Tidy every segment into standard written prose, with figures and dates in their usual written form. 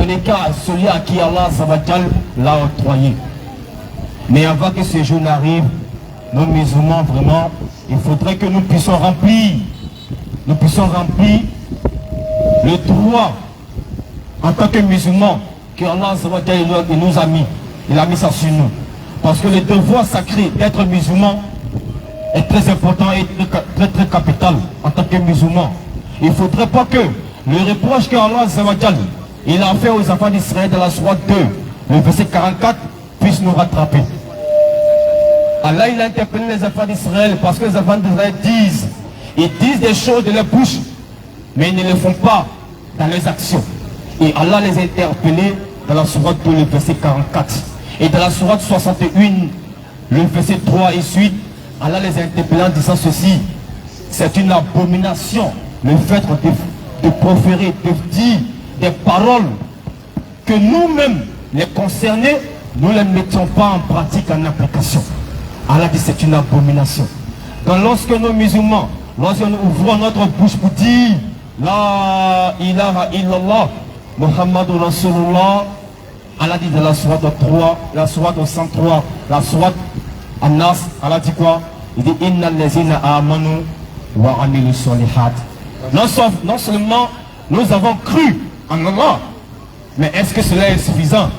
donné qu'à celui à qui Allah l'a octroyé. Mais avant que ce jour n'arrive, nos musulmans, vraiment, il faudrait que nous puissions remplir le droit en tant que musulmans que Allah il nous a mis. Il a mis ça sur nous. Parce que le devoir sacré d'être musulman est très important et très capital en tant que musulman. Il ne faudrait pas que le reproche que Allah il a fait aux enfants d'Israël dans la sourate 2, le verset 44, puisse nous rattraper. Allah il a interpellé les enfants d'Israël parce que les enfants d'Israël ils disent des choses de leur bouche, mais ils ne le font pas dans leurs actions. Et Allah les a interpellés dans la sourate 2, le verset 44. Et dans la sourate 61, le verset 3 et suite, Allah les a interpellés en disant ceci: c'est une abomination le fait de proférer, de dire des paroles que nous-mêmes, les concernés, nous ne les mettions pas en pratique, en application. Allah dit c'est une abomination. Donc lorsque nos musulmans, lorsque nous ouvrons notre bouche pour dire La ilaha illallah, Muhammadur Rasulullah, Allah dit dans la sourate 3, la sourate 103, la sourate An-Nas, Allah dit quoi? Il dit Inna lezina amanu wa amilu solihat. Non seulement nous avons cru en Allah, mais est-ce que cela est suffisant?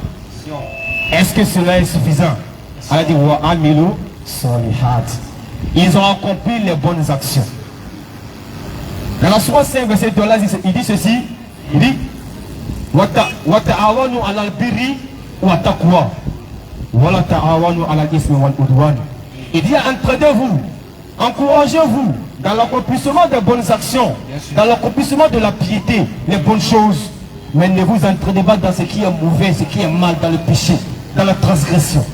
Est-ce que cela est suffisant? Allah dit wa amilu solihat. Ils ont accompli les bonnes actions. Dans la sourate 5, verset 2, il dit ceci, il dit wa ta'awanu ala al-birri wa taqwa wa la ta'awanu ala al-ismi wal udwan. Il dit entraidez-vous, encouragez-vous dans l'accomplissement des bonnes actions, dans l'accomplissement de la piété, les bonnes choses, mais ne vous entraînez pas dans ce qui est mauvais, ce qui est mal, dans le péché, dans la transgression.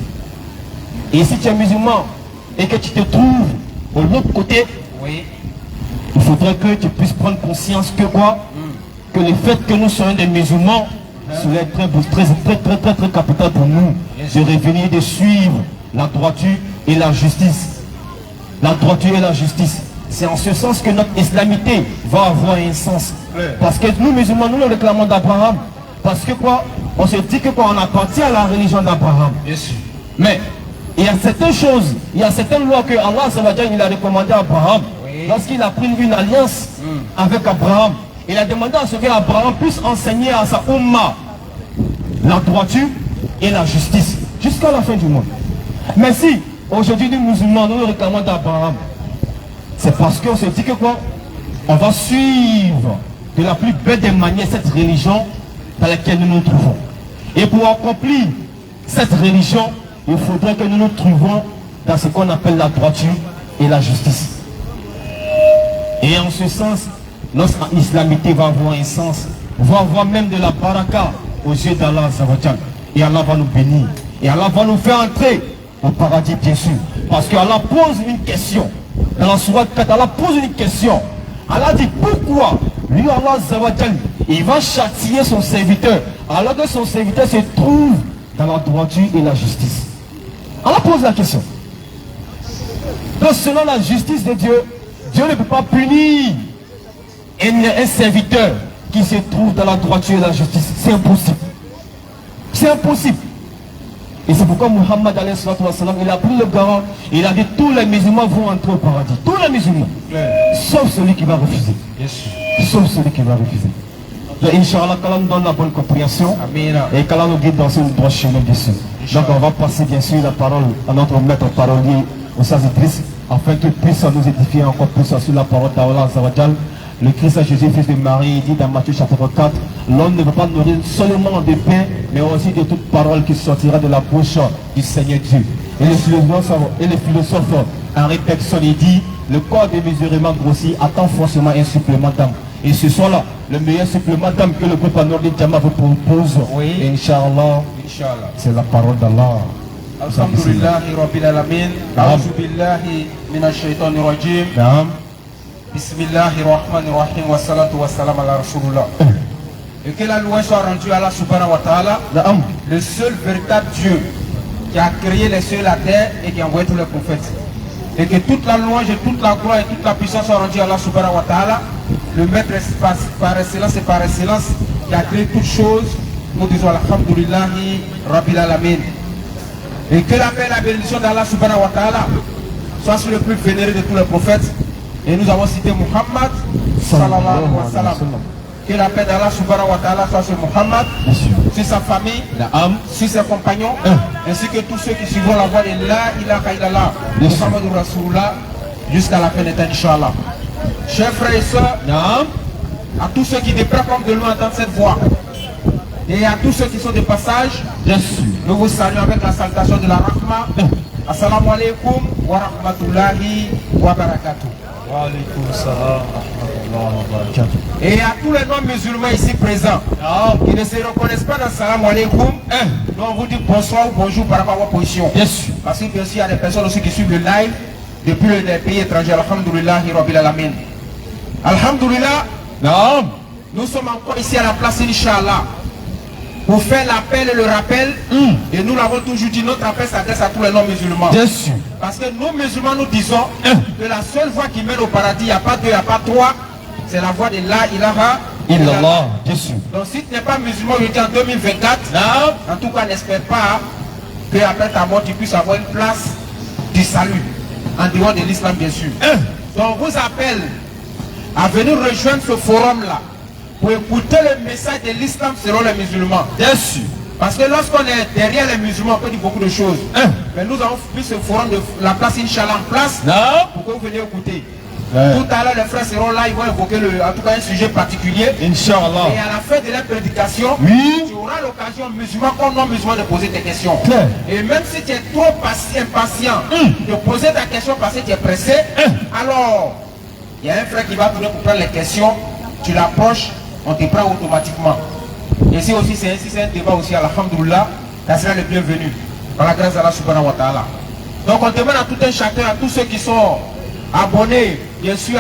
Et si tu es musulman et que tu te trouves de l'autre côté, oui, il faudrait que tu puisses prendre conscience que quoi, que le fait que nous soyons des musulmans, cela est très capital pour nous de revenir et de suivre la droiture et la justice. La droiture et la justice. C'est en ce sens que notre islamité va avoir un sens. Parce que nous musulmans, nous le réclamons d'Abraham. Parce que quoi, on se dit que quoi, on appartient à la religion d'Abraham. Mais il y a certaines choses, il y a certaines lois que Allah il a recommandé à Abraham. Lorsqu'il a pris une alliance avec Abraham, il a demandé à ce qu'Abraham puisse enseigner à sa Ummah la droiture et la justice jusqu'à la fin du monde. Mais si aujourd'hui nous musulmans nous réclamons d'Abraham, c'est parce qu'on se dit que quoi, on va suivre de la plus belle des manières cette religion dans laquelle nous nous trouvons. Et pour accomplir cette religion, il faudrait que nous nous trouvions dans ce qu'on appelle la droiture et la justice. Et en ce sens, notre islamité va avoir un sens, va avoir même de la baraka aux yeux d'Allah. Et Allah va nous bénir. Et Allah va nous faire entrer au paradis, bien sûr. Parce qu'Allah pose une question. Dans la sourate 4, Allah pose une question. Allah dit pourquoi lui, Allah, il va châtier son serviteur alors que son serviteur se trouve dans la droiture et la justice. Allah pose la question. Donc selon la justice de Dieu, Dieu ne peut pas punir un serviteur qui se trouve dans la droiture et la justice. C'est impossible. C'est impossible. Et c'est pourquoi Muhammad il a pris le garant. Il a dit tous les musulmans vont entrer au paradis. Tous les musulmans. Sauf celui qui va refuser. Sauf celui qui va refuser. Donc Inch'Allah, qu'Allah nous donne la bonne compréhension. Et qu'Allah nous guide dans ce droit chemin dessus. Donc on va passer bien sûr la parole à notre maître parolier, Oustaz Idriss, afin qu'il puisse nous édifier encore plus sur la parole d'Allah Azawajal. Le Christ Jésus, fils de Marie, dit dans Matthieu chapitre 4, l'homme ne va pas nourrir seulement de pain, mais aussi de toute parole qui sortira de la bouche du Seigneur Dieu. Et le philosophe Henri Bergson, il dit, le corps démesurément grossi attend forcément un supplément d'âme. Et ce soir-là, le meilleur supplément d'âme que le groupe Anordin Jama vous propose, oui. Inch'Allah, c'est la parole d'Allah. Alhamdulillahi Rabbil Alamin. A'udhu billahi minash shaitanir rajim. Bismillahirrahmanirrahim. Wa salatu wa salam ala Rasulullah. Et que la louange soit rendue à Allah subhanahu wa ta'ala, le seul véritable Dieu qui a créé les cieux et la terre et qui a envoyé tous les prophètes. Et que toute la louange et toute la gloire et toute la puissance soient rendues à Allah subhanahu wa ta'ala, le maître par excellence et par excellence qui a créé toutes choses nous disons Alhamdulillahi Rabbil Alamin. Et que la paix et la bénédiction d'Allah subhanahu wa ta'ala soit sur le plus vénéré de tous les prophètes. Et nous avons cité Muhammad sallallahu alayhi wa sallam. Que la paix d'Allah subhanahu wa ta'ala soit sur Muhammad, sur sa famille, sur ses compagnons, ainsi que tous ceux qui suivront la voie de La ilaha illallah, Muhammadur Rasulullah, jusqu'à la fin de temps, Inch'Allah. Chers frères et sœurs, à tous ceux qui dépriment comme de loin entendre cette voix, et à tous ceux qui sont de passage, nous vous saluons avec la salutation de la Rahma. Assalamu alaikum wa rahmatullahi wa barakatuh. Wa alaikum salam wa rahmatullahi wa barakatuh. Et à tous les non-musulmans ici présents qui ne se reconnaissent pas dans Salam alaikum, nous on vous dit bonsoir ou bonjour par rapport à votre position. Parce que bien sûr il y a des personnes aussi qui suivent le live depuis les pays étrangers. Alhamdulillahi Rabbil Alamin. Alhamdulillah. Nous sommes encore ici à la place Inch'Allah pour faire l'appel et le rappel. Et nous l'avons toujours dit, notre appel s'adresse à tous les non-musulmans. Parce que nous musulmans nous disons que la seule voie qui mène au paradis, il n'y a pas deux, il n'y a pas trois, c'est la voie de La ilaha illallah. Donc si tu n'es pas musulman aujourd'hui en 2024, en tout cas n'espère pas qu'après ta mort tu puisses avoir une place du salut, en dehors de l'islam bien sûr. Donc on vous appelle à venir rejoindre ce forum là pour écouter le message de l'islam selon les musulmans. Parce que lorsqu'on est derrière les musulmans, on peut dire beaucoup de choses. Mais nous avons mis ce forum de la place Inch'Allah en place pour que vous veniez écouter. Tout à l'heure, les frères seront là, ils vont évoquer en tout cas un sujet particulier. Inch'Allah. Et à la fin de leur prédication, tu auras l'occasion, musulman comme non musulman, de poser tes questions. Et même si tu es trop impatient de poser ta question parce que tu es pressé, alors il y a un frère qui va venir pour prendre les questions, tu l'approches, on te prend automatiquement. Et si aussi c'est un débat aussi, alhamdoulilah, ça sera le bienvenu. Par la grâce d'Allah subhanahu wa ta'ala. Donc on demande à tout un chacun, à tous ceux qui sont abonnés, bien sûr,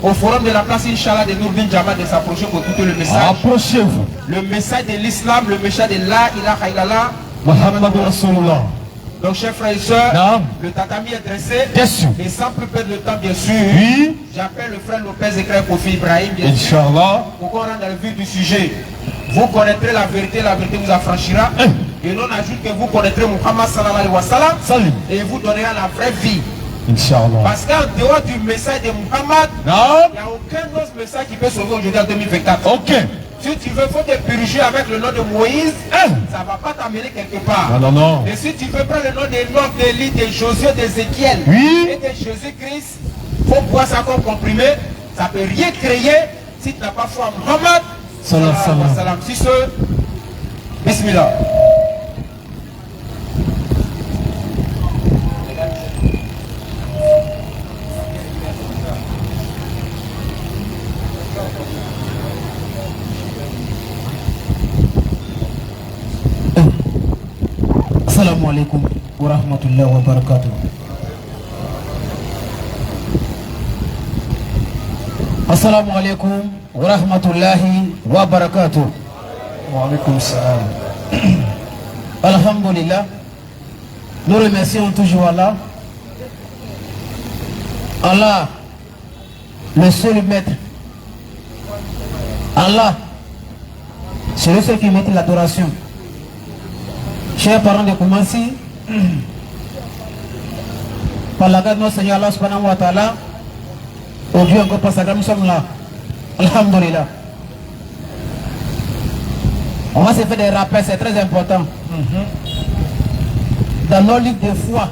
au forum de la place Inch'Allah de Nourdin Jama, de s'approcher pour écouter le message. Approchez-vous. Le message de l'islam, le message de La ilaha illallah, Muhammadur Rasulullah. Donc chers frères et sœurs, le tatami est dressé. Et sans plus perdre de temps bien sûr, j'appelle le frère Lopez Ekra Kofi Ibrahim bien sûr, pour qu'on rentre dans le vif du sujet. Vous connaîtrez la vérité vous affranchira. Et l'on ajoute que vous connaîtrez Muhammad sallallahu alayhi wa sallam et vous donnerez la vraie vie. Inch'Allah. Parce qu'en dehors du message de Muhammad, il n'y a aucun autre message qui peut sauver aujourd'hui en 2024. Si tu veux, il faut te purifier avec le nom de Moïse, ça ne va pas t'amener quelque part. Et si tu veux prendre le nom des noms d'Élie, de Josué, d'Ézéchiel et de Jésus-Christ, il faut boire ça comme comprimé. Ça ne peut rien créer si tu n'as pas foi en Muhammad. Salam. Si ce, Bismillah. Assalamu alaikum wa rahmatullahi wa barakatuh. Assalamu alaikum wa rahmatullahi wa barakatuh. Wa alaikum salam. Alhamdulillah. Nous remercions toujours Allah. Allah, le seul maître. Allah, c'est le seul qui mérite l'adoration. Chers parents de Koumassi, par la grâce de notre Seigneur Allah subhanahu wa ta'ala, au Dieu encore par sa grâce, nous sommes là. Alhamdulillah. On va se faire des rappels, c'est très important. Dans nos livres de foi,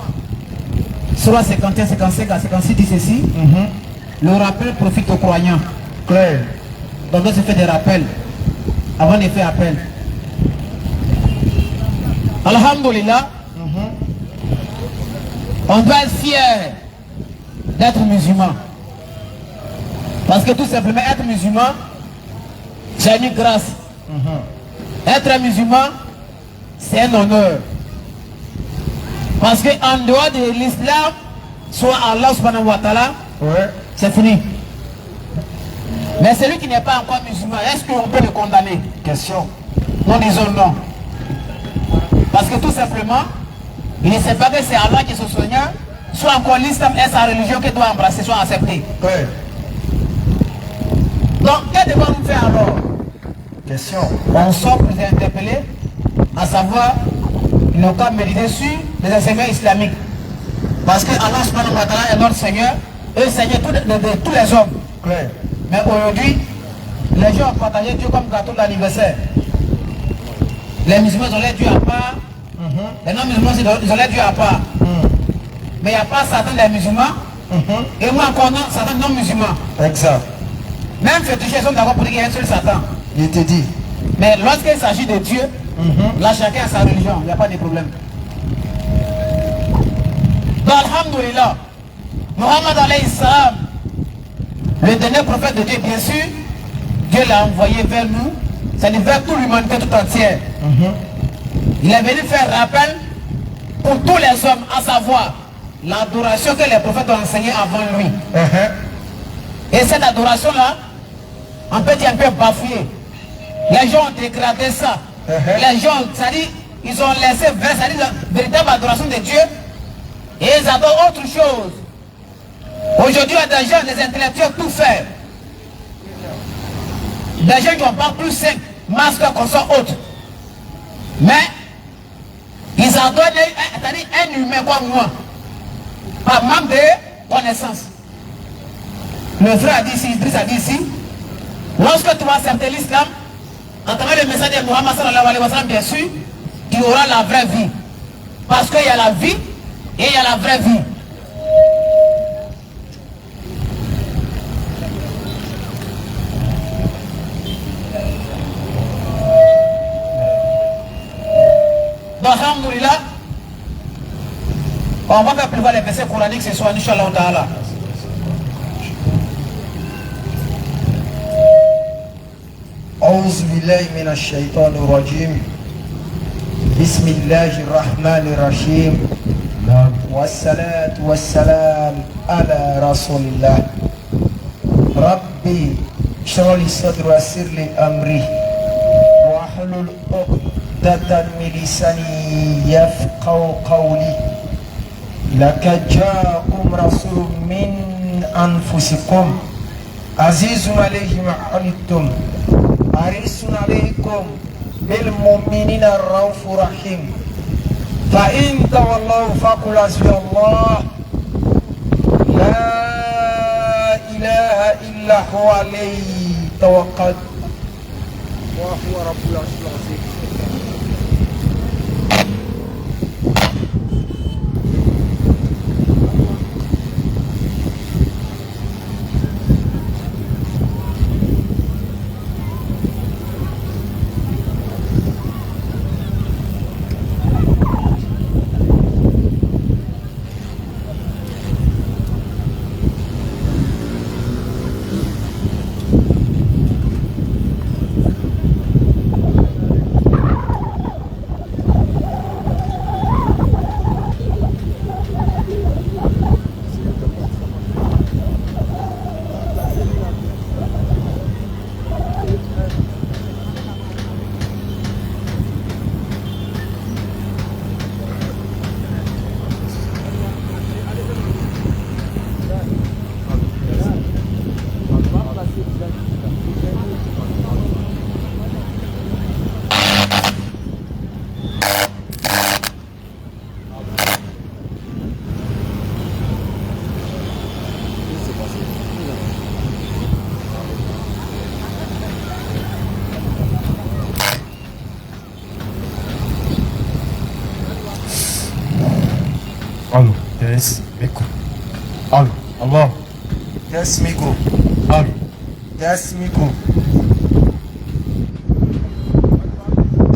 sur 51, 55 à 56 dit ceci, le rappel profite aux croyants. Claire. Donc on se fait des rappels avant de faire appel. Alhamdulillah, on doit être fier d'être musulman. Parce que tout simplement, être musulman, c'est une grâce. Être musulman, c'est un honneur. Parce qu'en dehors de l'islam, soit Allah subhanahu wa ta'ala, c'est fini. Mais celui qui n'est pas encore musulman, est-ce qu'on peut le condamner? Question. Nous disons non. Parce que tout simplement, il ne sait pas que c'est Allah qui est son Seigneur, soit encore l'islam est sa religion qu'il doit embrasser, soit accepter. Donc, qu'est-ce que devons-nous faire alors? Question. On sort pour les interpeller, à savoir le cas médité sur les enseignements islamiques. Parce que Allah subhanahu wa ta'ala est notre Seigneur, et Seigneur de tous les hommes. Claire. Mais aujourd'hui, les gens ont partagé Dieu comme gâteau d'anniversaire. Les musulmans ont l'air Dieu à part, les non-musulmans ils ont l'air Dieu à part. Mais il n'y a pas Satan les musulmans, et moi encore non, Satan non-musulman. Exact. Même fétichés sont d'accord pour dire qu'il y a un seul Satan. Il te dit. Mais lorsqu'il s'agit de Dieu, là chacun a sa religion, il n'y a pas de problème. Donc alhamdoulilah, Mohammed alayhi salam, le dernier prophète de Dieu, bien sûr, Dieu l'a envoyé vers nous, c'est-à-dire vers toute l'humanité tout entière. Il est venu faire rappel pour tous les hommes, à savoir l'adoration que les prophètes ont enseignée avant lui. Et cette adoration-là, on peut dire un peu bafouillée. Les gens ont dégradé ça. Les gens, c'est-à-dire, ils ont laissé vers, c'est-à-dire la véritable adoration de Dieu, et ils adorent autre chose. Aujourd'hui, il y a des gens, des intellectuels, tout faire. Des gens qui n'ont pas plus 5 masques qu'on soit autres. Mais, ils adorent un humain comme moi. Par manque de connaissance. Le frère a dit ici, Idriss a dit ici, lorsque tu vas accepter l'islam, en travers le message de Muhammad sallallahu alayhi wa sallam, bien sûr, tu auras la vraie vie. Parce qu'il y a la vie et il y a la vraie vie. Donc, alhamdoulilah, on va faire pleuvoir les versets coraniques ce soir, Inch'Allah ta'ala. أعوذ بالله من الشيطان الرجيم بسم الله الرحمن الرحيم والصلاة والسلام على رسول الله ربي اشرح لي صدري ويسر لي أمري واحلل عقدة من لساني يفقهوا قولي لقد جاءكم رسول من أنفسكم عزيز عليه ما عنتم حريص عليكم بالمؤمنين الرؤوف رحيم فإن تولوا فقل حسبي الله لا إله إلا هو عليه توكلت وهو رب العرش العظيم. Allô, yes, micro. Allô, Allah. Yes, micro. Allô. Yes, micro.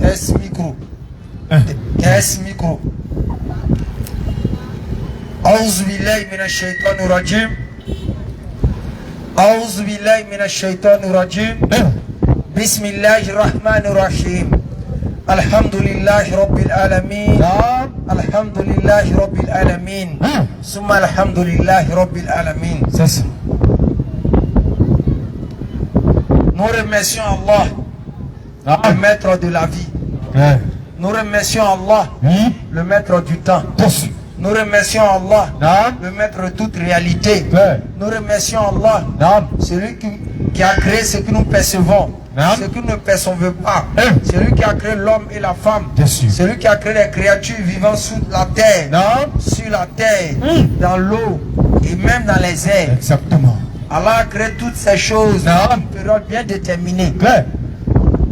Yes, micro. Yes, micro. أعوذ بالله من الشيطان الرجيم. أعوذ بالله من الشيطان الرجيم. بسم الله الرحمن الرحيم. الحمد لله رب العالمين. الحمد لله رب العالمين. ثم الحمد لله رب العالمين. C'est ça. Nous remercions Allah, le maître de la vie. Nous remercions Allah, le maître du temps. Nous remercions Allah, le maître de toute réalité. Nous remercions Allah, celui qui a créé ce que nous percevons. ce qui ne percevait pas. C'est lui qui a créé l'homme et la femme. C'est lui qui a créé les créatures vivant sous la terre, sur la terre, dans l'eau et même dans les airs. Exactement. Allah a créé toutes ces choses dans une période bien déterminée.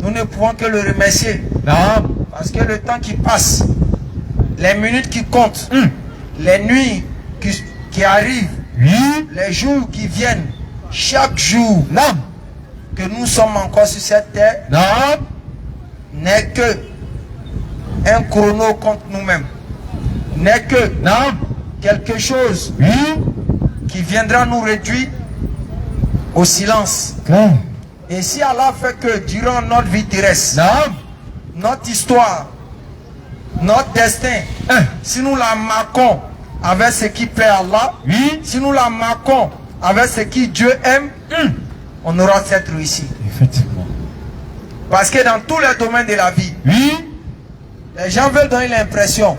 Nous ne pouvons que le remercier. Parce que le temps qui passe, les minutes qui comptent, les nuits qui arrivent, les jours qui viennent, chaque jour que nous sommes encore sur cette terre n'est que un chrono contre nous-mêmes. N'est que quelque chose qui viendra nous réduire au silence. Et si Allah fait que durant notre vie terrestre, notre histoire, notre destin, si nous la marquons avec ce qui plaît à Allah, si nous la marquons avec ce qui Dieu aime, on aura cette réussite. Effectivement. Parce que dans tous les domaines de la vie, les gens veulent donner l'impression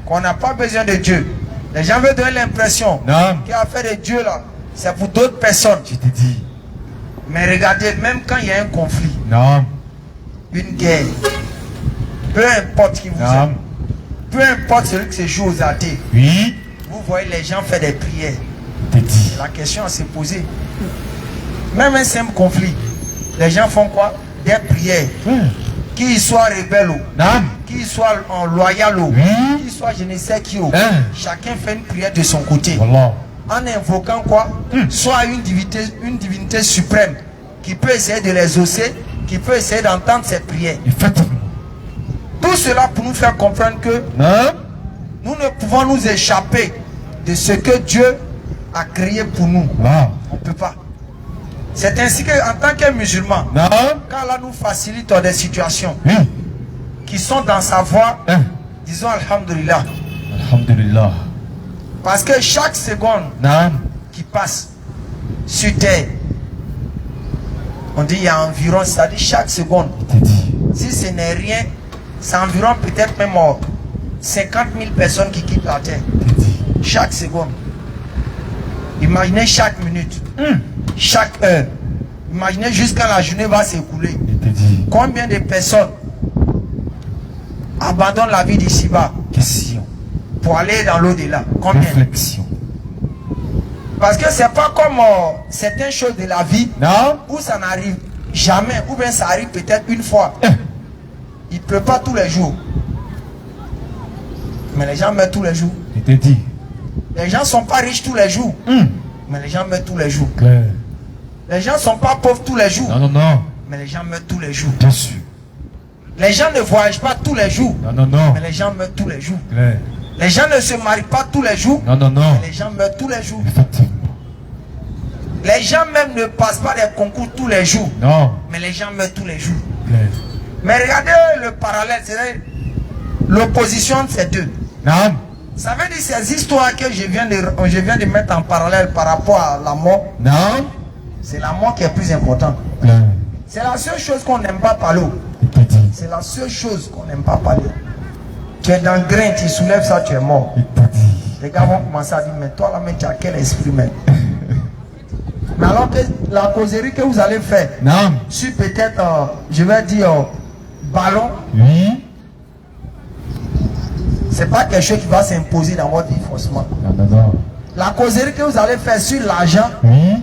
qu'on n'a pas besoin de Dieu. Les gens veulent donner l'impression qu'il a fait de Dieu là, c'est pour d'autres personnes. Je te dis. Mais regardez, même quand il y a un conflit, une guerre, peu importe qui vous aime, peu importe celui qui se joue aux athées, vous voyez les gens faire des prières. La question à se poser. Même un simple conflit, les gens font quoi? Des prières. Qu'ils soient rebelles, qu'ils soient en loyal, qu'ils soient je ne sais qui. Chacun fait une prière de son côté. En invoquant quoi? Soit une divinité suprême qui peut essayer de les hausser, qui peut essayer d'entendre ces prières. Tout cela pour nous faire comprendre que nous ne pouvons nous échapper de ce que Dieu a créé pour nous. On ne peut pas. C'est ainsi qu'en tant que musulman, quand Allah nous facilite des situations qui sont dans sa voie, disons Alhamdulillah. Alhamdulillah. Parce que chaque seconde qui passe sur terre, on dit il y a environ, c'est-à-dire chaque seconde, si ce n'est rien, c'est environ peut-être même 50 000 personnes qui quittent la terre. Chaque seconde. Imaginez chaque minute, chaque heure. Imaginez jusqu'à la journée va s'écouler. Combien de personnes abandonnent la vie d'ici-bas pour aller dans l'au-delà? Combien? Réflexion. Parce que c'est pas comme certaines choses de la vie où ça n'arrive jamais, ou bien ça arrive peut-être une fois. Il ne pleut pas tous les jours. Mais les gens meurent tous les jours. Les gens ne sont pas riches tous les jours. Mais les gens meurent tous les jours. Les gens ne sont pas pauvres tous les jours. Mais les gens meurent tous les jours. Bien sûr. Les gens ne voyagent pas tous les jours. Mais les gens meurent tous les jours. Les gens ne se marient pas tous les jours. Mais les gens meurent tous les jours. Les gens même ne passent pas des concours tous les jours. Mais les gens meurent tous les jours. Mais regardez le parallèle, c'est l'opposition de ces deux. Ça veut dire ces histoires que je viens de mettre en parallèle par rapport à la mort. C'est la mort qui est plus importante. C'est la seule chose qu'on n'aime pas parler. C'est la seule chose qu'on n'aime pas parler. Tu es dans le grain, tu soulèves ça, tu es mort. Les gars vont commencer à dire, mais toi là, tu as quel esprit même? Mais alors que la causerie que vous allez faire, sur peut-être, je vais dire, ballon, c'est pas quelque chose qui va s'imposer dans votre vie forcément. La causerie que vous allez faire sur l'argent,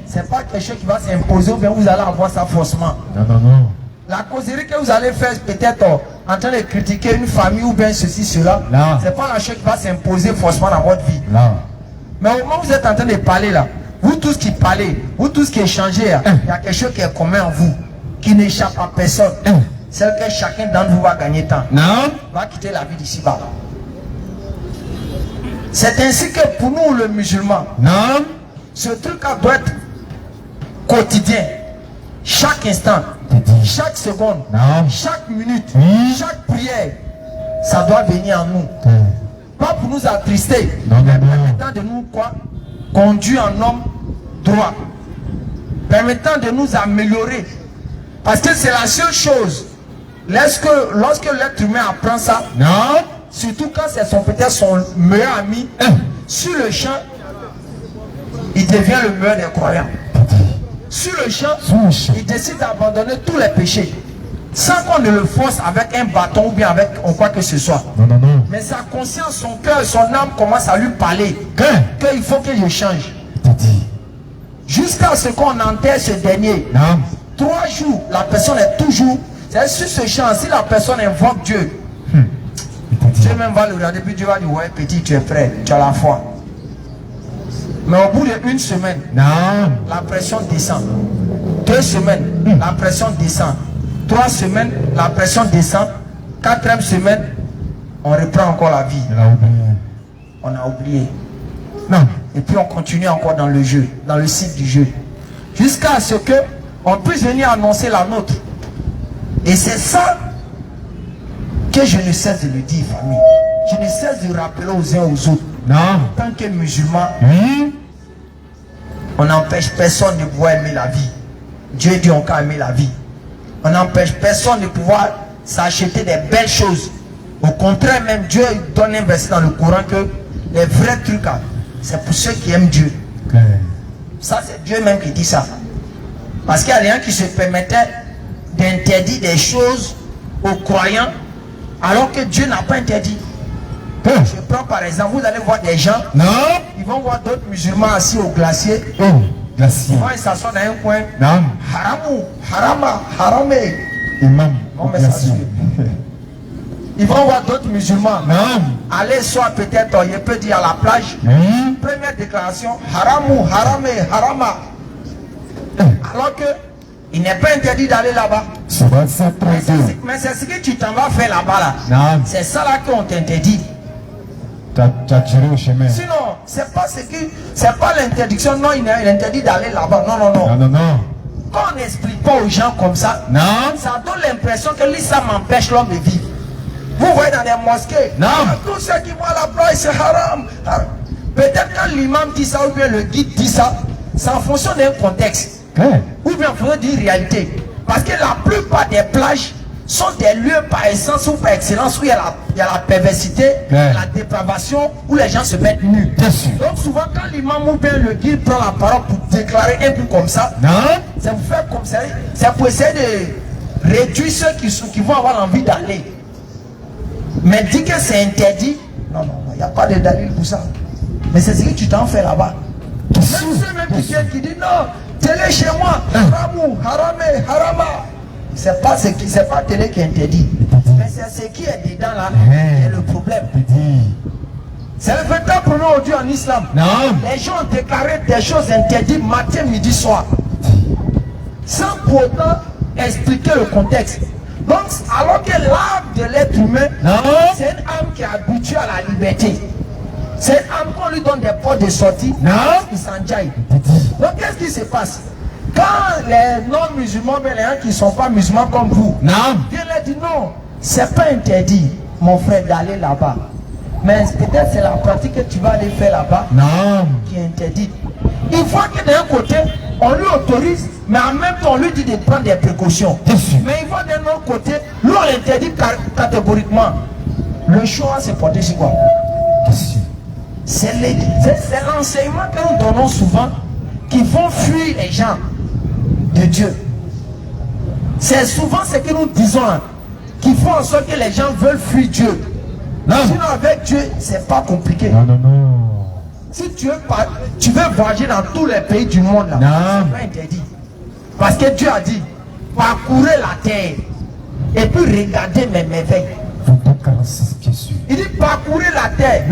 c'est pas quelque chose qui va s'imposer ou bien vous allez avoir ça forcément. La causerie que vous allez faire peut-être en train de critiquer une famille ou bien ceci, cela, c'est pas la chose qui va s'imposer forcément dans votre vie. Mais au moment où vous êtes en train de parler là, vous tous qui parlez, vous tous qui échangez, il y a quelque chose qui est commun en vous, qui n'échappe à personne. C'est que chacun d'entre vous va gagner temps. Va quitter la vie d'ici-bas. C'est ainsi que pour nous, le musulman, ce truc-là doit être quotidien. Chaque instant, chaque seconde, chaque minute, chaque prière, ça doit venir en nous. Pas pour nous attrister, mais permettant de nous quoi? Conduire en homme droit. Permettant de nous améliorer. Parce que c'est la seule chose. Lorsque l'être humain apprend ça, surtout quand c'est peut-être son meilleur ami, sur le champ, il devient le meilleur des croyants. sur le champ, il décide d'abandonner tous les péchés. Sans qu'on ne le force avec un bâton ou bien avec quoi que ce soit. Mais sa conscience, son cœur, son âme commence à lui parler. Qu'il faut que je change. Jusqu'à ce qu'on enterre ce dernier. 3 jours, la personne est toujours. C'est sur ce champ, si la personne invoque Dieu, Dieu même va le regarder, puis Dieu va dire, ouais petit, tu es prêt, tu as la foi. Mais au bout d'1 semaine, la pression descend. 2 semaines, la pression descend. 3 semaines, la pression descend. 4e semaine, on reprend encore la vie. On a oublié. Et puis on continue encore dans le jeu, dans le cycle du jeu. Jusqu'à ce que on puisse venir annoncer la nôtre. Et c'est ça que je ne cesse de le dire, famille. Je ne cesse de rappeler aux uns aux autres. En tant que musulman, on n'empêche personne de pouvoir aimer la vie. Dieu dit on peut aimer la vie. On n'empêche personne de pouvoir s'acheter des belles choses. Au contraire, même Dieu donne un verset dans le Coran que les vrais trucs, c'est pour ceux qui aiment Dieu. Ça, c'est Dieu même qui dit ça. Parce qu'il y a des gens qui se permettaient d'interdire des choses aux croyants alors que Dieu n'a pas interdit. Je prends par exemple, vous allez voir des gens, ils vont voir d'autres musulmans assis au glacier. Ils vont s'asseoir dans un coin. Haramou, harama, haramé. Ils vont voir d'autres musulmans. Aller soit peut-être, il peut dire à la plage. Première déclaration, haramou, haramé, harama. Alors que il n'est pas interdit d'aller là-bas. Mais c'est ce que tu t'en vas faire là-bas là. C'est ça là qu'on t'interdit. Sinon, c'est pas l'interdiction. Non, il est interdit d'aller là-bas. Non. Quand on n'explique pas aux gens comme ça, ça donne l'impression que l'islam empêche l'homme de vivre. Vous voyez dans les mosquées, tous ceux qui vont à la plage, c'est haram. Peut-être quand l'imam dit ça ou bien le guide dit ça, c'est en fonction d'un contexte. Ou bien en fonction d'une réalité. Parce que la plupart des plages sont des lieux par essence ou par excellence où il y a la perversité, la dépravation, où les gens se mettent nus. Donc souvent quand l'imam ou bien le guide prend la parole pour déclarer un peu comme ça, c'est pour faire comme ça, c'est pour essayer de réduire ceux qui vont avoir envie d'aller. Mais dire que c'est interdit, non, il n'y a pas de dalil pour ça. Mais c'est ce que tu t'en fais là-bas. Même ceux même qui viennent qui disent non, télé chez moi, haramou, haramé, harama. C'est pas télé qui est interdit. Mais c'est ce qui est dedans là qui est le problème. C'est le véritable problème aujourd'hui en islam. Les gens ont déclaré des choses interdites matin, midi, soir. Sans pour autant expliquer le contexte. Donc, alors que l'âme de l'être humain, c'est une âme qui est habituée à la liberté. C'est une âme qu'on lui donne des portes de sortie, il s'enjaille. Donc, qu'est-ce qui se passe? Quand les non-musulmans, mais les gens qui ne sont pas musulmans comme vous, Dieu leur dit non, c'est pas interdit, mon frère, d'aller là-bas. Mais peut-être c'est la pratique que tu vas aller faire là-bas qui est interdite. Il faut que d'un côté, on lui autorise, mais en même temps, on lui dit de prendre des précautions. Mais il faut d'un autre côté, lui on l'interdit catégoriquement. Le choix, c'est porter sur quoi? C'est l'enseignement que nous donnons souvent qui font fuir les gens de Dieu. C'est souvent ce que nous disons qui font en sorte que les gens veulent fuir Dieu. Sinon avec Dieu, c'est pas compliqué. Si tu veux voyager dans tous les pays du monde là, c'est pas interdit. Parce que Dieu a dit, parcourez la terre et puis regardez mes merveilles. Il dit parcourez la terre.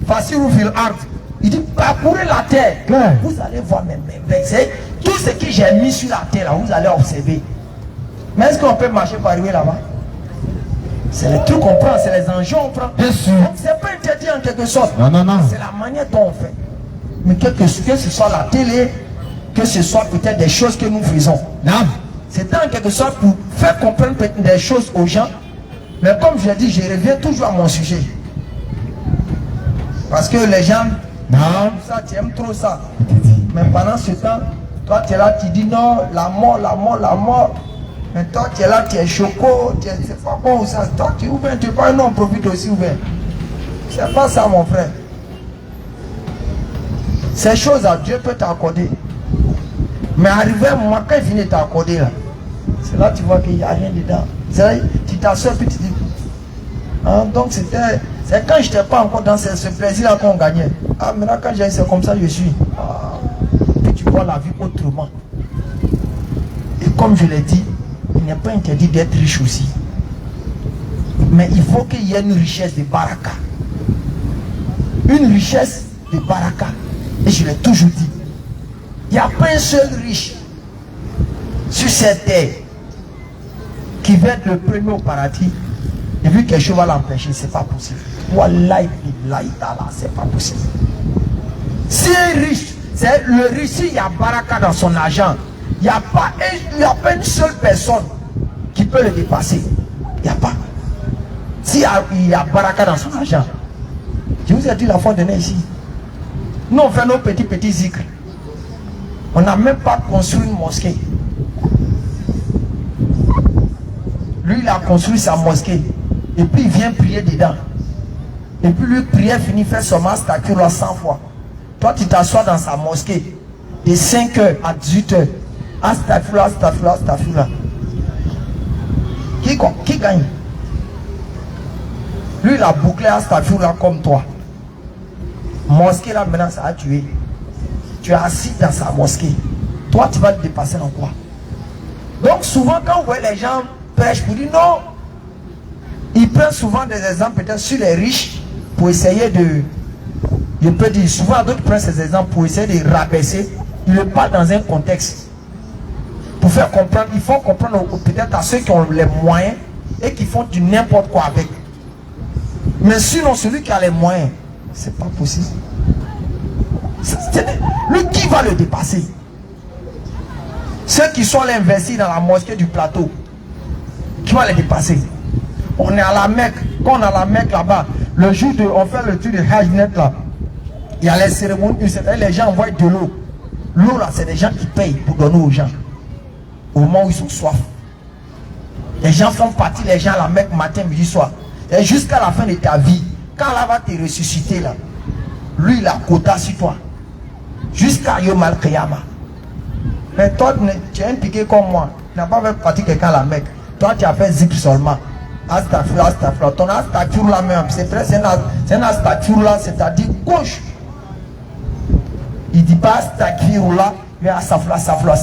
Facile ou fil art. Il dit parcourez la terre. Vous allez voir mes merveilles. C'est tout ce que j'ai mis sur la terre là, vous allez observer. Mais est-ce qu'on peut marcher par arriver là-bas? C'est les trucs qu'on prend, c'est les enjeux qu'on prend. Donc c'est pas interdit en quelque sorte. C'est la manière dont on fait. Mais que ce soit la télé, que ce soit peut-être des choses que nous faisons. C'est en quelque sorte pour faire comprendre des choses aux gens. Mais comme je l'ai dit, je reviens toujours à mon sujet. Parce que les gens, ça, tu aimes trop ça. Mais pendant ce temps, toi tu es là, tu dis non, la mort, la mort, la mort. Mais toi tu es là, tu es choco, tu sais pas bon ça. Toi tu es ouvert, tu es pas un homme, profite aussi ouvert. C'est pas ça mon frère. Ces choses à Dieu peut t'accorder. Mais arrivé à un moment, quand il finit de t'accorder là, c'est là que tu vois qu'il n'y a rien dedans. C'est là, tu t'assois puis tu dis. Hein, donc c'est quand je n'étais pas encore dans ce plaisir-là qu'on gagnait. Ah, maintenant quand j'ai c'est comme ça je suis. Ah, puis tu vois la vie autrement. Et comme je l'ai dit, il n'est pas interdit d'être riche aussi. Mais il faut qu'il y ait une richesse de baraka. Une richesse de baraka. Et je l'ai toujours dit. Il n'y a pas un seul riche sur cette terre qui va être le premier au paradis. Et vu quelque chose va l'empêcher, c'est pas possible. Wallahi, c'est pas possible. Si un riche, c'est le riche, il y a baraka dans son argent. Il n'y a pas une seule personne qui peut le dépasser. Il n'y a pas. S'il y a baraka dans son argent, je vous ai dit la fois dernière ici. Nous on fait nos petits zikrs. On n'a même pas construit une mosquée. Lui il a construit sa mosquée. Et puis il vient prier dedans. Et puis lui prière finit, fait son statue là 100 fois. Toi tu t'assois dans sa mosquée de 5h à 18h. Astafula. Qui gagne? Lui il a bouclé Astafula comme toi. Mosquée là maintenant ça a tué. Tu es assis dans sa mosquée. Toi tu vas te dépasser dans quoi? Donc souvent quand vous voyez les gens prêchent pour dire non, ils prennent souvent des exemples peut-être sur les riches pour essayer de, je peux dire souvent d'autres prennent ces exemples pour essayer de rabaisser. Ils le parlent dans un contexte pour faire comprendre. Il faut comprendre peut-être à ceux qui ont les moyens et qui font du n'importe quoi avec. Mais sinon celui qui a les moyens, c'est pas possible. Lui qui va le dépasser? Ceux qui sont investis dans la mosquée du plateau, qui va les dépasser? On est à la Mecque. Quand on est à la Mecque là-bas, le jour de, on fait le tour de Hajj-Net là, il y a les cérémonies, les gens envoient de l'eau. L'eau là, c'est des gens qui payent pour donner aux gens. Au moment où ils ont soif. Les gens font partie, les gens à la Mecque matin, midi, soir. Et jusqu'à la fin de ta vie, quand Allah va te ressusciter là, lui il a quota sur toi. Jusqu'à Yom Al-Qiyama. Mais toi, tu es un piqué comme moi. Tu n'as pas fait partie quelqu'un à la Mecque. Toi, tu as fait zikr seulement. Astafurlah. Ton astafurlah même, c'est un astafurlah, c'est-à-dire gauche. Il dit pas astafurlah, mais astafurlah.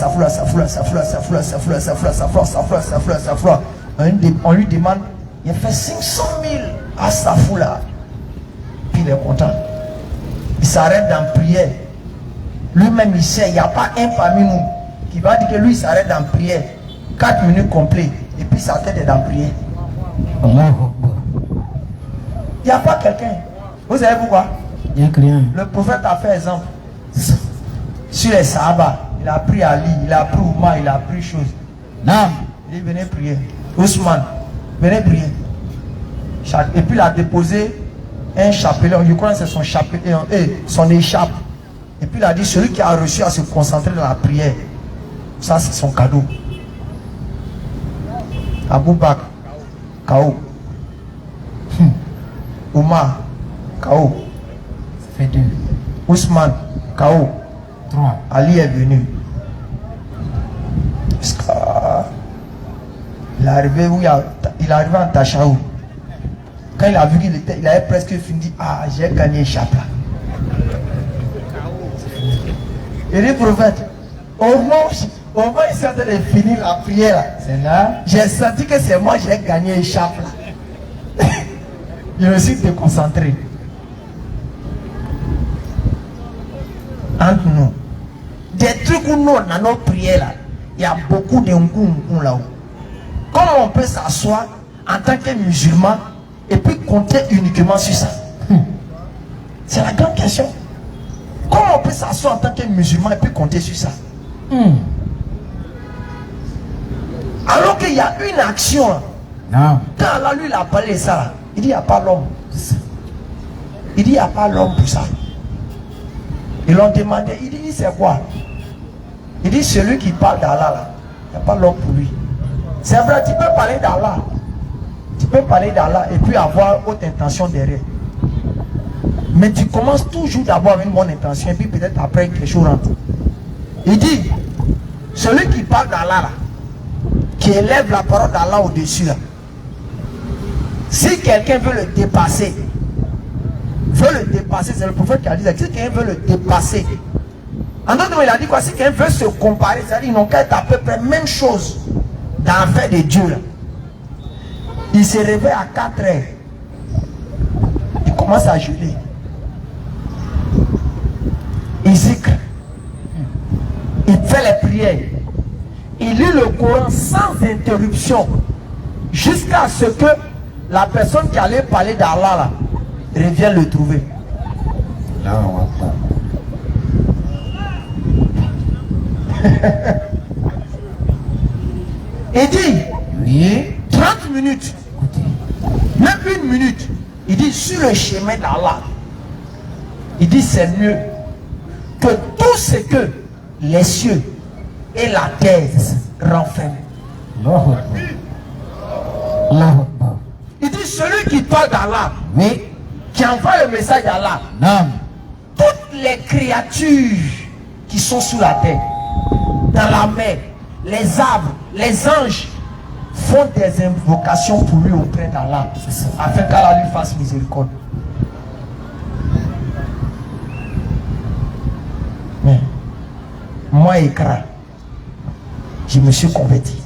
On lui demande, il a fait 500 000 astafurlah. Puis il est content. Il s'arrête dans prière. Lui-même il sait, il n'y a pas un parmi nous qui va dire que lui il s'arrête dans prière 4 minutes complètes et puis sa tête est dans prière. Il n'y a pas quelqu'un. Vous savez pourquoi? Il y a rien. Le prophète a fait exemple sur les Sahaba. Il a pris Ali, il a pris Oumar, il a pris chose. Non. Il venait prier. Ousmane, venez prier. Et puis il a déposé un chapelet. Je crois que c'est son chapelet, son écharpe. Et puis il a dit, celui qui a reçu à se concentrer dans la prière, ça c'est son cadeau. Abou Bakr, K.O. Oumar, K.O. Ça fait 2. Ousmane, K.O. 3. Ali est venu. Il est arrivé où il est arrivé en Tachaou. Quand il a vu qu'il avait presque fini, il dit, ah j'ai gagné chape là. Il dit, prophète, au moins il s'est de finir la prière. C'est là. J'ai senti que c'est moi, j'ai gagné une chape là. Je me suis déconcentré. Entre nous. Des trucs où nous, dans nos prières là, il y a beaucoup de ngou là-haut. Comment on peut s'asseoir en tant que musulman et puis compter uniquement sur ça? C'est la grande question. Comment on peut s'asseoir en tant que musulman et puis compter sur ça? Alors qu'il y a une action. Non. Quand Allah lui il a parlé de ça, là, il dit il n'y a pas l'homme. Il dit il n'y a pas l'homme pour ça. Ils l'ont demandé, il dit c'est quoi? Il dit celui qui parle d'Allah là, il n'y a pas l'homme pour lui. C'est vrai, tu peux parler d'Allah. Tu peux parler d'Allah et puis avoir autre intention derrière. Mais tu commences toujours d'abord avec une bonne intention et puis peut-être après quelque chose rentre. Il dit, celui qui parle d'Allah là, qui élève la parole d'Allah au-dessus là, si quelqu'un veut le dépasser, c'est le prophète qui a dit ça, si quelqu'un veut le dépasser, en d'autres mots il a dit quoi, si quelqu'un veut se comparer, c'est-à-dire ils n'ont qu'à être à peu près même chose dans l'affaire de Dieu là, il se réveille à 4 heures, il commence à jeûner, il zikr, il fait les prières, il lit le Coran sans interruption jusqu'à ce que la personne qui allait parler d'Allah là revienne le trouver. Il dit oui, 30 minutes, même 1 minute, il dit sur le chemin d'Allah, il dit c'est mieux que tout ce que les cieux et la terre renferment. Il dit celui qui parle d'Allah, oui, qui envoie le message d'Allah, toutes les créatures qui sont sous la terre, dans la mer, les arbres, les anges font des invocations pour lui auprès d'Allah, afin qu'Allah lui fasse miséricorde. Mais moi, Ikra, je me suis converti.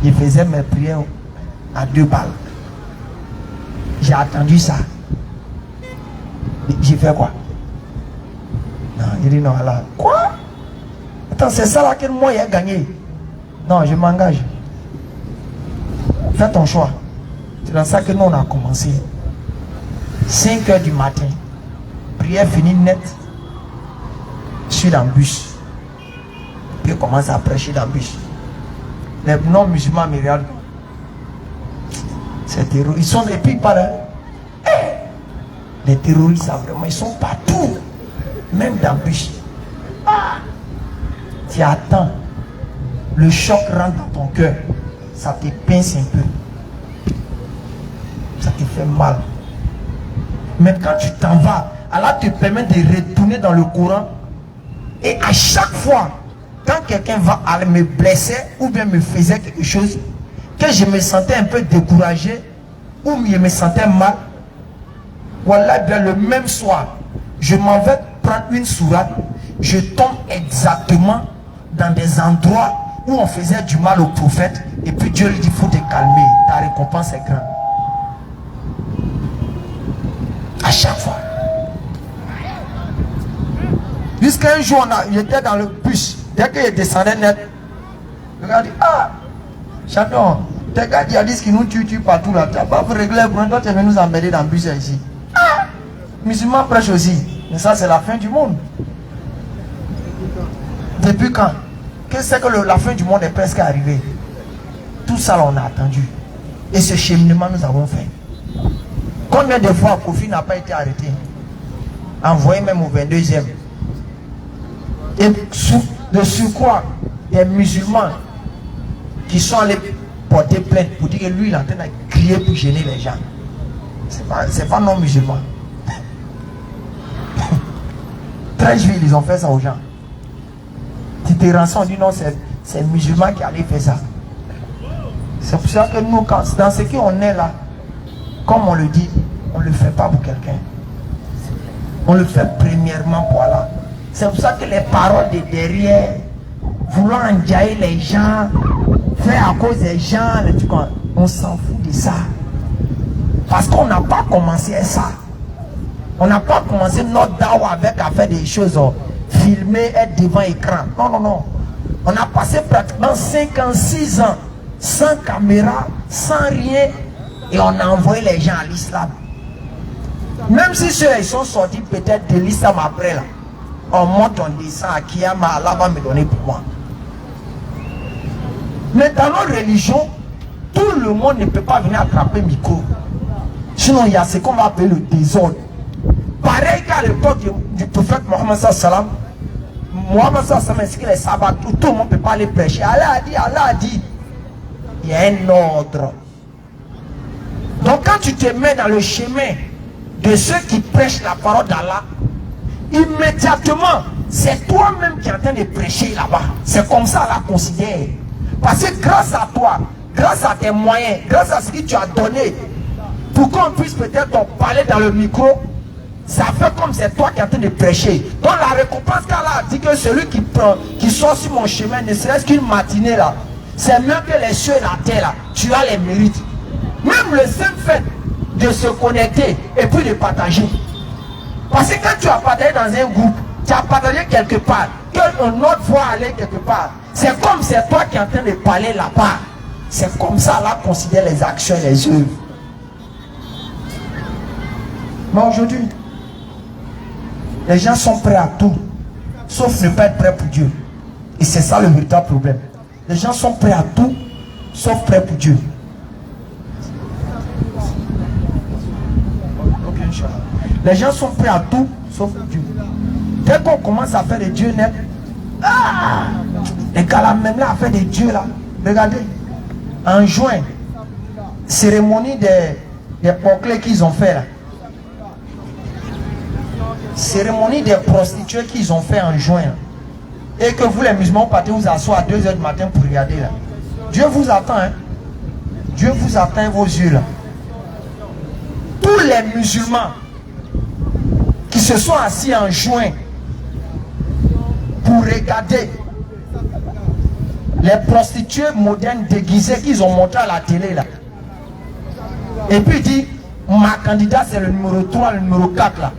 Je faisais mes prières à 2 balles. J'ai attendu ça. J'ai fait quoi? Non, il dit non, là. Quoi? Attends, c'est ça là que moi j'ai gagné. Non, je m'engage. Fais ton choix. C'est dans ça que nous on a commencé. 5 h du matin. Prière finie net. Je suis dans le bus. Puis je commence à prêcher dans le bus. Les non-musulmans me regardent. C'est terroristes. Ils sont des pires par là. Les terroristes, vraiment, ils sont partout. Même dans le bus. Tu attends. Le choc rentre dans ton cœur. Ça te pince un peu. Ça te fait mal. Mais quand tu t'en vas, Allah te permet de retourner dans le Coran. Et à chaque fois, quand quelqu'un va me blesser ou bien me faisait quelque chose, que je me sentais un peu découragé ou je me sentais mal, voilà, bien le même soir, je m'en vais prendre une sourate, je tombe exactement dans des endroits où on faisait du mal au prophète, et puis Dieu lui dit, il faut te calmer, ta récompense est grande. À chaque fois. Jusqu'à un jour, j'étais dans le bus. Dès que je descendais net, le gars dit, ah, Chadon, tes gars djihadistes qui nous tuent partout là, tu n'as pas réglé le problème, toi tu es venu nous emmerder dans le bus ici. Ah, musulmans prêchent aussi, mais ça c'est la fin du monde. Depuis quand? Qu'est-ce que c'est que la fin du monde est presque arrivée? Tout ça là, on a attendu. Et ce cheminement nous avons fait. Combien de fois Kofi n'a pas été arrêté? Envoyé même au 22e. Et de surcroît, des musulmans qui sont allés porter plainte pour dire que lui il est en train de crier pour gêner les gens. C'est pas non musulman. Très juifs, ils ont fait ça aux gens. Tu te rançons, on dit non, c'est musulman qui allait faire ça. C'est pour ça que nous, dans ce qu'on est là, comme on le dit, on ne le fait pas pour quelqu'un. On le fait premièrement pour Allah. C'est pour ça que les paroles de derrière, vouloir enjailler les gens, faire à cause des gens, on s'en fout de ça. Parce qu'on n'a pas commencé à ça. On n'a pas commencé notre dawa avec à faire des choses, filmer, être devant écran. Non, non, non. On a passé pratiquement 5 ans, 6 ans, sans caméra, sans rien, et on a envoyé les gens à l'islam. Même si ceux-là, ils sont sortis peut-être de l'islam après là. On monte, on descend à Kiyama, Allah va me donner pour moi. Mais dans nos religions, tout le monde ne peut pas venir attraper le micro. Sinon, il y a ce qu'on va appeler le désordre. Pareil qu'à l'époque du prophète Mohammed sallam. Mohammed sallam ainsi que les sabbats, tout le monde ne peut pas aller prêcher. Allah a dit, il y a un ordre. Donc quand tu te mets dans le chemin de ceux qui prêchent la parole d'Allah, immédiatement, c'est toi-même qui es en train de prêcher là-bas. C'est comme ça la considère. Parce que grâce à toi, grâce à tes moyens, grâce à ce que tu as donné, pour qu'on puisse peut-être parler dans le micro, ça fait comme c'est toi qui es en train de prêcher. Donc la récompense qu'Allah a dit que celui qui sort sur mon chemin, ne serait-ce qu'une matinée là, c'est mieux que les cieux et la terre là. Tu as les mérites. Même le simple fait de se connecter et puis de partager. Parce que quand tu as partagé dans un groupe, tu as partagé quelque part, qu'un autre voit aller quelque part. C'est comme c'est toi qui es en train de parler là-bas. C'est comme ça là qu'on considère les actions et les œuvres. Mais aujourd'hui, les gens sont prêts à tout, sauf ne pas être prêts pour Dieu. Et c'est ça le véritable problème. Les gens sont prêts à tout, sauf prêts pour Dieu. Les gens sont prêts à tout, sauf pour Dieu. Dès qu'on commence à faire des dieux nets, les gars là, même là, à faire des dieux là, regardez, en juin, cérémonie des poclés qu'ils ont fait là. Cérémonie des prostituées qu'ils ont fait en juin. Et que vous les musulmans partez vous asseoir à 2 h du matin pour regarder là. Dieu vous attend, hein. Dieu vous attend vos yeux là. Tous les musulmans qui se sont assis en juin pour regarder les prostituées modernes déguisées qu'ils ont montré à la télé là. Et puis il dit, ma candidate c'est le numéro 3, le numéro 4 là.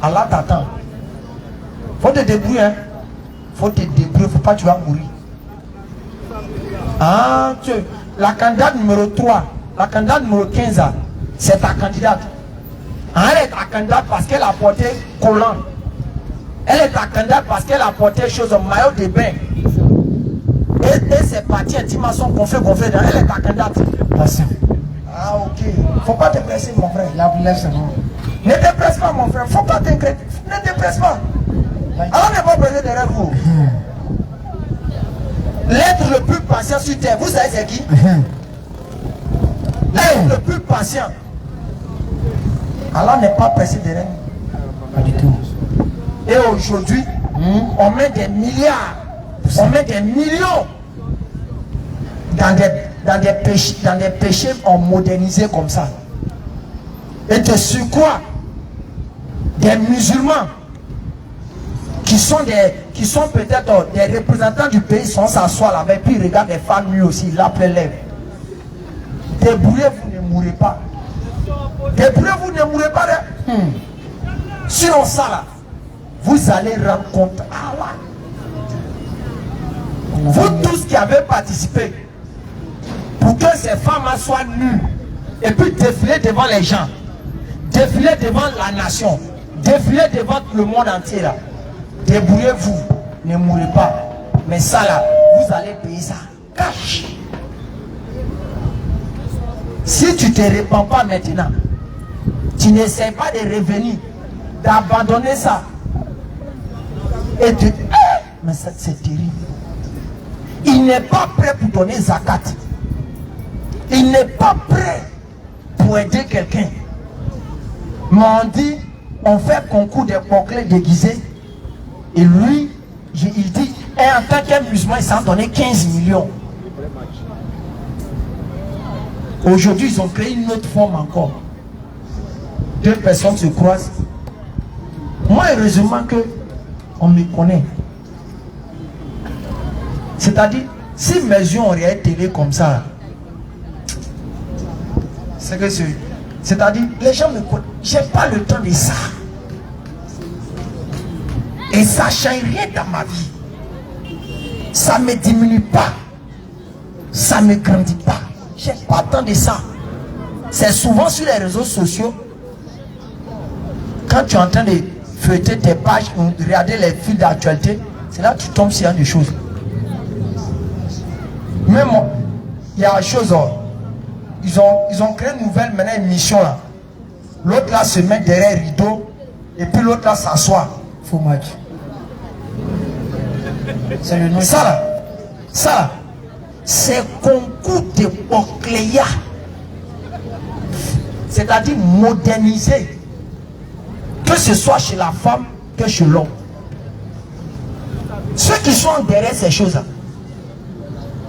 Allah t'attend. Faut te débrouiller, hein. Faut te débrouiller, faut pas que tu vas mourir. Ah, la candidate numéro 3, la candidate numéro 15, c'est ta candidate. Elle est ta candidate parce qu'elle a porté collant. Elle est ta candidate parce qu'elle a porté chose, maillot de bain. Et ses parties intimes sont gonflées. Elle est ta candidate. Ah, ok. Faut pas te presser, mon frère. Ne te presse pas, mon frère. Faut pas t'inquiéter. Ne te presse pas. Alors, ne pas presser derrière vous. L'être le plus patient sur terre, vous savez c'est qui? L'être le plus patient. Allah n'est pas pressé derrière nous. Pas du tout. Et aujourd'hui, on met des milliards, on met des millions dans des péchés modernisés comme ça. Et de sur quoi des musulmans qui sont peut-être des représentants du pays sont s'assoient là-bas et puis ils regardent les femmes nues aussi, ils l'appellent lèvres. Débrouillez-vous, ne mourrez pas. Débrouillez-vous, ne mourrez pas. Sinon ça là, vous allez rencontrer Allah. Vous tous qui avez participé pour que ces femmes soient nues et puis défiler devant les gens, défiler devant la nation, défiler devant le monde entier là. Débrouillez-vous, ne mourrez pas. Mais ça là, vous allez payer ça cash. Si tu ne te répands pas maintenant, tu n'essaies pas de revenir, d'abandonner ça. Et de... mais c'est terrible. Il n'est pas prêt pour donner zakat. Il n'est pas prêt pour aider quelqu'un. Mais on dit, on fait concours des poclés déguisés. Et lui, il dit, et en tant qu'un musulman, il s'en donnait 15 millions. Aujourd'hui, ils ont créé une autre forme encore. 2 personnes se croisent. Moi, heureusement que on me connaît. C'est-à-dire, si mes yeux auraient été comme ça, c'est que c'est-à-dire, les gens me connaissent. Je n'ai pas le temps de ça. Et ça ne change rien dans ma vie. Ça ne me diminue pas. Ça ne me grandit pas. Je n'ai pas le temps de ça. C'est souvent sur les réseaux sociaux. Quand tu es en train de feuilleter tes pages ou de regarder les fils d'actualité, c'est là que tu tombes sur des choses. Même il y a une chose, ils ont créé une nouvelle maintenant émission là. L'autre là se met derrière le rideau et puis l'autre là s'assoit. Faux match. C'est le nom. Ça là, c'est concours de Pocléa. C'est-à-dire moderniser. Que ce soit chez la femme que chez l'homme. Ceux qui sont derrière ces choses-là,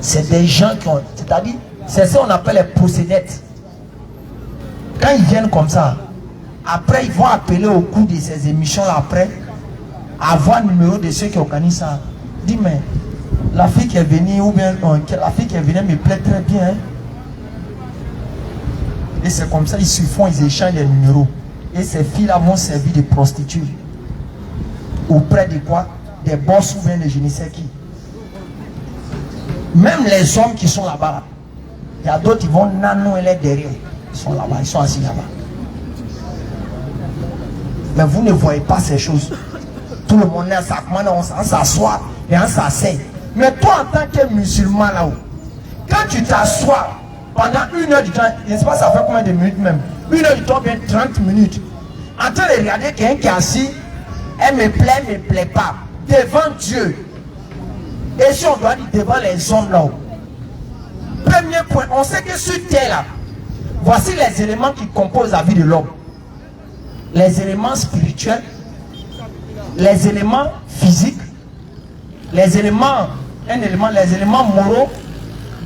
c'est des gens qui ont... C'est-à-dire, c'est ça qu'on appelle les possédettes. Quand ils viennent comme ça, après ils vont appeler au cours de ces émissions-là, après, avoir le numéro de ceux qui organisent ça. Dis, mais la fille qui est venue, ou bien la fille qui est venue me plaît très bien. Hein? Et c'est comme ça, ils se font, ils échangent les numéros. Et ces filles-là vont servir de prostituées. Auprès de quoi? Des boss ou bien de je ne sais qui. Même les hommes qui sont là-bas, là, il y a d'autres qui vont nano et les derrière. Ils sont là-bas, ils sont assis là-bas. Mais vous ne voyez pas ces choses. Tout le monde est à sa commande, on s'assoit et on s'assied. Mais toi, en tant que musulman là-haut, quand tu t'assois pendant 1 heure du temps, je ne sais pas ça fait combien de minutes même, 1 heure du temps, bien 30 minutes, en train de regarder quelqu'un qui est assis, elle me plaît pas, devant Dieu. Et si on doit dire devant les hommes là-haut. Premier point, on sait que sur terre là, voici les éléments qui composent la vie de l'homme. Les éléments spirituels, les éléments physiques, les éléments moraux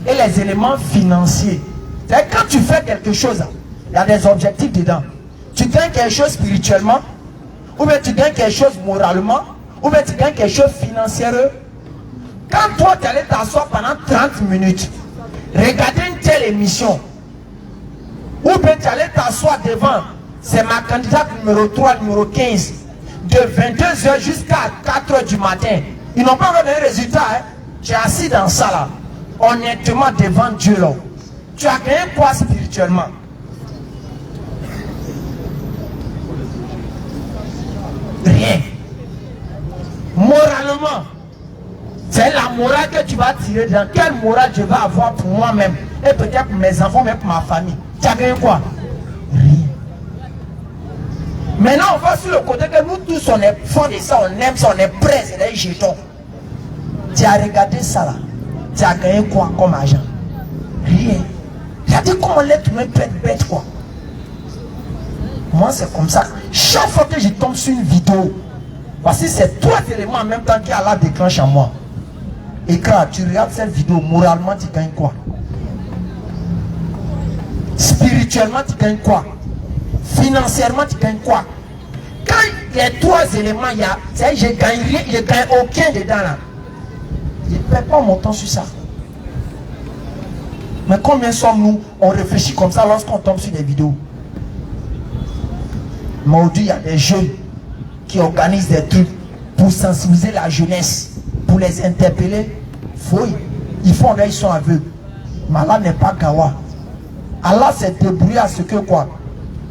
et les éléments financiers. C'est quand tu fais quelque chose, il y a des objectifs dedans. Tu gagnes quelque chose spirituellement, ou bien tu gagnes quelque chose moralement, ou bien tu gagnes quelque chose financièrement. Quand toi tu allais t'asseoir pendant 30 minutes, regarder une telle émission, ou bien tu allais t'asseoir devant, c'est ma candidate numéro 3, numéro 15, de 22h jusqu'à 4h du matin. Ils n'ont pas donné de résultat. Hein? Tu es assis dans ça là, honnêtement devant Dieu là. Tu as gagné quoi spirituellement? Rien. Moralement, c'est la morale que tu vas tirer. Dans quelle morale je vais avoir pour moi-même et peut-être pour mes enfants, même pour ma famille? Tu as gagné quoi? Rien. Maintenant, on va sur le côté que nous tous, on est forts de ça, on aime ça, on est prêts, c'est des jetons. Tu as regardé ça là, tu as gagné quoi comme argent? Rien. Regardez comment l'être humain peut être bête quoi. Moi, c'est comme ça. Chaque fois que je tombe sur une vidéo, voici ces 3 éléments en même temps qu'Allah déclenche en moi. Et quand tu regardes cette vidéo, moralement, tu gagnes quoi? Spirituellement, tu gagnes quoi? Financièrement, tu gagnes quoi? Quand les 3 éléments, il y a, je gagne rien, je gagne aucun dedans là. Je ne perds pas mon temps sur ça. Mais combien sommes-nous, on réfléchit comme ça lorsqu'on tombe sur des vidéos? Mais aujourd'hui, il y a des jeunes qui organisent des trucs pour sensibiliser la jeunesse, pour les interpeller. Ils font là, ils sont aveugles. Mais Allah n'est pas gawa. Allah s'est débrouillé à ce que quoi?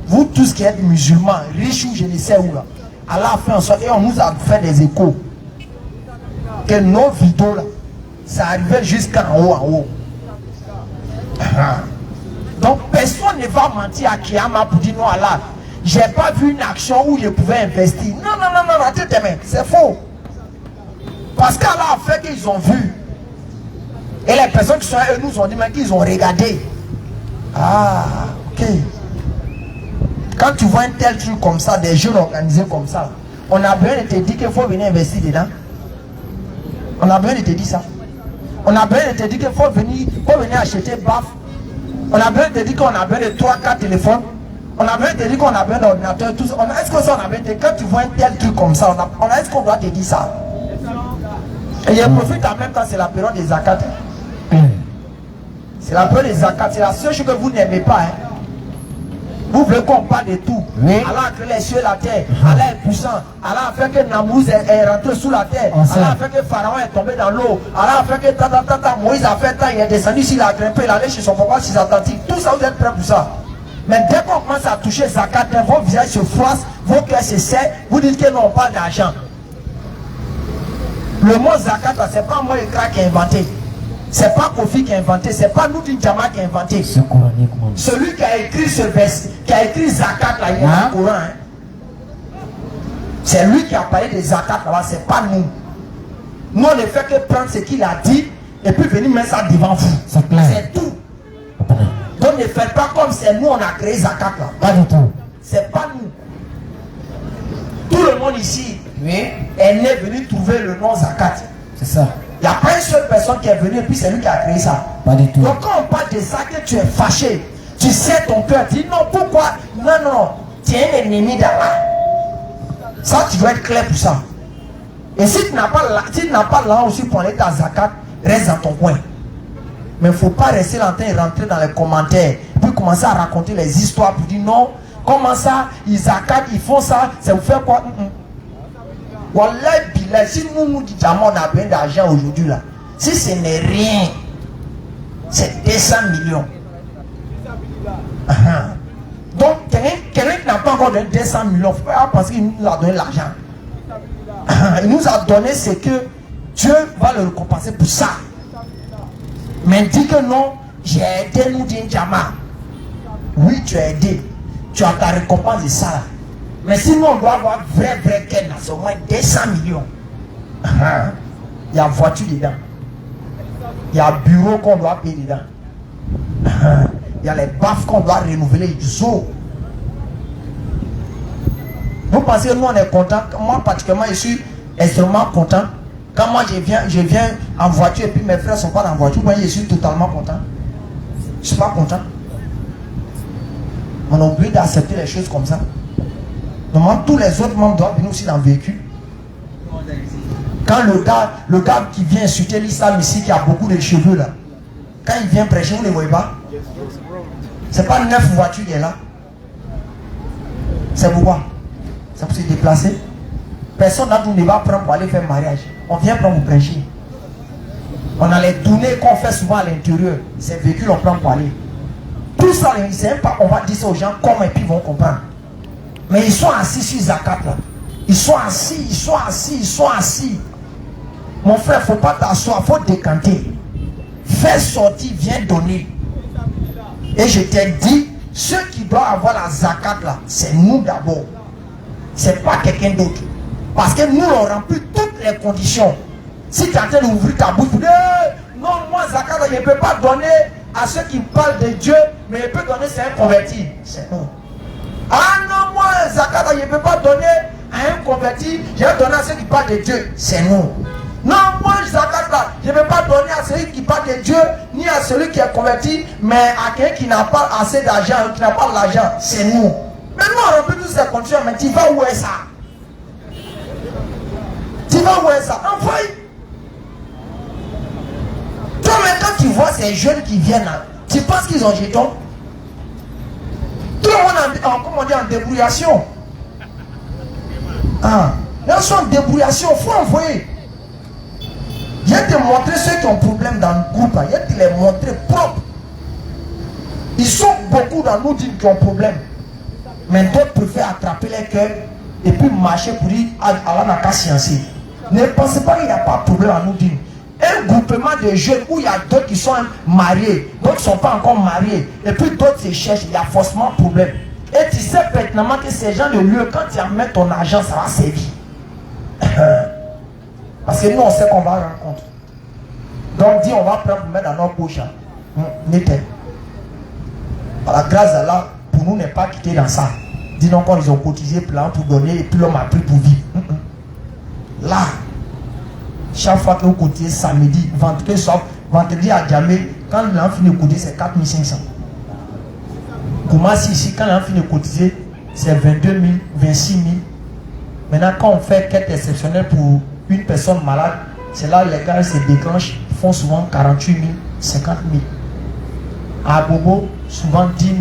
Vous tous qui êtes musulmans, riches ou je ne sais où là, Allah a fait en sorte et on nous a fait des échos. Que nos vidéos là, ça arrivait jusqu'en haut, en haut. Donc personne ne va mentir à Kiyama pour dire non Allah. J'ai pas vu une action où je pouvais investir. Non, attends tes mains, c'est faux. Parce qu'Allah a fait qu'ils ont vu. Et les personnes qui sont là, eux nous ont dit mais qu'ils ont regardé. Ah, ok. Quand tu vois un tel truc comme ça, des jeunes organisés comme ça, on a besoin de te dire qu'il faut venir investir dedans. On a besoin de te dire ça. On a besoin de te dire qu'il faut venir acheter BAF. On a besoin de te dire qu'on a besoin de 3-4 téléphones. On a besoin de te dire qu'on a besoin d'ordinateur. Est-ce que ça on a besoin de quand tu vois un tel truc comme ça, est-ce qu'on doit te dire ça? Et je profite en même temps, c'est la période des zakats. C'est la période des zakats. C'est la seule chose que vous n'aimez pas. Hein. Vous voulez qu'on parle de tout. Oui. Allah a créé les cieux et la terre. Allah est puissant. Allah a fait que Namouz est rentré sous la terre. Allah a fait que Pharaon est tombé dans l'eau. Allah a fait que Moïse a fait tant, il est descendu, s'il a grimpé, il est allé chez son papa, chez Atlantique. Tout ça, vous êtes prêts pour ça. Mais dès qu'on commence à toucher zakat, vos visages se froissent, vos cœurs se serrent, vous dites que non, on parle d'argent. Le mot zakat, c'est pas moi Ikra qui a inventé. C'est pas Kofi qui a inventé, c'est pas nous Djama qui a inventé. Celui qui a écrit ce verset, qui a écrit zakat là, il y a le Coran. Hein. C'est lui qui a parlé de zakat là-bas, c'est pas nous. Nous on ne fait que prendre ce qu'il a dit et puis venir mettre ça devant vous. C'est tout. Donc ne faites pas comme c'est nous on a créé zakat là. Pas du tout. C'est pas nous. Tout le monde ici est né venu trouver le nom zakat. C'est ça. Il n'y a pas une seule personne qui est venue et puis c'est lui qui a créé ça. Pas du tout. Donc quand on parle de ça, que tu es fâché, tu sais ton cœur, dis non, pourquoi? Non, tu es un ennemi d'Allah. Ça, tu dois être clair pour ça. Et si tu n'as pas là aussi pour aller ta zakat, reste dans ton coin. Mais il ne faut pas rester longtemps et rentrer dans les commentaires. Puis commencer à raconter les histoires pour dire non, comment ça, ils zakat, ils font ça, ça vous fait quoi? Wallah, billah, si nous disons on a besoin d'argent aujourd'hui là, si ce n'est rien, c'est 200 millions. Donc, quelqu'un qui n'a pas encore donné 200 millions, il faut pas penser qu'il nous a donné l'argent. Il nous a donné ce que Dieu va le récompenser pour ça. Mais dit que non, j'ai aidé nous d'Injama. Oui, tu as aidé. Tu as ta récompense de ça. Mais sinon, on doit avoir vrai gain, c'est au moins 200 millions. Il y a voiture dedans. Il y a bureau qu'on doit payer dedans. Il y a les baffes qu'on doit renouveler. Du eau. Vous pensez que nous on est content? Moi particulièrement je suis extrêmement content. Quand moi je viens en voiture et puis mes frères ne sont pas dans la voiture, moi je suis totalement content. Je ne suis pas content. On a oublié d'accepter les choses comme ça. Normalement tous les autres membres doivent venir aussi dans le véhicule. Quand le gars qui vient insulter l'islam ici, qui a beaucoup de cheveux là, quand il vient prêcher, vous ne les voyez pas? C'est pas 9 voitures qui est là. C'est pourquoi? C'est pour se déplacer. Personne d'entre nous ne va prendre pour aller faire mariage. On vient prendre pour prêcher. On a les tournées qu'on fait souvent à l'intérieur. Ces véhicules on prend pour aller. Tout ça, on va dire ça aux gens comment et puis ils vont comprendre. Mais ils sont assis sur Zakat là. Ils sont assis. Mon frère, il ne faut pas t'asseoir, il faut décanter. Fais sortir, viens donner. Et je t'ai dit, ceux qui doivent avoir la zakat là, c'est nous d'abord. C'est pas quelqu'un d'autre. Parce que nous, on remplit toutes les conditions. Si tu es en train d'ouvrir ta bouche, tu dis, non, moi, zakat, je ne peux pas donner à ceux qui parlent de Dieu, mais je peux donner, c'est un converti. C'est non. Ah non, moi, zakat, je ne peux pas donner à un converti, je vais donner à ceux qui parlent de Dieu. C'est non. Non, moi, zakat là, je ne vais pas donner à celui qui parle de Dieu, ni à celui qui est converti, mais à quelqu'un qui n'a pas assez d'argent, qui n'a pas l'argent. C'est nous. Mais nous, on remplit toutes ces conditions, mais tu vas où est ça? Tu vas où est ça? Envoie. Toi, mais quand tu vois ces jeunes qui viennent là, tu penses qu'ils ont jeton? Tout le monde comment on dit, en débrouillation. Ah, ils sont en débrouillation, il faut envoyer. Il y a te montrer ceux qui ont problème dans le groupe. Il y a te les montrer propres. Ils sont beaucoup dans nous qui ont problème. Mais d'autres préfèrent attraper les cœurs et puis marcher pour dire Allah n'a qu'à sciencer. Ne pensez pas qu'il n'y a pas de problème à nous dire. Un groupement de jeunes où il y a d'autres qui sont mariés, d'autres ne sont pas encore mariés, et puis d'autres se cherchent, il y a forcément un problème. Et tu sais pertinemment que ces gens de lieu, quand tu amènes ton argent, ça va servir. Parce que nous, on sait qu'on va rencontrer. Donc, dis, on va prendre pour mettre dans nos poches. N'était. Par la grâce d'Allah, pour nous, n'est pas quitté dans ça. Dis donc, quand ils ont cotisé plein pour donner, et puis l'homme a pris pour vivre. Là, chaque fois que vous cotisez samedi, vendredi à Djamé, quand l'on finit de cotiser, c'est 4500. Comment si ici, quand l'on finit de cotiser, c'est 22 000, 26 000. Maintenant, quand on fait quête exceptionnelle pour une personne malade, c'est là où les gars se déclenchent, font souvent 48 000, 50 000. À Bobo, souvent 10 000,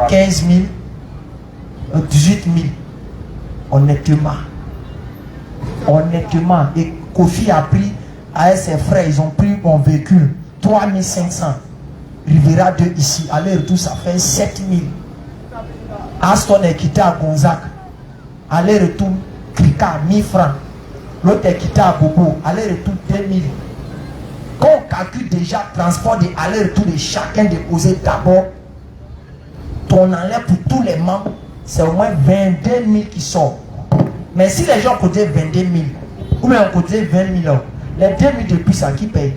15 000, 18 000. Honnêtement. Et Kofi a pris, avec ses frères, ils ont pris mon véhicule, 3 500. Rivera 2 ici, aller-retour, ça fait 7 000. Aston est quitté à Gonzague. Aller-retour, Krika, 1000 francs. L'autre est quitté à Bobo. Aller-retour, 2000. Quand on calcule déjà transport de aller-retour de chacun déposé d'abord, ton enlève pour tous les membres, c'est au moins 22 000 qui sortent. Mais si les gens cotisent 22 000, ou bien on cotisait 20 000, les 2 000 de plus, à qui paye?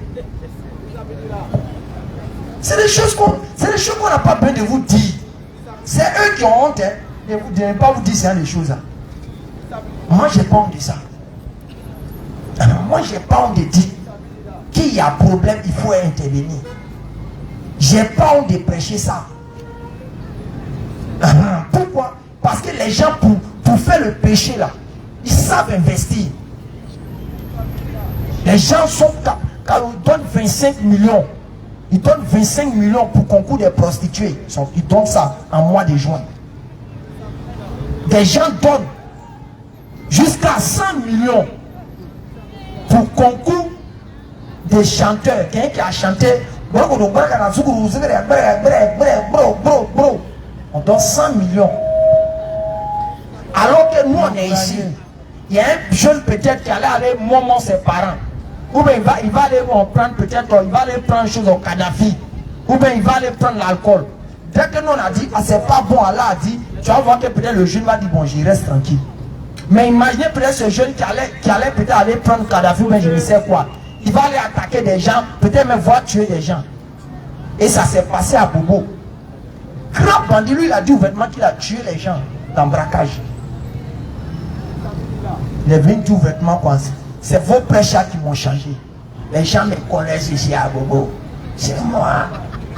C'est des choses qu'on n'a pas besoin de vous dire. C'est eux qui ont honte de ne pas vous dire ces choses. Moi, je n'ai pas honte de ça. moi, j'ai pas honte de dire qu'il y a problème, il faut intervenir. J'ai pas honte de prêcher ça. Pourquoi? Parce que les gens, pour faire le péché là, ils savent investir. Les gens sont, quand on donne 25 millions, ils donnent 25 millions pour concours des prostituées. Ils donnent ça en mois de juin. Des gens donnent jusqu'à 100 millions pour concours des chanteurs. Quelqu'un qui a chanté, on donne 100 millions. Alors que nous on est ici, il y a un jeune peut-être qui allait aller moment ses parents. Ou bien il va aller prendre peut-être, il va aller prendre chose au Kadhafi. Ou bien il va aller prendre l'alcool. Dès que nous on a dit, ah c'est pas bon, Allah a dit, tu vas voir que peut-être le jeune va dire, bon j'y reste tranquille. Mais imaginez peut-être ce jeune qui allait peut-être aller prendre Kadhafi, mais je ne sais quoi. Il va aller attaquer des gens, peut-être même voir tuer des gens. Et ça s'est passé à Bobo. Grand bandit, lui il a dit ouvertement qu'il a tué les gens dans le braquage. Il est venu dire ouvertement quoi. C'est vos prêcheurs qui m'ont changé. Les gens me connaissent ici à Bobo. C'est moi.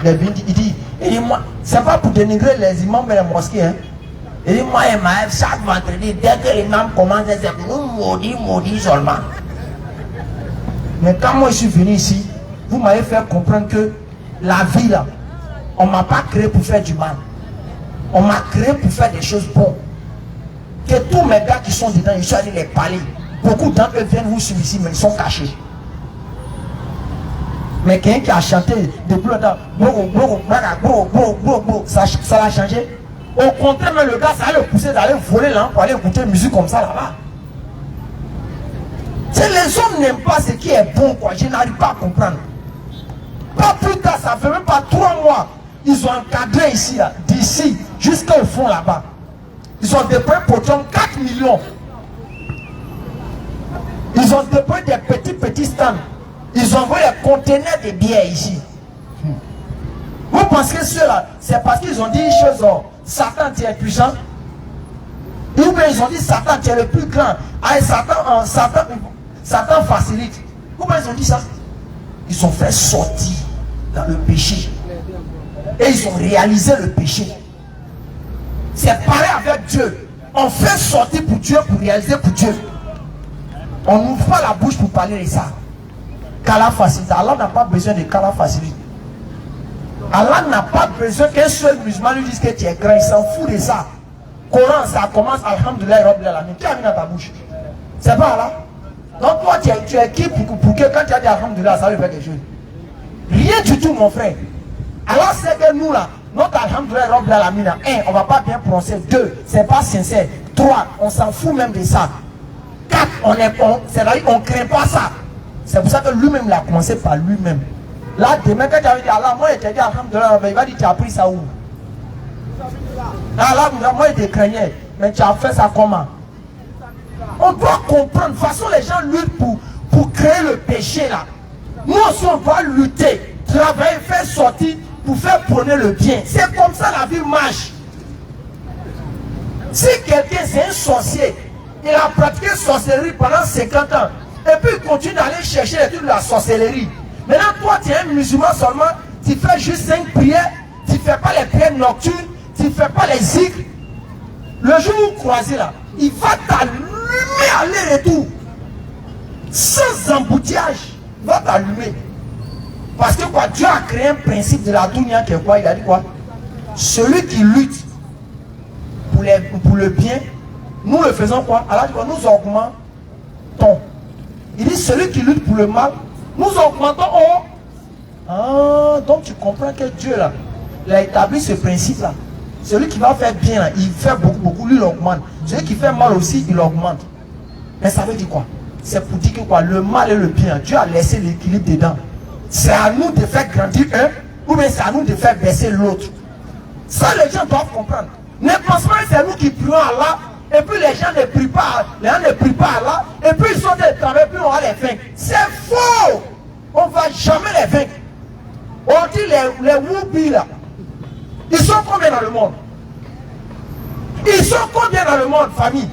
Il dit, moi, c'est pas pour dénigrer les imams et les mosquées. Hein. Il dit, moi et Maël, chaque vendredi, dès que l'imam commence, c'est pour nous maudit seulement. Mais quand moi je suis venu ici, vous m'avez fait comprendre que la vie là, on ne m'a pas créé pour faire du mal. On m'a créé pour faire des choses bonnes. Que tous mes gars qui sont dedans, ils sont allés les parler. Beaucoup d'entre eux viennent vous suivre ici, mais ils sont cachés. Mais quelqu'un qui a chanté depuis le temps, ça l'a changé. Au contraire, mais le gars, ça allait le pousser d'aller voler là pour aller écouter une musique comme ça là-bas. Les hommes n'aiment pas ce qui est bon, quoi. Je n'arrive pas à comprendre. Pas plus tard, ça fait même pas 3 mois. Ils ont encadré ici, d'ici jusqu'au fond là-bas. Ils ont déployé pour 4 millions. Ils ont déployé des petits stands. Ils ont envoyé des conteneurs de bière ici. Vous pensez que ceux-là, c'est parce qu'ils ont dit une chose, Satan tu es puissant. Ou bien ils ont dit Satan tu es le plus grand. Ah, Satan facilite. Pourquoi ils ont dit ça? Ils ont fait sortir dans le péché. Et ils ont réalisé le péché. C'est pareil avec Dieu. On fait sortir pour Dieu, pour réaliser pour Dieu. On n'ouvre pas la bouche pour parler de ça. Kala facilite. Allah n'a pas besoin de Kala facilite. Allah n'a pas besoin qu'un seul musulman lui dise que tu es grand. Il s'en fout de ça. Coran, ça commence Alhamdulillah Rabbil Alamin. Qui a mis dans ta bouche? C'est pas Allah. Donc toi tu es qui pour que quand tu as dit Alhamdulillah, ça veut faire quelque chose? Rien du tout mon frère. Alors c'est que nous là, notre Alhamdulillah Rabbil Alamin, 1, on va pas bien prononcer. 2, c'est pas sincère. 3, on s'en fout même de ça. 4, c'est-à-dire on ne craint pas ça. C'est pour ça que lui-même l'a commencé par lui-même. Là demain quand tu avais dit Allah, moi je t'ai dit Alhamdulillah, il va dire tu as pris ça où? Allah, moi je te craignais, mais tu as fait ça comment? On doit comprendre. De toute façon, les gens luttent pour créer le péché là. Nous aussi, on doit lutter, travailler, faire sortir pour faire prôner le bien. C'est comme ça la vie marche. Si quelqu'un, c'est un sorcier, il a pratiqué sorcellerie pendant 50 ans, et puis il continue d'aller chercher les trucs de la sorcellerie. Maintenant, toi, tu es un musulman seulement, tu fais juste 5 prières, tu ne fais pas les prières nocturnes, tu ne fais pas les zikrs. Le jour où vous croisez là, il va t'allumer aller-retour. Sans embouteillage, il va t'allumer. Parce que quoi, Dieu a créé un principe de la dunya qui est quoi? Il a dit quoi? Celui qui lutte pour le bien, nous le faisons quoi? Alors nous augmentons. Il dit celui qui lutte pour le mal, nous augmentons. Ah, donc tu comprends que Dieu là, il a établi ce principe là. Celui qui va faire bien, il fait beaucoup, lui il augmente. Celui qui fait mal aussi, il augmente. Mais ça veut dire quoi? C'est pour dire que quoi? Le mal et le bien, Dieu a laissé l'équilibre dedans. C'est à nous de faire grandir un, ou bien c'est à nous de faire baisser l'autre. Ça, les gens doivent comprendre. Ne pensez pas que c'est nous qui prions Allah, et puis les gens ne prient pas, Allah, et puis ils sont des travailleurs, puis on va les vaincre. C'est faux! On ne va jamais les vaincre. On dit les Woubi là. Ils sont combien dans le monde? Ils sont combien dans le monde, famille?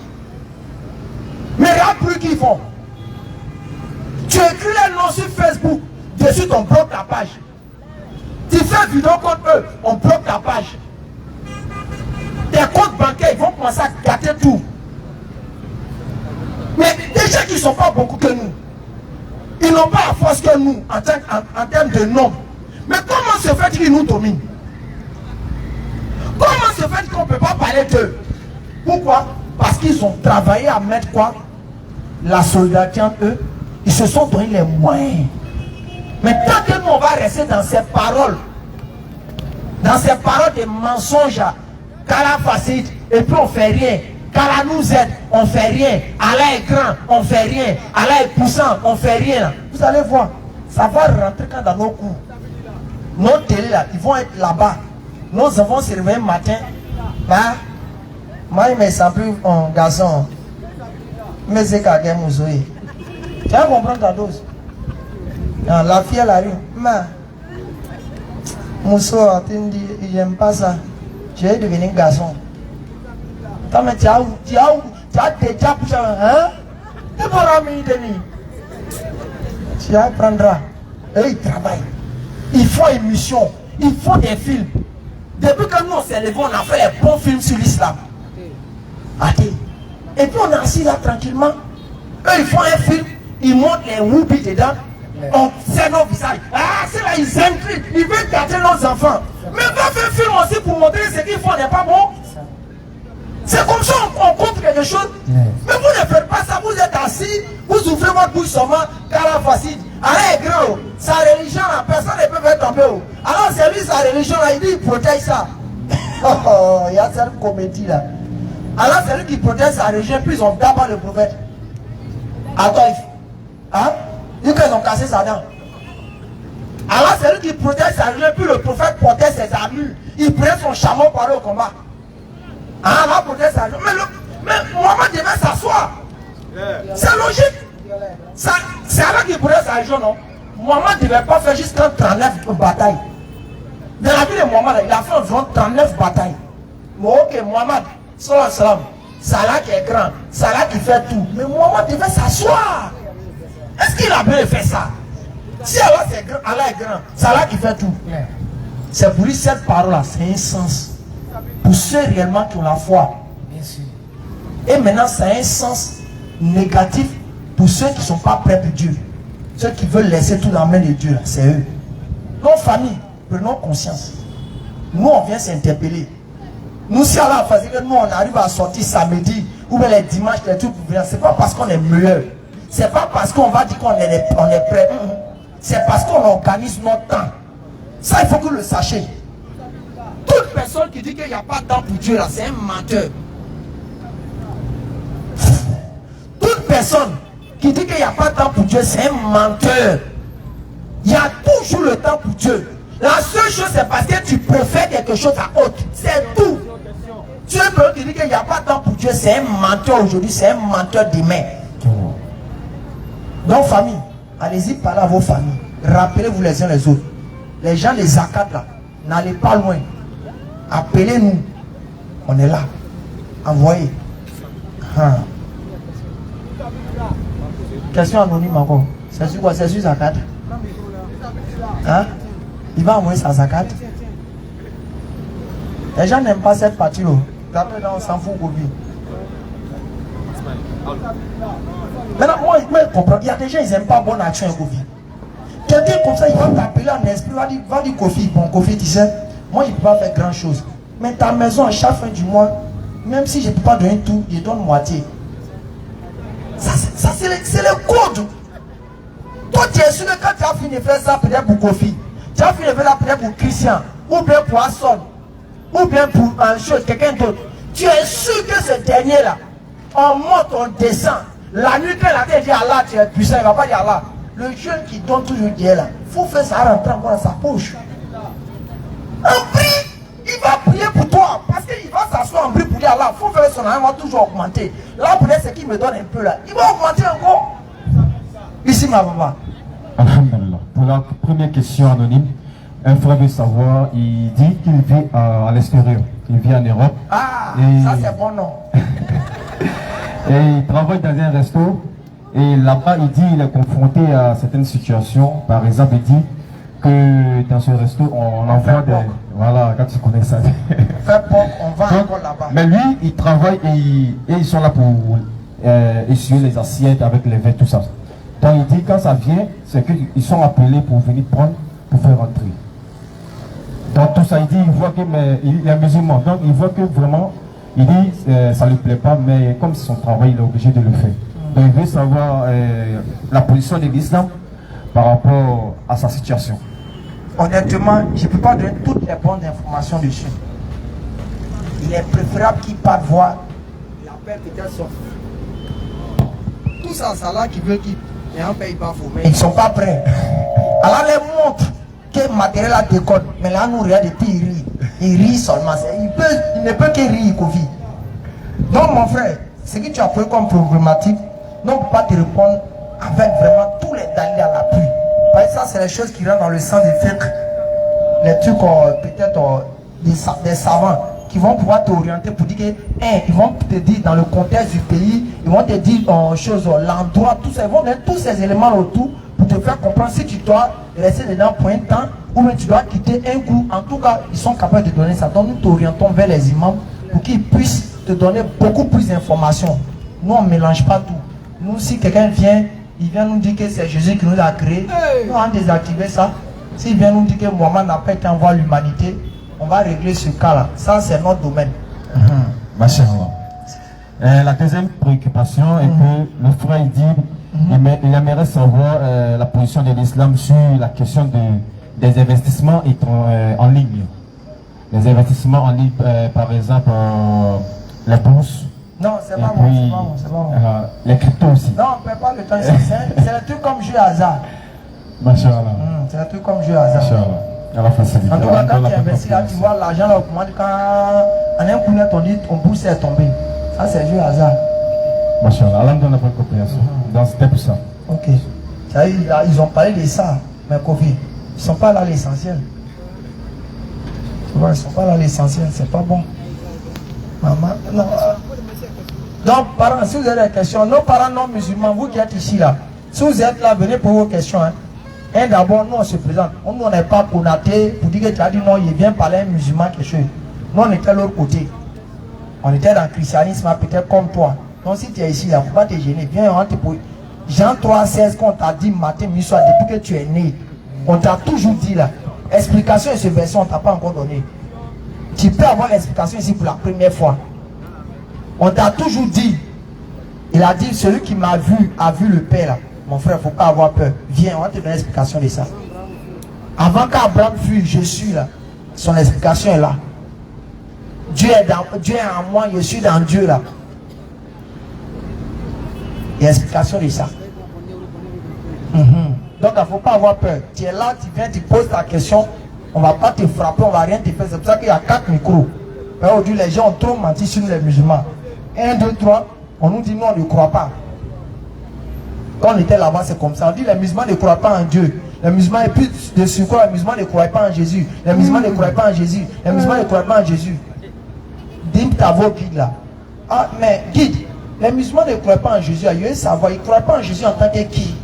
Mais regarde plus qu'ils font. Tu écris les noms sur Facebook, dessus on bloque ta page. Tu fais vidéo contre eux, on bloque ta page. Tes comptes bancaires, ils vont commencer à gâter tout. Mais des gens qui ne sont pas beaucoup que nous, ils n'ont pas la force que nous en termes de nombre. Mais comment se fait qu'ils nous dominent? Comment se fait qu'on ne peut pas parler d'eux? Pourquoi? Parce qu'ils ont travaillé à mettre quoi? La solidarité entre eux. Ils se sont donné les moyens. Mais tant que nous on va rester dans ces paroles de mensonges, Kala facile, et puis on fait rien. Kala nous aide, on fait rien. Allah est grand, on fait rien. Allah est puissant, on fait rien. Vous allez voir, ça va rentrer quand dans nos coups. Nos télés là, ils vont être là-bas. Nos enfants se réveillent le matin. Bah, moi il me semble plus en garçon. Mais c'est qu'à gagner Mouzoé. Tu vas comprendre ta dose. La fille elle arrive. Ma Mousso, tu me dis, j'aime pas ça. Je vais devenir garçon. Mais tu as déjà poussé. Hein? Tu pourras me donner. Tu apprendras. Et ils travaillent. Ils font une mission. Ils font des films. Depuis que nous on s'est levés, on a fait les bons films sur l'islam. Et puis on est assis là tranquillement. Eux ils font un film. Ils montrent les whoopis dedans. On sait nos visages. Ah, c'est là, ils intriguent. Ils veulent gâter nos enfants. Mais va faire un film aussi pour montrer ce qu'ils font n'est pas bon. C'est comme ça on compte quelque chose. Mais vous ne faites pas ça. Vous êtes assis. Vous ouvrez votre bouche seulement. Car la facile. Allah est grand. Sa religion, la personne ne peut pas tomber. Alors c'est lui, sa religion, là, il dit il protège ça. Oh, il y a cette comédie là. Alors c'est lui qui protège sa religion. Puis ils ont d'abord le prophète. Attends. Hein? Dit qu'ils ont cassé sa dent. Alors c'est lui qui protège sa religion. Puis le prophète protège ses armures. Il prend son chameau pour aller au combat. Ah, là, protège sa religion. Mais Mohamed devait s'asseoir. C'est logique. C'est alors qu'il protège sa religion, non? Mohamed ne devait pas faire jusqu'à 39 batailles. Dans la vie de Mohamed, il a fait environ 39 batailles. Mais ok, Mohamed, salam, Salah qui est grand, Salah qui fait tout. Mais Mohamed devait s'asseoir. Est-ce qu'il a bien fait ça? Si Allah est grand, Salah qui fait tout. C'est pour lui cette parole-là, c'est un sens. Pour ceux réellement qui ont la foi. Et maintenant, c'est un sens négatif pour ceux qui ne sont pas prêts pour Dieu. Ceux qui veulent laisser tout dans la main de Dieu, c'est eux. Nos familles, prenons conscience. Nous, on vient s'interpeller. Nous, si Allah faisait que nous, on arrive à sortir samedi ou bien les dimanches, les trucs pour venir, c'est pas parce qu'on est meilleur. C'est pas parce qu'on va dire qu'on est prêt. C'est parce qu'on organise notre temps. Ça, il faut que vous le sachiez. Toute personne qui dit qu'il n'y a pas de temps pour Dieu, là, c'est un menteur. Toute personne qui dit qu'il n'y a pas de temps pour Dieu, c'est un menteur. Il y a toujours le temps pour Dieu. La seule chose, c'est parce que tu préfères quelque chose à autre. C'est tout. Tu es quelqu'un qui dit qu'il n'y a pas de temps pour Dieu, c'est un menteur aujourd'hui, c'est un menteur demain. Donc, famille, allez-y parler à vos familles. Rappelez-vous les uns les autres. Les gens des zakat là, n'allez pas loin. Appelez-nous. On est là. Envoyez. Question anonyme encore. C'est sur quoi? C'est sur zakat. Hein? Il va envoyer sa zakat. Les gens n'aiment pas cette partie là. D'après là, on s'en fout Gobi. Maintenant, moi je comprends. Il y a des gens, ils n'aiment pas bonne action Gobi. Quelqu'un comme ça, il va t'appeler en esprit, va dire Kofi, bon Kofi, tu sais, moi je ne peux pas faire grand chose. Mais ta maison, à chaque fin du mois, même si je ne peux pas donner tout, je donne moitié. Ça c'est le code. Toi, tu es sûr que quand tu as fini de faire ça, peut-être pour Kofi, tu as fini de faire ça peut-être pour Christian, ou bien pour Hassan, ou bien pour un chose, quelqu'un d'autre. Tu es sûr que ce dernier-là, on monte, on descend. La nuit, quand la tête dit Allah, tu es puissant, il ne va pas dire Allah. Le jeune qui donne toujours Dieu là, il faut faire ça rentrer encore dans sa poche. Un prix, il va prier pour toi. Parce qu'il va s'asseoir en prix pour dire Allah. Il faut faire son argent, va toujours augmenter. Là, peut-être ce qui me donne un peu là, il va augmenter encore. Ici, ma maman. Alhamdulillah. Pour la première question anonyme, un frère veut savoir, il dit qu'il vit à l'extérieur. Il vit en Europe. Ah, et... ça c'est bon nom. Et il travaille dans un resto. Et là-bas, il dit il est confronté à certaines situations. Par exemple, il dit que dans ce resto, on envoie des... Voilà, quand tu connais ça. Faire porc, on va encore là-bas. Mais lui, il travaille et ils sont là pour essuyer les assiettes avec les verres, tout ça. Donc il dit quand ça vient, c'est qu'ils sont appelés pour venir prendre, pour faire rentrer. Donc tout ça, il dit, il voit que il est musulman. Donc il voit que vraiment, il dit ça ne lui plaît pas, mais comme c'est son travail, il est obligé de le faire. Donc il veut savoir la position de l'islam par rapport à sa situation. Honnêtement, je ne peux pas donner toutes les bonnes informations dessus. Il est préférable qu'il parte voir la paix peut-être sauf. Tous ça là qui veulent qu'ils ne payent pas faux, mais ils ne sont pas prêts. Alors les montre que matériel a décode, mais là nous regarde et puis il rit. Il rit seulement. Il ne peut que rire Covid. Donc mon frère, ce que tu as pris comme problématique, non, on ne peut pas te répondre avec vraiment tous les dalils à l'appui. Parce que ça, c'est les choses qui rentrent dans le sens des fiqh. Les trucs, peut-être des savants qui vont pouvoir t'orienter pour dire que, ils vont te dire dans le contexte du pays, ils vont te dire l'endroit, tout ça, ils vont donner tous ces éléments autour pour te faire comprendre si tu dois rester dedans pour un temps ou bien tu dois quitter un coup. En tout cas, ils sont capables de donner ça. Donc nous t'orientons vers les imams pour qu'ils puissent te donner beaucoup plus d'informations. Nous, on ne mélange pas tout. Nous, si quelqu'un vient, il vient nous dire que c'est Jésus qui nous a créés, nous on désactivé ça. S'il vient nous dire que Mohamed n'a pas été envoyé à l'humanité, on va régler ce cas-là. Ça, c'est notre domaine. La deuxième préoccupation est que le frère dit il aimerait savoir la position de l'islam sur la question des investissements en ligne. Les investissements en ligne, par exemple, les bourses. Non, c'est pas bon, c'est pas bon. Les cryptos aussi. Non, on ne perd pas le temps. C'est un truc comme jeu hasard. Machallah. C'est un truc comme jeu hasard. À la facilité. En tout cas, quand tu investis là, tu vois l'argent là augmente. Quand en un coup net, on dit ton bourse est tombé. Ça, c'est jeu hasard. Machallah. Allah me donne la bonne compréhension. Donc, c'était pour ça. Ok. Ça, ils ont parlé de ça, mais Covid. Ils ne sont pas là l'essentiel. Tu vois, ils ne sont pas là l'essentiel. C'est pas bon. Maman, non. Donc, parents, si vous avez des questions, nos parents non musulmans, vous qui êtes ici là, si vous êtes là, venez pour vos questions. Hein. Et d'abord, nous on se présente. Nous, on n'est pas connaté pour dire que tu as dit non, il vient parler un musulman quelque chose. Nous, on était de l'autre côté. On était dans le christianisme, peut-être comme toi. Donc, si tu es ici, il ne faut pas te gêner. Viens, on te pose. Jean 3,16, qu'on t'a dit matin, midi, soir, depuis que tu es né, on t'a toujours dit là. Explication de ce verset, on ne t'a pas encore donné. Tu peux avoir l'explication ici pour la première fois. On t'a toujours dit, il a dit, celui qui m'a vu, a vu le Père là. Mon frère, il ne faut pas avoir peur. Viens, on va te donner l'explication de ça. Avant qu'Abraham fût, je suis là. Son explication est là. Dieu est en moi, je suis dans Dieu là. Il y a l'explication de ça. Donc, il ne faut pas avoir peur. Tu es là, tu viens, tu poses ta question. On ne va pas te frapper, on ne va rien te faire. C'est pour ça qu'il y a 4 micros. Aujourd'hui, les gens ont trop menti sur nous, les musulmans. 1, 2, 3, on nous dit non, on ne croit pas. Quand on était là-bas, c'est comme ça. On dit les musulmans ne croient pas en Dieu. Les musulmans, et puis de surcroît, les musulmans ne croient pas en Jésus. Les musulmans ne croient pas en Jésus. Les musulmans ne croient pas en Jésus. Dites à vos guides là. Ah, mais guide, les musulmans ne croient pas en Jésus. Ils veulent savoir, ils ne croient pas en Jésus en tant que qui?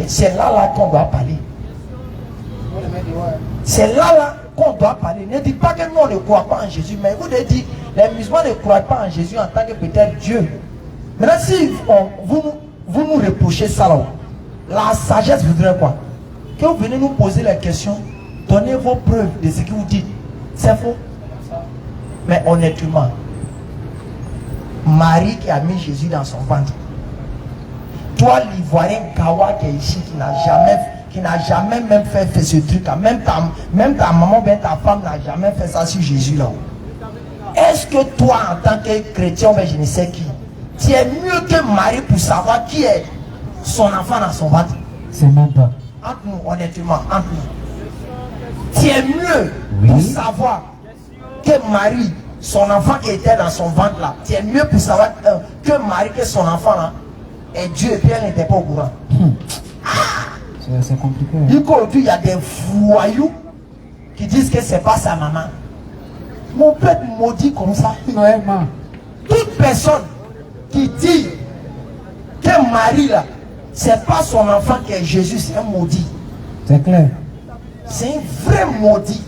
C'est là qu'on doit parler. C'est là qu'on doit parler. Ne dites pas que nous on ne croit pas en Jésus, mais vous devez dire les musulmans ne croient pas en Jésus en tant que peut-être Dieu. Maintenant, si vous nous reprochez ça là, la sagesse voudrait quoi? Que vous venez nous poser les questions, donnez vos preuves de ce que vous dites. C'est faux. Mais honnêtement, Marie qui a mis Jésus dans son ventre, toi l'Ivoirien Gawa qui est ici, qui n'a jamais même fait ce truc là, même ta maman, bien ta femme n'a jamais fait ça sur Jésus là. Est-ce que toi en tant que chrétien, ben je ne sais qui, tu es mieux que Marie pour savoir qui est son enfant dans son ventre? C'est même pas. Entre nous, honnêtement, entre nous. Tu es mieux pour savoir que Marie, son enfant était dans son ventre là. Tu es mieux pour savoir que Marie, que son enfant là, est Dieu et puis elle n'était pas au courant. C'est compliqué. Du coup, il y a des voyous qui disent que c'est pas sa maman. Mon peuple maudit comme ça. Vraiment. Toute personne qui dit que Marie là, c'est pas son enfant qui est Jésus, c'est un maudit. C'est clair. C'est un vrai maudit.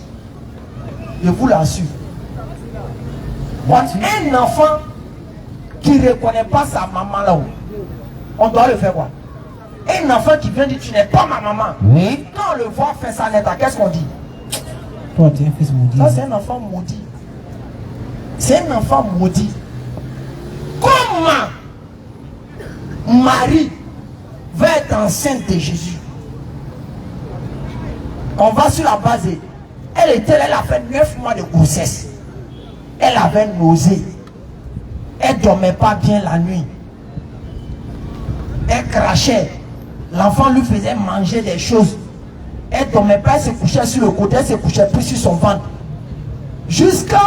Je vous l'assure. Un enfant qui ne reconnaît pas sa maman là, on doit le faire quoi? Un enfant qui vient dire tu n'es pas ma maman. Oui. Quand on le voit faire ça net, qu'est-ce qu'on dit? Toi, tu es un fils maudit. Ça, c'est un enfant maudit. C'est un enfant maudit. Comment Marie va être enceinte de Jésus? On va sur la base. Elle a fait 9 mois de grossesse. Elle avait nausée. Elle ne dormait pas bien la nuit. Elle crachait. L'enfant lui faisait manger des choses. Elle ne dormait pas, elle se couchait sur le côté, elle se couchait plus sur son ventre. Jusqu'à...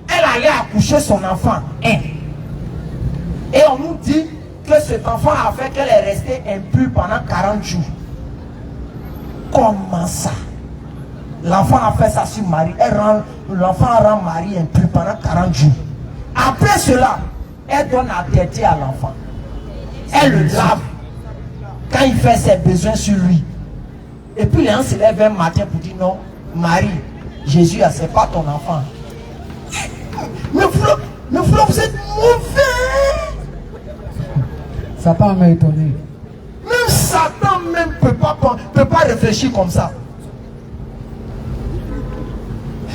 Elle allait accoucher son enfant. Et on nous dit que cet enfant a fait qu'elle est restée impure pendant 40 jours. Comment ça? L'enfant a fait ça sur Marie. L'enfant rend Marie impure pendant 40 jours. Après cela, elle donne à téter à l'enfant. Elle le lave quand il fait ses besoins sur lui. Et puis les gens se lèvent un matin pour dire non, Marie, Jésus, c'est pas ton enfant. Mais vous êtes mauvais. Satan m'a étonné. Même Satan même peut pas réfléchir comme ça.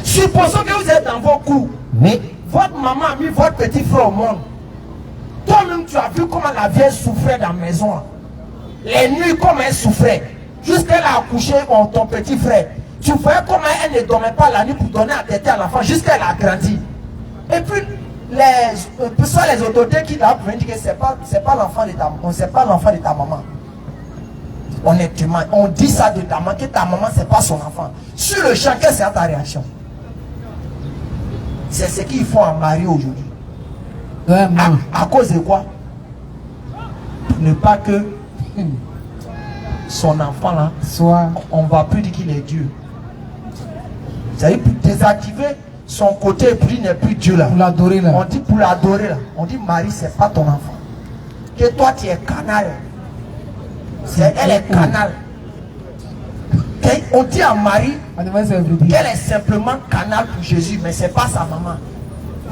Supposons que vous êtes dans vos cours. Mais votre maman a mis votre petit frère au monde. Toi-même, tu as vu comment la vieille souffrait dans la maison. Les nuits, comment elle souffrait. Jusqu'à elle a accouché ton petit frère. Tu voyais comment elle ne dormait pas la nuit pour donner à téter à l'enfant jusqu'à elle a grandi. Et puis, les autorités qui l'ont dit que c'est pas l'enfant de ta maman. Honnêtement, on dit ça de ta maman, que ta maman c'est pas son enfant. Sur le champ, quelle c'est ta réaction? C'est ce qu'ils font à Marie aujourd'hui. À cause de quoi? Pour ne pas que son enfant là, soit on ne va plus dire qu'il est Dieu. C'est-à-dire pour désactiver son côté, pour dire qu'il n'est plus Dieu là. pour l'adorer là. On dit pour l'adorer là. On dit Marie, c'est pas ton enfant. Que toi tu es canal. Elle est canal. On dit à Marie qu'elle est simplement canal pour Jésus, mais c'est pas sa maman.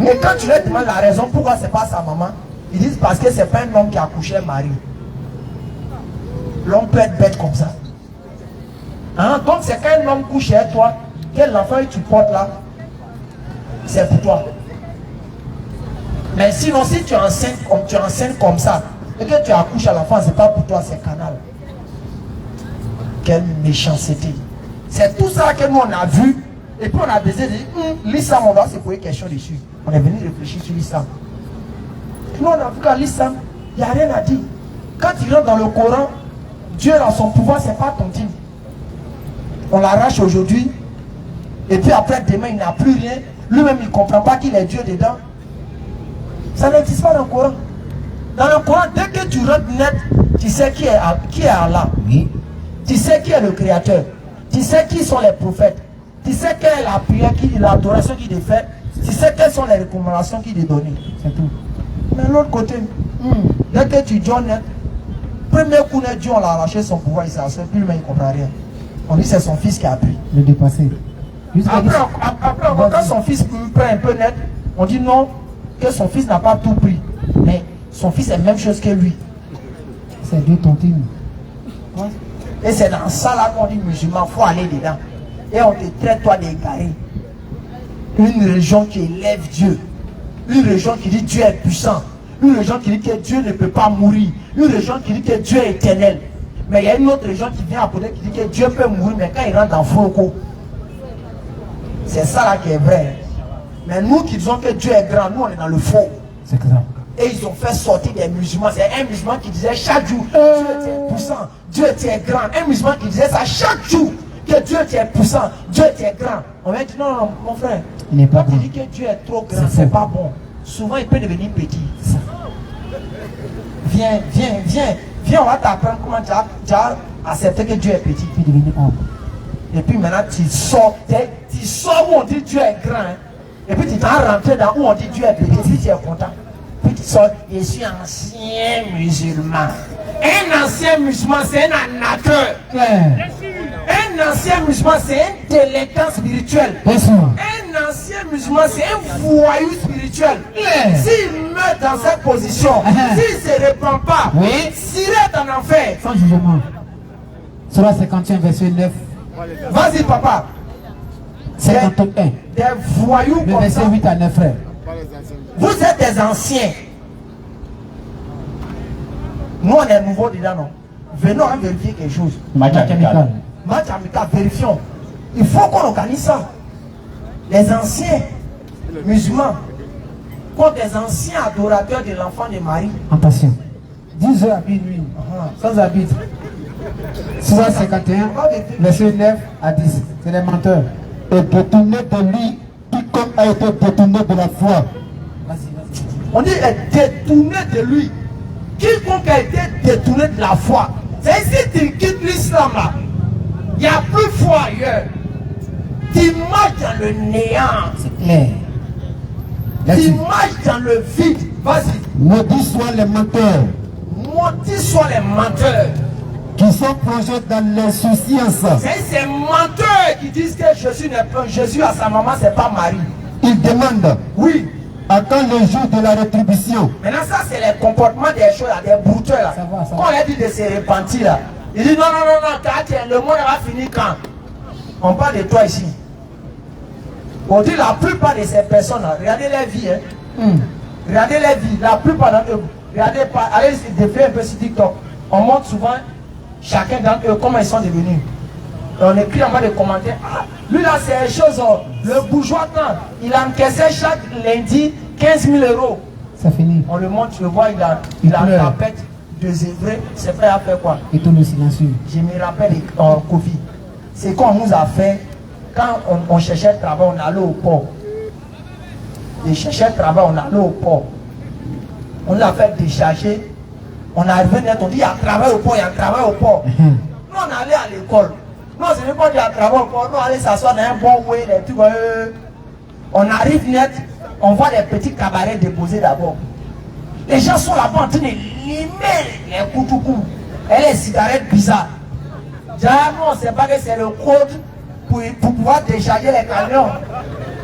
Et quand tu leur demandes la raison pourquoi c'est pas sa maman, ils disent parce que c'est pas un homme qui a couché Marie. L'homme peut être bête comme ça. Hein? Donc c'est quand un homme couche chez toi, quel enfant tu portes là, c'est pour toi. Mais sinon, si tu es enceinte comme ça, et que tu accouches à l'enfant, c'est pas pour toi, c'est canal. Quelle méchanceté. C'est tout ça que nous on a vu. Et puis on a décidé de dire, l'islam, on doit se poser question dessus. On est venu réfléchir sur l'islam. Nous on a vu qu'à l'islam, il n'y a rien à dire. Quand il rentre dans le Coran, Dieu dans son pouvoir, c'est pas ton dîme. On l'arrache aujourd'hui. Et puis après, demain, il n'a plus rien. Lui-même, il ne comprend pas qu'il est Dieu dedans. Ça n'existe pas dans le Coran. Dans le Coran, dès que tu rentres net, tu sais qui est Allah. Oui. Tu sais qui est le Créateur. Tu sais qui sont les prophètes. Tu sais quelle est la prière, l'adoration qu'il est faite. Tu sais quelles sont les recommandations qu'il est données. C'est tout. Mais de l'autre côté, dès que tu joins net, premier coup net, Dieu on l'a arraché son pouvoir, il s'est assis, puis lui-même il ne comprend rien. On dit c'est son fils qui a pris. Le dépasser. Après, quand son fils prend un peu net, on dit non, que son fils n'a pas tout pris. Mais son fils est la même chose que lui. C'est Dieu ton team. Et c'est dans ça là qu'on dit musulman, il faut aller dedans. Et on te traite toi d'égaré. Une religion qui élève Dieu. Une religion qui dit Dieu est puissant. Une religion qui dit que Dieu ne peut pas mourir. Une religion qui dit que Dieu est éternel. Mais il y a une autre religion qui vient après qui dit que Dieu peut mourir, mais quand il rentre dans Foucault. C'est ça là qui est vrai. Mais nous qui disons que Dieu est grand, nous on est dans le faux. C'est ça. Et ils ont fait sortir des musulmans. C'est un musulman qui disait chaque jour, Dieu est puissant, Dieu est grand. Un musulman qui disait ça chaque jour, que Dieu est puissant, Dieu est grand. On va dire non, non, mon frère. Il n'est pas quand bon. tu dis que Dieu est trop grand, c'est pas bon. Souvent il peut devenir petit. Viens, on va t'apprendre comment tu as accepté que Dieu est petit. Puis devenir homme. Et puis maintenant tu sors où on dit Dieu est grand. Hein. Et puis tu t'en rentré dans où on dit Dieu est petit. Si tu es content. Puis Je suis ancien musulman. Un ancien musulman, c'est un amateur. Un ancien musulman, c'est un délinquant spirituel. Un ancien musulman, c'est un voyou spirituel. S'il meurt dans cette position, s'il ne se répand pas, s'il est en enfer. Sans jugement. Surah 51, verset 9. Vas-y, papa. 51. Des voyous le comme verset ça. 8 à 9, frère. Vous êtes des anciens. Nous, on est nouveaux dedans, non? Venons à vérifier quelque chose. Match amical. Match amical, vérifions. Il faut qu'on organise ça. Les anciens musulmans contre les anciens adorateurs de l'enfant de Marie. Attention. 10 heures à minuit. Sans arbitre. 651, verset 9 à 10. C'est les menteurs. Et détourné de lui, quiconque a été détourné de la foi. On dit est détourné de lui. Quiconque a été détourné de la foi. C'est ici que tu quittes l'islam là. Il n'y a plus foi ailleurs. Tu marches dans le néant. C'est clair. Tu marches dans le vide. Vas-y. Maudits soient les menteurs. Maudits soient les menteurs. Qui sont plongés dans l'insouciance. C'est ces menteurs qui disent que Jésus à sa maman, c'est pas Marie. Ils demandent. Oui. À quand le jour de la rétribution? Maintenant, ça, c'est les comportements des choses, là, des brouteurs. Là. Quand on a dit de se repentir, là, il dit non, le monde va finir quand? On parle de toi ici. On dit la plupart de ces personnes, là, regardez leur vie. Hein. Regardez leur vie. La plupart d'entre eux, regardez pas, allez défier un peu sur TikTok. On montre souvent chacun d'entre eux comment ils sont devenus. Et on écrit en bas des commentaires. Ah, lui là, c'est les choses. Le bourgeois, il encaissait chaque lundi 15 000 €. Ça finit. On le montre, tu le vois, il a une tapette de zébré. C'est fait à faire quoi? Et tout le silencieux. Je me rappelle en Covid. C'est qu'on nous a fait, quand on cherchait le travail, on allait au port. Et cherchait le travail, on allait au port. On l'a fait décharger. On arrivait net, on dit il y a un travail au port, il y a un travail au port. Nous, on allait à l'école. Non, ce n'est pas qu'il y a un travail au port. Nous, on allait s'asseoir dans un bon way, les trucs. On arrive net, on voit les petits cabarets déposés d'abord. Les gens sont là-bas en train de limer les koutoukou et les cigarettes bizarres. Jamais on ne sait pas que c'est le code pour pouvoir décharger les camions.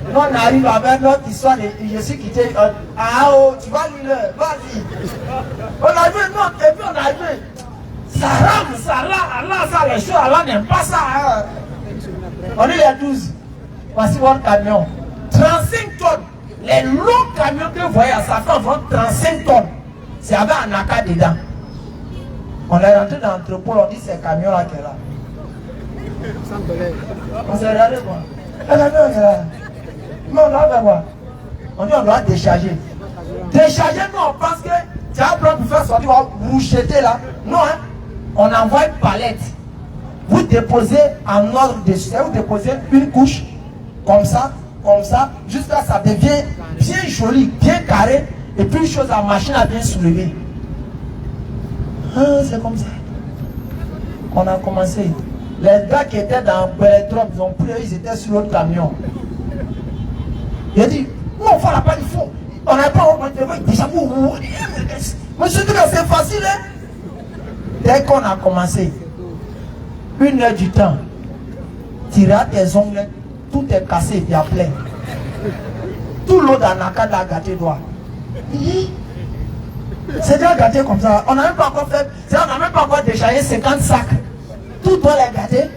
Nous, on arrive avec notre histoire de je suis quitté. Tu vas lire, vas-y. On a vu, non, et puis on a vu. Ça rame, Allah, ça, les choses, Allah n'aime pas ça. Hein. On est les 12. Voici votre camion. 35 tonnes. Les longs camions que vous voyez à sa fin vont 35 tonnes. C'est avec un AK dedans. On est rentré dans l'entrepôt, on dit c'est camion là qui est là. On s'est regardé quoi. Le camion est là. Mais on doit faire quoi? On dit on doit décharger. Décharger, nous on pense que tu as un plan pour faire sortir, vous jetez là. Non, hein. On envoie une palette. Vous déposez en ordre de suite. Vous déposez une couche comme ça, jusqu'à ça devient bien joli, bien carré. Et puis une chose, la machine a bien soulevé. Ah, c'est comme ça. On a commencé. Les gars qui étaient dans les drops, ils ont pris, ils étaient sur l'autre camion. Il a dit, non, on fait la part, il faut. On n'a pas, déjà, monsieur, c'est facile, hein? Dès qu'on a commencé, 1 heure du temps, tirer à tes ongles, tout est cassé et puis à plein. Tout l'eau dans la carte a gâté droit. C'est déjà gâté comme ça. On n'a même pas encore fait, on n'a même pas encore déchargé 50 sacs. Tout doit les gâter.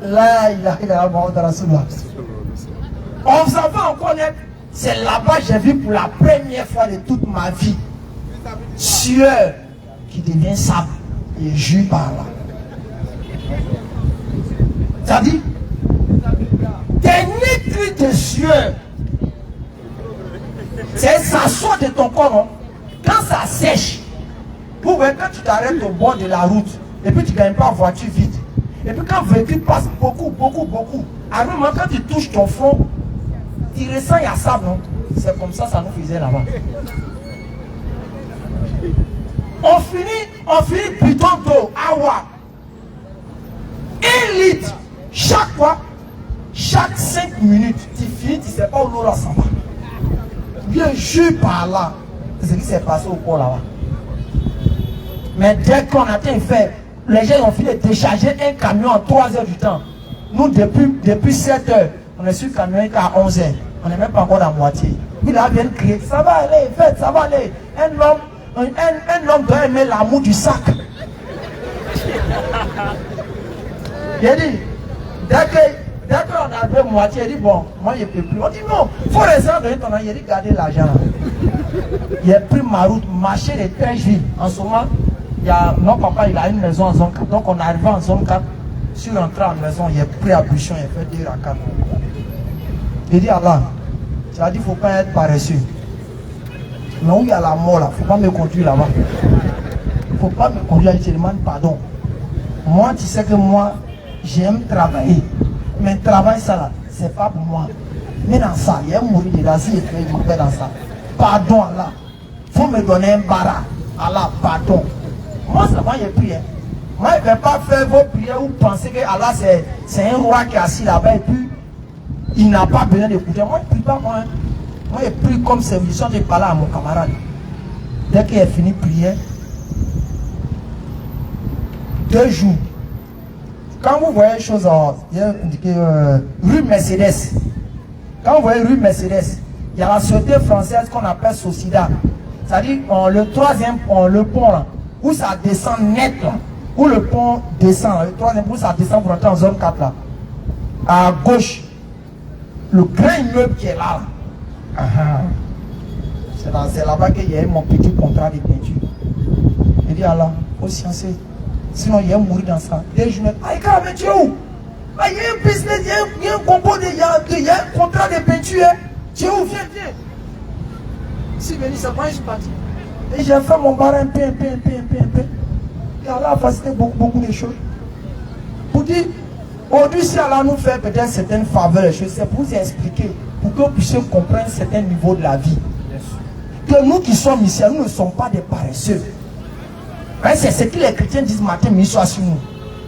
Là, il a dans la soula. On s'en va en connaître. C'est là-bas que j'ai vu pour la première fois de toute ma vie sueur qui devient sable et jus par là. Ça dit, dernier cri de sueur, c'est ça sort de ton corps. Non? Quand ça sèche, pour voir quand tu t'arrêtes au bord de la route et puis tu ne gagnes pas en voiture vite. Et puis quand le véhicule passe beaucoup, à un moment quand tu touches ton front, tu ressens il y a sable, non? C'est comme ça nous faisait là-bas. On finit bidon d'eau, awa. 1 litre. Chaque fois, chaque 5 minutes, tu finis, tu ne sais pas où l'eau là s'en va. Bien jus par là. ce qui s'est passé au port là-bas. Mais dès qu'on a fait, les gens ont fini de décharger un camion en 3 heures du temps. Nous, depuis 7 heures, on est sur le camion à 11 heures. On n'est même pas encore à la moitié. Puis là, viennent crier, ça va aller, faites, ça va aller. Un homme doit aimer l'amour du sac. Il a dit, dès qu'on a fait moitié, il dit, bon, moi je ne peux plus. On dit, non, il faut rester donner ton argent. Il dit, gardez l'argent. Il a pris ma route, marché de Treichville. En ce moment, non, papa, il a une maison en zone 4. Donc on est arrivé en zone 4. Sur l'entrée en maison, il a pris la bouchon, il a fait 2 rakats. Il dit, Allah, tu as dit, il ne faut pas être paresseux. Mais où il y a la mort là, il ne faut pas me conduire là-bas. Il ne faut pas me conduire, je te demande pardon. Moi, tu sais que moi, j'aime travailler. Mais travail, ça là, ce n'est pas pour moi. Mais dans ça, il y a mourir dedans, si il m'appelle dans ça. Pardon Allah. Il faut me donner un bara. Allah, pardon. Moi, ça va, il prie. Moi, je ne vais pas faire vos prières ou penser que Allah, c'est un roi qui est assis là-bas et puis il n'a pas besoin d'écouter. Moi, je ne prie pas, moi. Moi, je prie comme service de parler à mon camarade. Dès qu'il a fini de prier, 2 jours. Quand vous voyez les choses, il y a indiqué rue Mercedes. Quand vous voyez rue Mercedes, il y a la société française qu'on appelle Socida. C'est-à-dire le 3e pont, le pont là, où ça descend net là, où le pont descend, le 3e où ça descend pour entrer en zone 4 là. À gauche, le grand immeuble qui est là. C'est là-bas qu'il y a eu mon petit contrat de peinture. Il dit Allah, il faut sciencer. Sinon, il y a mourir dans ça. Des journées. Ah, mais tu es où? Ah, il y a un business, il y a un combo, il y a un contrat de peinture. Tu es où? Viens. Si venu, ça prend, je suis parti. Et j'ai fait mon bar un peu. Et Allah a facilité beaucoup de choses. Pour dire, aujourd'hui, si Allah nous fait peut-être certaines faveurs, c'est pour vous expliquer, pour que vous puissiez comprendre un certain niveau de la vie. Que nous qui sommes ici, nous ne sommes pas des paresseux. C'est ce que les chrétiens disent matin, mais soit sur nous.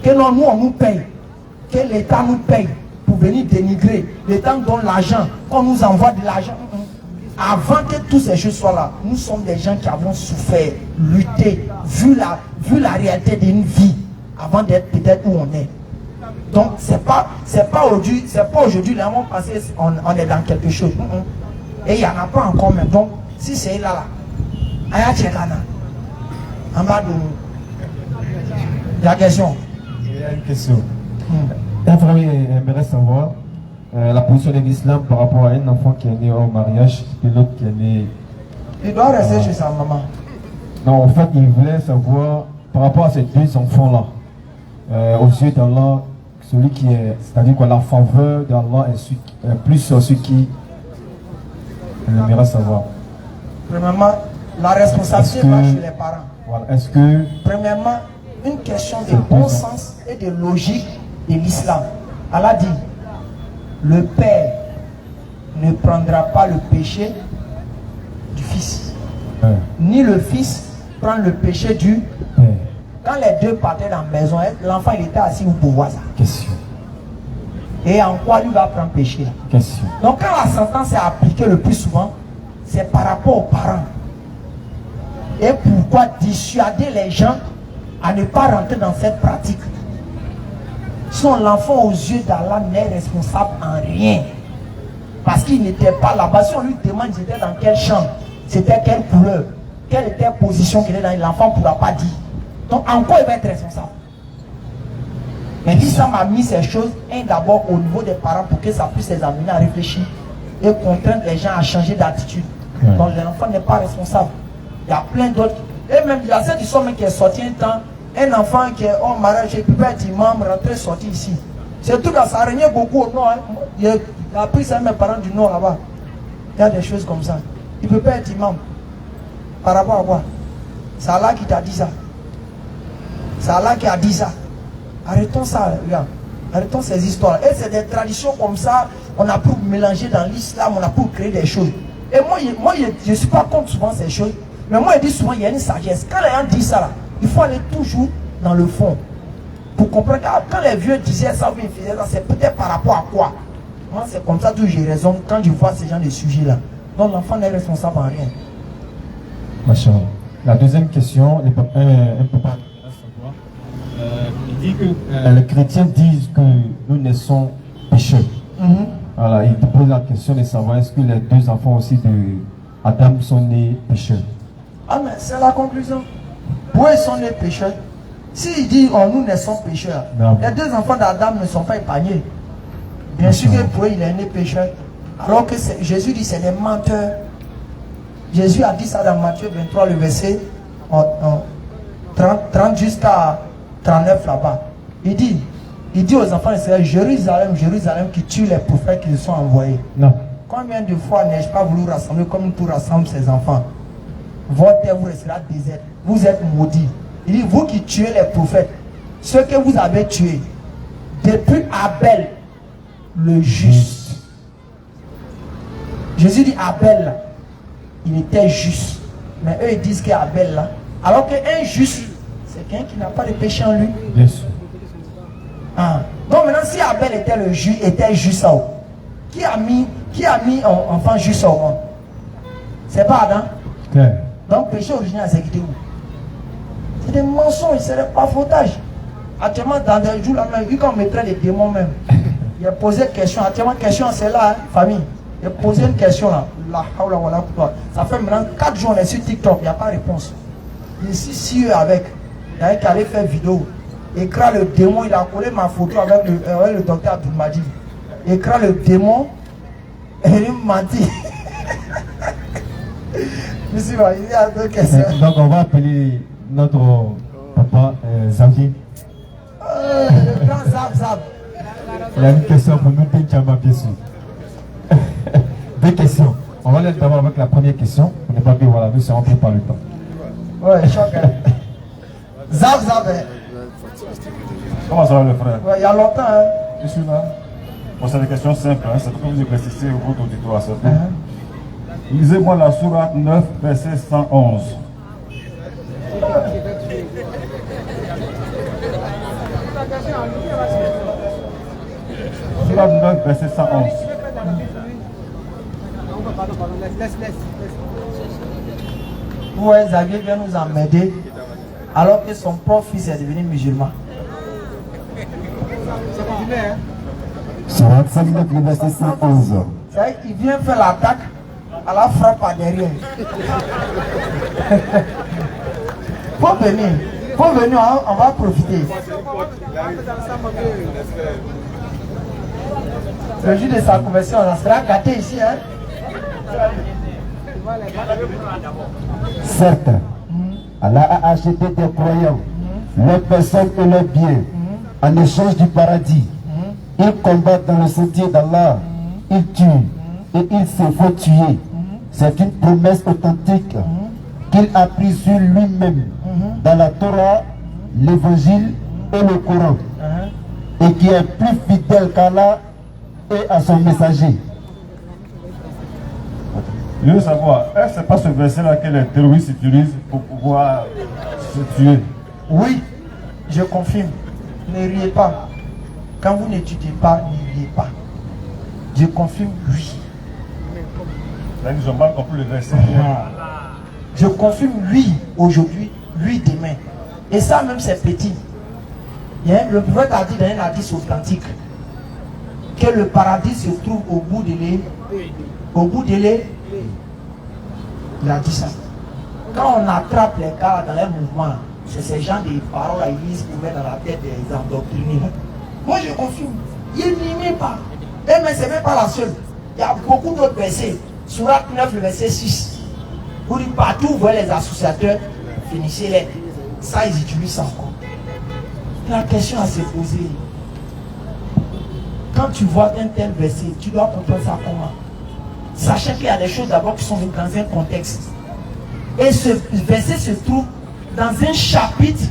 Que non, nous, on nous paye. Que l'État nous paye pour venir dénigrer. L'État nous donne l'argent, qu'on nous envoie de l'argent. Avant que toutes ces choses soient là, nous sommes des gens qui avons souffert, lutté, vu la réalité d'une vie, avant d'être peut-être où on est. Donc, c'est pas aujourd'hui, là, on pense qu'on est dans quelque chose. Et il n'y en a pas encore même. Donc, si c'est là, Aya Tchekana. En bas de nous. Il y a question. Il y a une question. Un frère aimerait savoir la position de l'islam par rapport à un enfant qui est né au mariage et l'autre qui est né. Il doit rester chez sa maman. Non, en fait, il voulait savoir par rapport à ces 2 enfants-là, aux yeux d'Allah, celui qui est, c'est-à-dire que la faveur d'Allah est plus sur ceux qui. Il aimerait savoir. Premièrement, la responsabilité va chez les parents. Voilà. Est-ce que. Premièrement, une question de bon sens et de logique de l'islam. Allah dit, le père ne prendra pas le péché du fils. Ni le fils prend le péché du père. Quand les 2 partaient dans la maison, l'enfant il était assis au pouvoir. Question. Et en quoi lui va prendre péché? Question. Donc quand la sentence est appliquée le plus souvent, c'est par rapport aux parents. Et pourquoi dissuader les gens à ne pas rentrer dans cette pratique? Sinon l'enfant aux yeux d'Allah n'est responsable en rien. Parce qu'il n'était pas là-bas. Si on lui demande c'était dans quelle chambre, c'était quelle couleur, quelle était la position qu'il est dans, l'enfant ne pourra pas dire. Donc en quoi il va être responsable? Mais l'islam a mis ces choses, d'abord au niveau des parents pour que ça puisse les amener à réfléchir et contraindre les gens à changer d'attitude. Donc l'enfant n'est pas responsable. Il y a plein d'autres. Et même il y a cette histoire qui est sortie un temps. Un enfant qui est en mariage, il peut être imam, rentrer, sortir ici. C'est tout là, ça régnait beaucoup au nord. Il a pris ça, mes parents du nord là-bas. Il y a des choses comme ça. Il ne peut pas être imam. Par rapport à quoi? C'est Allah qui t'a dit ça. C'est Allah qui a dit ça. Arrêtons ça, regarde. Arrêtons ces histoires. Et c'est des traditions comme ça. On a pu mélanger dans l'islam, on a pu créer des choses. Et moi je ne suis pas contre souvent ces choses. Mais moi, je dis souvent, il y a une sagesse. Quand les gens disent ça, là, il faut aller toujours dans le fond. Pour comprendre que quand les vieux disaient ça, ils faisaient ça, c'est peut-être par rapport à quoi? Moi, c'est comme ça que j'ai raison quand je vois ces gens de sujets-là. Donc, l'enfant n'est responsable en rien. Machin. La deuxième question, un papa il dit que les chrétiens disent que nous naissons pécheurs. Voilà, il te pose la question de savoir est-ce que les deux enfants aussi de Adam sont nés pécheurs. Ah mais c'est la conclusion. Pourquoi ils sont nés pécheurs? S'il dit oh, nous naissons pécheurs, les deux enfants d'Adam ne sont pas épargnés. Bien sûr que pour eux il est né pécheur. Alors que Jésus dit c'est des menteurs. Jésus a dit ça dans Matthieu 23, le verset 30 jusqu'à 39 là-bas. Il dit aux enfants d'Israël, Jérusalem, Jérusalem qui tue les prophètes qui sont envoyés. Non. Combien de fois n'ai-je pas voulu rassembler comme tout rassemble ses enfants? Votre terre vous restera déserte. Vous êtes maudits. Il dit, vous qui tuez les prophètes, ceux que vous avez tués, depuis Abel, le juste. Jésus dit Abel, là, il était juste. Mais eux, ils disent qu'Abel, là, alors qu'un juste, c'est quelqu'un qui n'a pas de péché en lui. Bien sûr. Ah. Donc maintenant, si Abel était le était juste, qui a mis enfant juste au monde? C'est pas Adam. Claire. Donc péché original, c'est qui où? C'est des mensonges, c'est des bafotages. Actuellement, dans des jours là, vu qu'on mettrait les démons même, il a posé une question. Actuellement, question c'est là, hein, famille. Il a posé une question là. Ça fait maintenant 4 jours, on est sur TikTok, il n'y a pas de réponse. Je suis sûr avec. Il y a un qui allait faire vidéo. Écran le démon, il a collé ma photo avec le docteur Abdoulmadi. Écran le démon, et il m'a dit. Monsieur, il y a deux questions. Donc on va appeler notre papa Xavier. Le grand Zab. Il y a une question pour nous, Pinchama, bien sûr. 2 questions. On va aller d'abord avec la première question. On n'est pas bien, voilà, nous serons pris par le temps. Ouais, choc. Zab. Comment ça va le frère? Ouais, il y a longtemps. Hein. Je suis là. Bon, c'est des questions simples, hein. C'est pour vous éclaircir votre auditoire, surtout. Lisez-moi la sourate 9, verset 111. Sourate 9, verset 111. Ouais, Xavier vient nous emmerder alors que son propre fils est devenu musulman. Sourate 59, verset 111. Il vient faire l'attaque à la frappe par derrière. Faut venir, on va profiter. Le jour de sa conversion, on sera gâté ici. Hein? Certes, Allah a acheté des croyants, leurs personnes et leurs biens, en échange du paradis. Ils combattent dans le sentier d'Allah, ils tuent et ils se font tuer. C'est une promesse authentique qu'il a prise sur lui-même dans la Torah, l'Évangile et le Coran, et qui est plus fidèle qu'Allah et à son messager. Je veux savoir, est-ce que c'est pas ce verset-là que les terroristes utilisent pour pouvoir se tuer? Oui, je confirme. Ne riez pas. Quand vous n'étudiez pas, ne riez pas. Je confirme oui. Ils ont mal compris le verset. Je confirme oui aujourd'hui, oui demain. Et ça même c'est petit. Le prophète a dit dans un hadith authentique que le paradis se trouve au bout de l'île. Au bout de l'île, il a dit ça. Quand on attrape les gars dans les mouvements, c'est ces gens des paroles à l'église pour mettre dans la tête des endoctrinés. Moi je confirme, il n'y met pas. Et mais ce n'est même pas la seule. Il y a beaucoup d'autres versets. Sourate 9, le verset 6. Vous dites partout, vous voyez les associateurs, finissez-les. Ça, ils utilisent ça encore. La question à se poser. Quand tu vois un tel verset, tu dois comprendre ça comment? Sachant qu'il y a des choses d'abord qui sont dans un contexte. Et ce verset se trouve dans un chapitre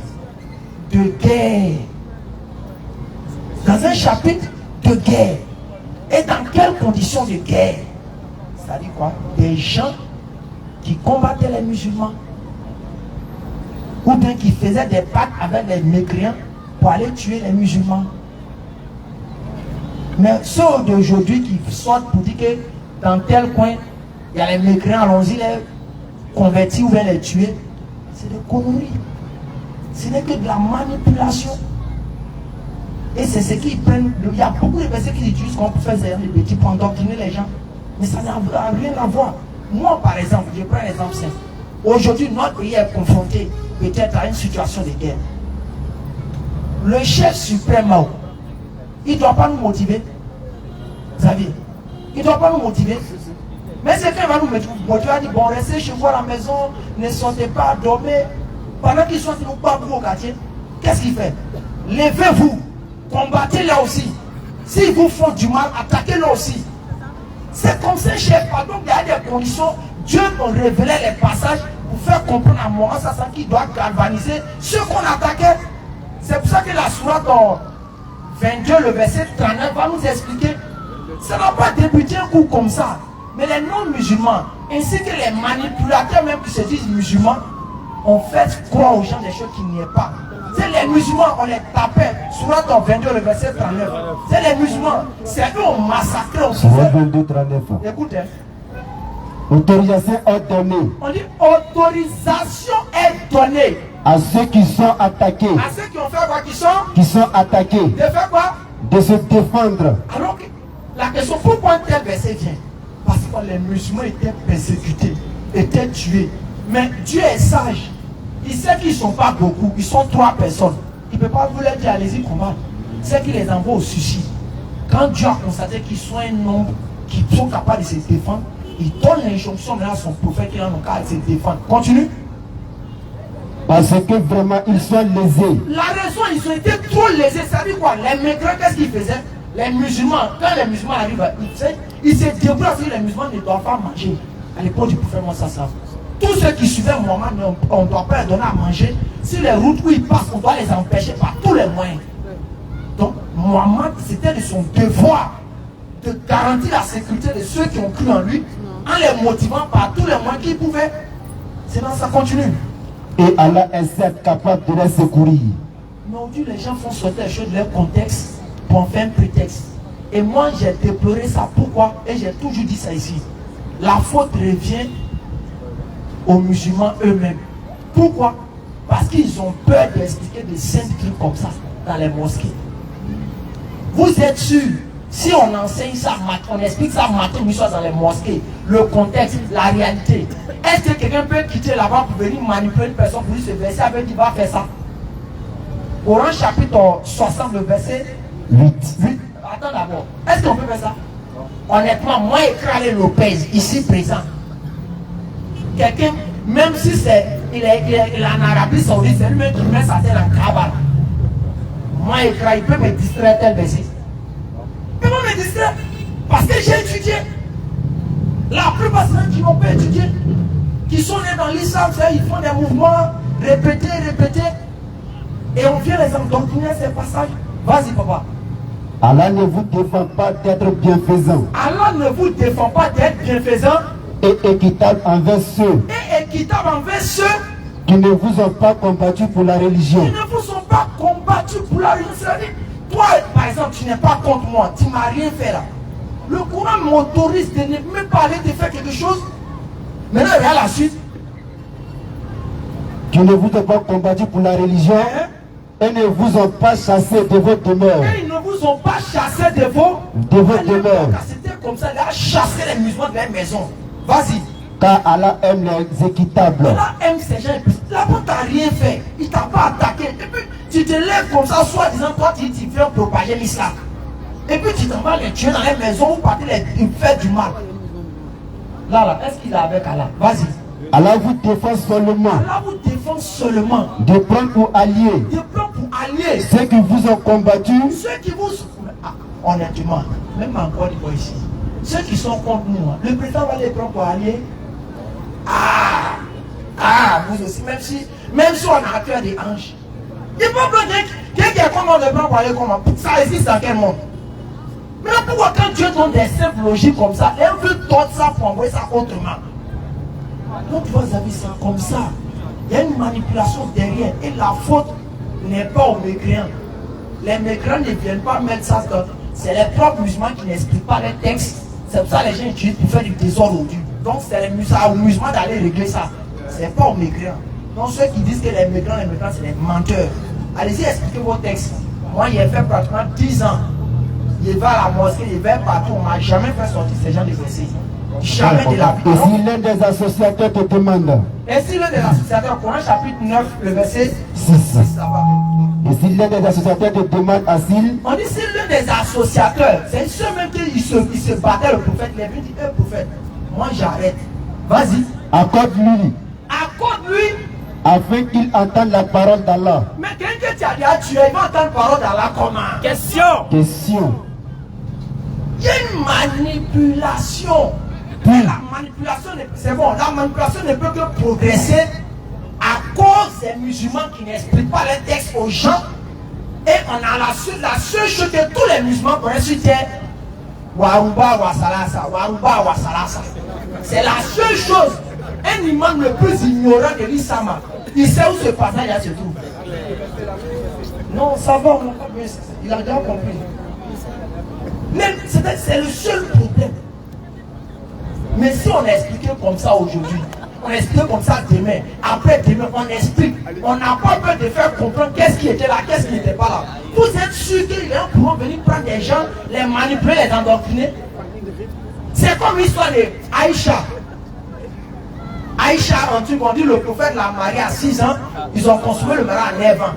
de guerre. Dans un chapitre de guerre. Et dans quelles conditions de guerre? C'est-à-dire quoi? Des gens qui combattaient les musulmans. Ou bien qui faisaient des pactes avec les mécréants pour aller tuer les musulmans. Mais ceux d'aujourd'hui qui sortent pour dire que dans tel coin, il y a les mécréants, allons-y convertir ou bien les tuer, c'est des conneries. Ce n'est que de la manipulation. Et c'est ce qu'ils prennent. Il y a beaucoup de personnes qui utilisent comme pour faire des bêtises pour endoctriner les gens. Mais ça n'a rien à voir. Moi, par exemple, je prends un exemple simple. Aujourd'hui, notre pays est confronté peut-être à une situation de guerre. Le chef suprême, Mao, il ne doit pas nous motiver. Vous savez, il ne doit pas nous motiver. Mais c'est quand il va nous motiver, il va dire, bon, restez chez vous à la maison, ne sortez pas, dormez. Pendant qu'ils sont nous pas au quartier, qu'est-ce qu'il fait? Levez-vous, combattez-les aussi. S'ils vous font du mal, attaquez-les aussi. C'est comme ça, chef. Donc, il y a des conditions. Dieu nous révélait les passages pour faire comprendre à Moïse qu'il doit galvaniser ceux qu'on attaquait. C'est pour ça que la sourate 22, le verset 39, va nous expliquer. Ça n'a pas débuté un coup comme ça. Mais les non-musulmans, ainsi que les manipulateurs même qui se disent musulmans, ont fait croire aux gens des choses qui n'y est pas. C'est les musulmans, on les tapait. Sourate 22, le verset 39. C'est les musulmans. C'est eux qui ont massacré aussi. Sourate 22, 39. Écoutez. Autorisation est donnée. On dit autorisation est donnée. À ceux qui sont attaqués. À ceux qui ont fait quoi? Qui sont attaqués. De faire quoi? De se défendre. Alors que la question, pourquoi tel verset vient? Parce que les musulmans étaient persécutés, étaient tués. Mais Dieu est sage. Il sait qu'ils ne sont pas beaucoup, ils sont 3 personnes. Il ne peut pas vous leur dire allez-y combattre. C'est qu'il les envoie au suicide. Quand Dieu a constaté qu'ils sont un nombre qui sont capables de se défendre, il donne l'injonction à son prophète qui en a qu'à se défendre. Continue. Parce que vraiment ils sont lésés. La raison, ils ont été trop lésés. Ça veut dire quoi? Les migrants, qu'est-ce qu'ils faisaient? Les musulmans, quand les musulmans arrivent, ils se débrouillent si les musulmans ne doivent pas manger. À l'époque du prophète Moïse, ça. Tous ceux qui suivaient Mohammed, on ne doit pas leur donner à manger. Sur les routes où ils passent, on doit les empêcher par tous les moyens. Donc, Mohammed, c'était de son devoir de garantir la sécurité de ceux qui ont cru en lui, en les motivant par tous les moyens qu'ils pouvaient. Sinon, ça continue. Et Allah est certes capable de les secourir. Mais aujourd'hui, les gens font sortir les choses de leur contexte pour en faire un prétexte. Et moi, j'ai déploré ça. Pourquoi? Et j'ai toujours dit ça ici. La faute revient aux musulmans eux-mêmes. Pourquoi? Parce qu'ils ont peur d'expliquer des simples trucs comme ça dans les mosquées. Vous êtes sûr, si on enseigne ça, on explique ça matin, midi dans les mosquées, le contexte, la réalité, est-ce que quelqu'un peut quitter là-bas pour venir manipuler une personne pour lui se verser avec qui va faire ça? Coran chapitre 60, le verset 8. Attends d'abord, est-ce qu'on peut faire ça? Honnêtement, moi et Kralé Lopez, ici présent, quelqu'un, même si il est en Arabie Saoudite, c'est lui-même qui met sa tête en Kaaba. Moi et Kralé, il peut me distraire tel verset. Il peut me distraire parce que j'ai étudié. La plupart des gens qui n'ont pas étudié, qui sont nés dans l'islam, ils font des mouvements, répétés. Et on vient les endoctriner ces passages. Vas-y, papa. Allah ne vous défend pas d'être bienfaisant. Allah ne vous défend pas d'être bienfaisant. Et équitable envers ceux. Et équitable envers ceux qui ne vous ont pas combattu pour la religion. Qui ne vous ont pas combattu pour la religion. C'est-à-dire, toi, par exemple, tu n'es pas contre moi. Tu ne m'as rien fait là. Le Coran m'autorise de ne même pas aller te faire quelque chose. Maintenant, regarde la suite. Qui ne vous ont pas combattu pour la religion. Et ne vous ont pas chassé de vos demeures. Et ils ne vous ont pas chassé de vos demeures. C'était comme ça, il a chassé les musulmans de leur maison. Vas-y. Car Allah aime les équitables. Allah aime ces gens. Là-bas, tu n'as rien fait. Il ne t'a pas attaqué. Et puis, tu te lèves comme ça, soi-disant, toi, tu viens propager l'islam. Et puis, tu t'en vas les tuer dans les maisons ou partir les faire du mal. Là, est-ce qu'il est avec Allah? Vas-y. Allah vous défend seulement. Allah vous défend seulement. De prendre pour alliés. De prendre pour alliés. Ceux qui vous ont combattu. Ceux qui vous... honnêtement, même encore une fois ici. Ceux qui sont contre nous, le président va les prendre pour alliés. Vous aussi, même si on a cœur des anges. Il peut pas dire quelqu'un comment on le prend pour aller comment. Ça existe dans quel monde? Mais pourquoi quand Dieu donne des simples logiques comme ça, elle veut tordre ça pour envoyer ça autrement? Donc vous avez ça comme ça. Il y a une manipulation derrière. Et la faute n'est pas aux mécréants. Les mécréants ne viennent pas mettre ça dans... C'est les propres musulmans qui n'expliquent pas les textes. C'est pour ça que les gens utilisent pour faire du désordre au Dieu. Donc c'est aux musulmans d'aller régler ça. C'est pas aux migrants. Donc ceux qui disent que les migrants, c'est des menteurs. Allez-y, expliquez vos textes. Moi, il a fait pratiquement 10 ans. Il va à la mosquée, il va partout. On ne m'a jamais fait sortir ces gens de versets. Jamais de la vie. Et si l'un des associateurs te demande. Et si l'un des associateurs, Coran chapitre 9, le verset 6. Ça va. Et si l'un des associateurs te demande asile. On dit si l'un des associateurs, c'est ceux même qui se battaient le prophète, il est venu dire, prophète, moi j'arrête. Vas-y. Accorde-lui. Accorde-lui. Afin qu'il entende la parole d'Allah. Mais quelqu'un qui a déjà tué, il va entendre la parole d'Allah comment? Question. Il y a une manipulation. Et la manipulation, c'est bon, la manipulation ne peut que progresser à cause des musulmans qui n'expliquent pas les textes aux gens. Et on a la seule chose que tous les musulmans connaissent sur terre, Waruba Wasalasa, Waruba Wasalasa. C'est la seule chose. Un imam le plus ignorant de l'Islam, il sait où ce passage se trouve. Non, ça va, on n'a pas besoin. Il a déjà compris. C'est le seul problème. Mais si on expliquait comme ça aujourd'hui, on explique comme ça demain, après demain, on explique. On n'a pas peur de faire comprendre qu'est-ce qui était là, qu'est-ce qui n'était pas là. Vous êtes sûr qu'il est pour venir prendre des gens, les manipuler, les endoctriner? C'est comme l'histoire d'Aïcha. Aïcha, on dit le prophète l'a marié à 6 ans, ils ont consommé le mariage à 9 ans.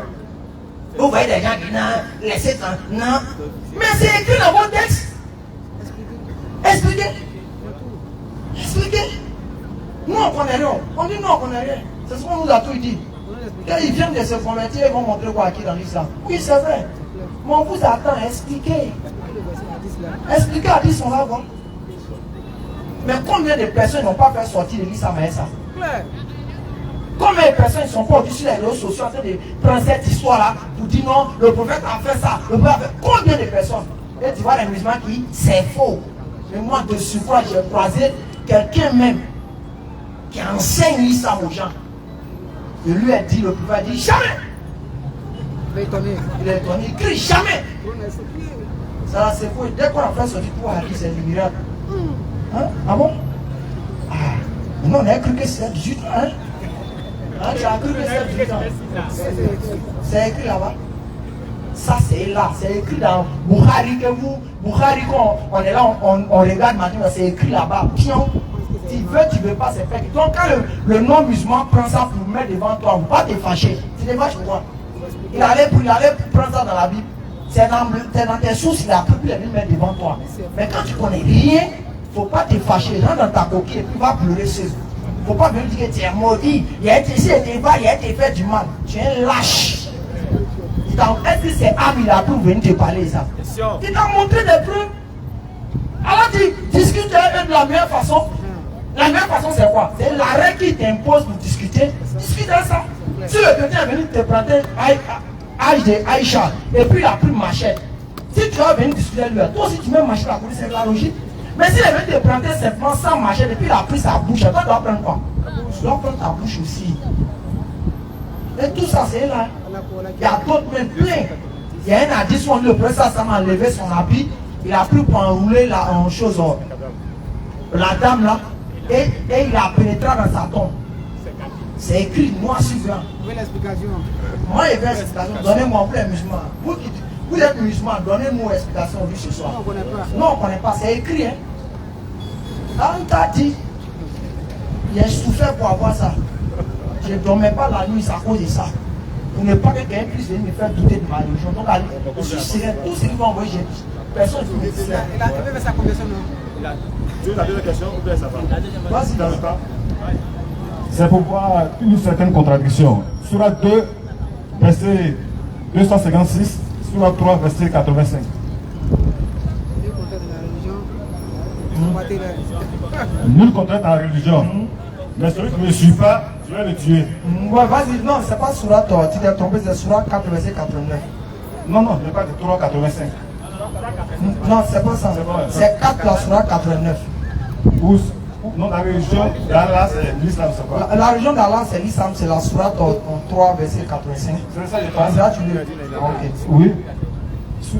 Vous voyez des gens qui non, laissez tant, non. Mais c'est écrit dans vos textes. Expliquez. Expliquez. Nous on connaît rien. On dit nous on connaît rien. C'est ce qu'on nous a tout dit. Quand ils viennent de se convertir, ils vont montrer quoi qui dans l'islam. Oui, c'est vrai. Mais on vous attend, expliquez. Expliquez à 10 on va voir. Mais combien de personnes n'ont pas fait sortir de l'islam avec ça? Combien de personnes ne sont pas au-dessus des réseaux sociaux en train de prendre cette histoire-là pour dire non, le prophète a fait ça, le prophète a fait... Combien de personnes? Et tu vois les musulmans qui c'est faux. Mais moi, de surcroît, j'ai croisé quelqu'un même qui enseigne l'islam aux gens. Je lui ai dit, le prophète a dit jamais. Il est étonné, il crie jamais. Ça c'est faux. Dès qu'on a fait sortir pour Hadith, c'est du miracle. Hein? Ah bon? Ah, non, on a cru que c'est 18 ans. Hein? Hein, tu as cru que c'est 18 ans. C'est écrit là-bas. Ça c'est là, c'est écrit dans Bukhari que vous, Bukhari quand on est là, on regarde maintenant, c'est écrit là-bas, pion. Tu veux pas, c'est fait. Donc quand le non-musulman prend ça pour mettre devant toi, vous pas te fâcher. Tu te fâches pourquoi? Il allait prendre ça dans la Bible. C'est dans tes sources, il a pris, il est venu mettre devant toi. Mais quand tu connais rien, faut pas te fâcher, rentre dans ta coquille et puis va pleurer seul. Faut pas venir dire que tu es maudit, il a été fait du mal. Tu es un lâche. Est-ce que c'est Am il a pu venir te parler de ça? Il t'a montré des preuves. Alors tu discutes de la meilleure façon. La meilleure façon c'est quoi? C'est l'arrêt qui t'impose pour discuter. Discute de ça. Si le chrétien est venu te prendre âge de Aïcha et puis il a pris machette. Si tu vas venir discuter avec lui, toi aussi tu mets machette à côté, c'est la logique. Mais s'il est venu te prendre simplement sans machette et puis il a pris sa bouche, toi tu dois prendre quoi? Tu dois prendre ta bouche aussi. Et tout ça c'est là. Il y a d'autres même plein. Il y a un hadith où on dit le prophète ça m'a enlevé son habit. Il a pris pour enrouler la chose, la dame là. Et il a pénétré dans sa tombe. C'est écrit noir sur blanc. Moi je veux l'explication. Donnez-moi pour les musulmans. Vous êtes musulmans, donnez-moi l'explication aujourd'hui ce soir. Non, on ne connaît pas. C'est écrit. Hein. On t'a dit. J'ai souffert pour avoir ça. Je ne dormais pas la nuit à cause de ça. Pour ne pas que quelqu'un puisse venir me faire douter de ma religion. Donc, je suis serein. Tout ce qui va envoyer, j'ai dit. Personne ne peut me dire. Il a fait sa conversion, non? Tu veux la deuxième question ou bien ça va? Vas-y. C'est pour voir une certaine contradiction. Surah 2, verset 256, Surah 3, verset 85. Nul contrainte à la religion. Mais celui qui ne me suit pas, je vais le tuer. Ouais, vas-y, non, c'est pas Surah, tu t'es trompé, c'est Surah 4, verset 89. Non, je parle de 3, 85. Non, c'est pas ça. C'est 4 la Surah 89. Non, la religion d'Allah, c'est l'islam, c'est quoi? La religion d'Allah, c'est l'islam, c'est la Surah 3, verset 85. C'est ça, je pense. C'est là tu le dis. Ok. Oui.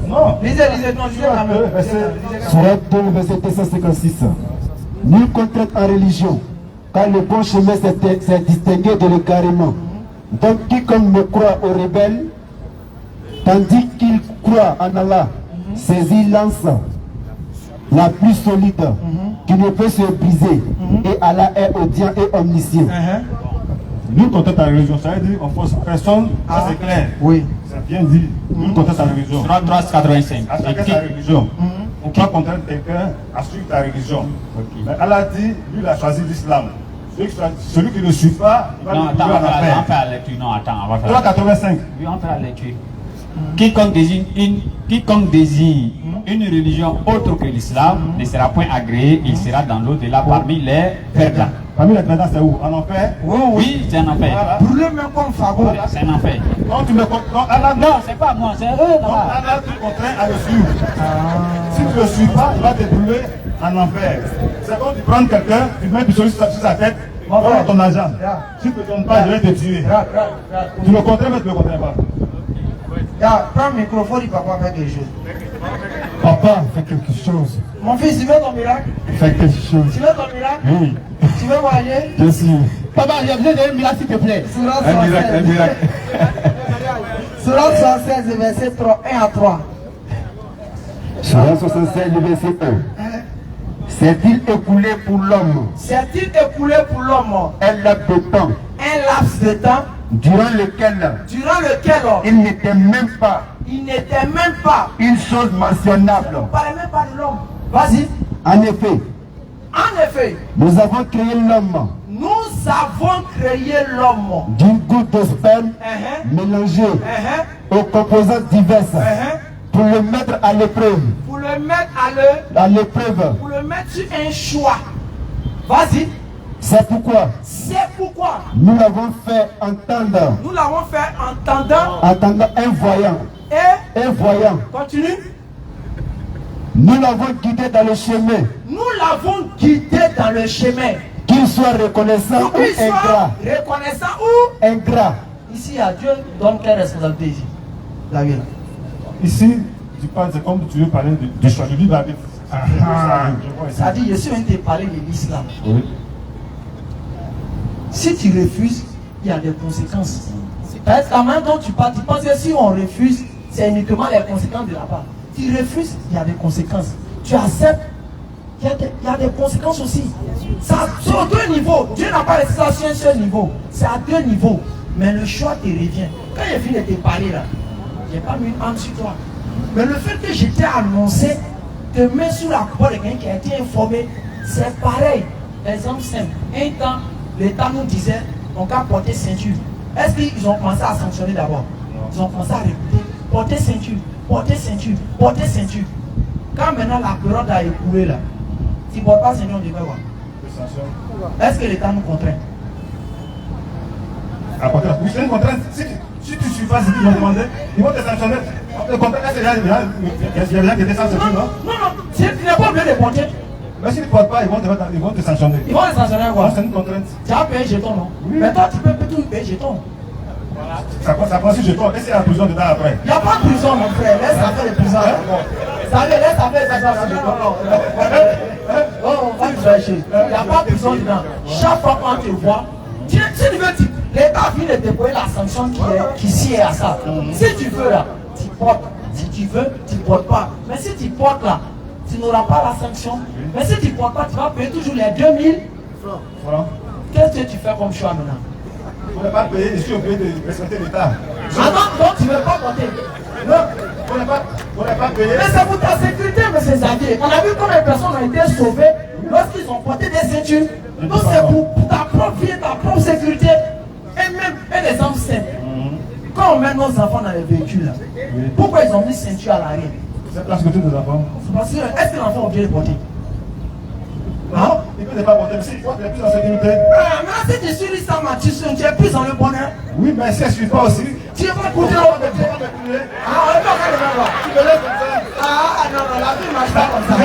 Non. Lisez, non, lisez la même. Surah 2, verset 256. Nul contrainte en religion, car le bon chemin s'est distingué de l'égarement. Donc quiconque me croit aux rebelles, tandis qu'il croit en Allah, saisit l'anse la plus solide, qui ne peut se briser, et Allah est audient et omniscient. Nous comptons ta religion, ça veut dire qu'on force personne, ça c'est clair. Oui. C'est bien dit. Nous comptons ta religion. 385. À chacun sa religion. On peut contraindre quelqu'un à suivre ta religion. Mais Allah dit, lui il a choisi l'islam. Celui qui ne suit pas, il va Non, le attends, trouver on en va enfer. faire la lecture. Non, attends, on va faire. 385. Oui, on fera la lecture. Quiconque désigne une religion autre que l'islam ne sera point agréé, il sera dans l'au-delà parmi les perdants. Parmi les perdants, c'est où? En enfer? Oui, c'est un enfer. Voilà. Brûlez même comme fagot. C'est un enfer. Quand tu me quand Allah Non, c'est pas moi, c'est eux donc là-bas. Allah te contraint à le suivre. Si tu ne le suis pas, il va te brûler en enfer. C'est comme tu prends quelqu'un, tu mets du sur sa tête, donne ton argent. Si tu ne te donnes pas, je vais te tuer. Tu le contrains, mais tu ne le contrains pas. Prends le microphone, il papa fait quelque chose. Papa, fais quelque chose. Mon fils, tu veux ton miracle? Fais quelque chose. Tu veux ton miracle? Oui, Tu veux voyager? je suis. Papa, j'ai besoin d'un miracle, s'il te plaît. Sourate Un miracle, un 76. miracle. Sourate 76, verset 3, 1 à 3. Sourate 76, le verset 1. S'est-il écoulé pour l'homme S'est-il écoulé pour l'homme un laps de temps un laps de temps durant lequel il n'était même pas une chose mentionnable? On ne parlait même pas de l'homme. Vas-y. En effet, En effet, nous avons créé l'homme nous avons créé l'homme d'une goutte de sperme mélangée aux composantes diverses pour le mettre à l'épreuve. pour le mettre À l'épreuve. pour le mettre sur un choix. Vas-y. C'est pourquoi C'est pourquoi nous l'avons fait entendre, nous l'avons fait entendant un voyant. et Un voyant. continue. Nous l'avons guidé dans le chemin, Nous l'avons guidé dans le chemin. qu'il soit reconnaissant Pour qu'il ou ingrat. soit reconnaissant ou Ingrat. ici à Dieu donne quelle responsabilité ici? La vie. Ici, tu parles, c'est comme tu veux parler du choix. Je dis, bah, Ça dit, je suis venu te parler de l'islam. oui. Si tu refuses, il y a des conséquences. Parce qu'en même temps, tu penses que si on refuse, c'est uniquement les conséquences de la part. Tu refuses, il y a des conséquences. Tu acceptes, il y a des conséquences aussi. C'est sur deux niveaux. Dieu n'a pas laissé ça sur un seul niveau. C'est à deux niveaux. Mais le choix te revient. Quand j'ai fini de te parler là, je n'ai pas mis une hanche sur toi. Mais le fait que je t'ai annoncé, te mets sous la coupe de quelqu'un qui a été informé, c'est pareil. Exemple simple. Un temps, l'État nous disait, on va porter ceinture. Est-ce qu'ils ont commencé à sanctionner d'abord? Ils ont commencé à répéter, porter ceinture, porter ceinture, porter ceinture. Quand maintenant la période a écoulé là, tu ne portes pas ceinture, on dit quoi? Est-ce que l'État nous contraint? Oui, c'est une contrainte. Si tu ne suis pas ce qu'ils ont demandé, ils vont te sanctionner. Le contraire, il y a des gens qui étaient sans ceinture, non? Non, tu n'es pas obligé de porter. Mais s'ils ne portent pas, ils vont te sanctionner. Ils vont les sanctionner quoi? C'est une contrainte. Tu as payé jeton, non? Oui. Mais toi, tu peux tout payer jeton. Ça prend si je tombe. Et c'est la prison dedans après. Il n'y a pas de prison, mon frère. Laisse affaire de prison. Ça veut, laisse affaire de prison. Non, on va te chercher. Il n'y a pas de prison dedans. Chaque fois qu'on te voit, si tu veux, l'État vient de déployer la sanction qui sied à ça. Si tu veux là, tu portes. Si tu veux, tu ne portes pas. Mais si tu portes là, tu n'auras pas la sanction. Mais si tu ne portes pas, tu vas payer toujours les 2000 francs. Qu'est-ce que tu fais comme choix maintenant? On n'est pas payé, je suis obligé de respecter l'État. Ah non, donc tu ne veux pas porter. Non. On n'est pas payé. Mais c'est pour ta sécurité, M. Xavier. On a vu combien de personnes ont été sauvées lorsqu'ils ont porté des ceintures. Donc c'est pour ta propre vie, ta propre sécurité. Et même un exemple simple. Quand on met nos enfants dans les véhicules, là, pourquoi ils ont mis ceinture à l'arrière? C'est la sécurité des enfants. Parce que est-ce que l'enfant est obligé de porter? Non, il peut ne pas porter, mais s'il porte, il est plus en sécurité. Maintenant, si tu suis l'islam, tu es plus dans le bonheur. Oui, mais si elle ne suit pas aussi, Tu vas écouter on va me tuer. Ah, on va pas le voir. Tu me laisses comme ça. Ah, non, non, la vie ne marche pas comme ça.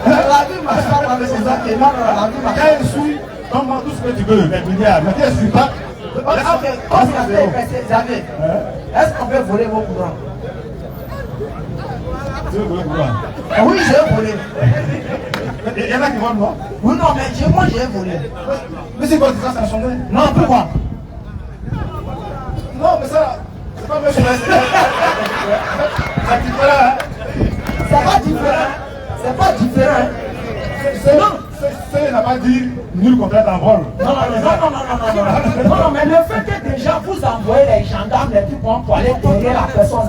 La vie ne marche pas comme ça. Non, non, la vie marche Quand elle suit, donne-moi tout ce que tu veux, les milliards. Mais quand elle ne suit pas, ok, comme ça fait, Xavier, est-ce qu'on peut voler vos courants? Tu veux voler quoi? Oui, j'ai volé. Il y en a qui volent, non? Oui, non, mais moi j'ai volé. Mais c'est quoi ça a changé? Non, pourquoi? Non, mais ça, c'est pas méchant. Ça quitte là, hein? C'est pas différent. C'est pas différent. C'est n'a pas dit nul contrainte en vol. Non, mais le fait que déjà vous envoyez les gendarmes, les trucs pour aller derrière la personne,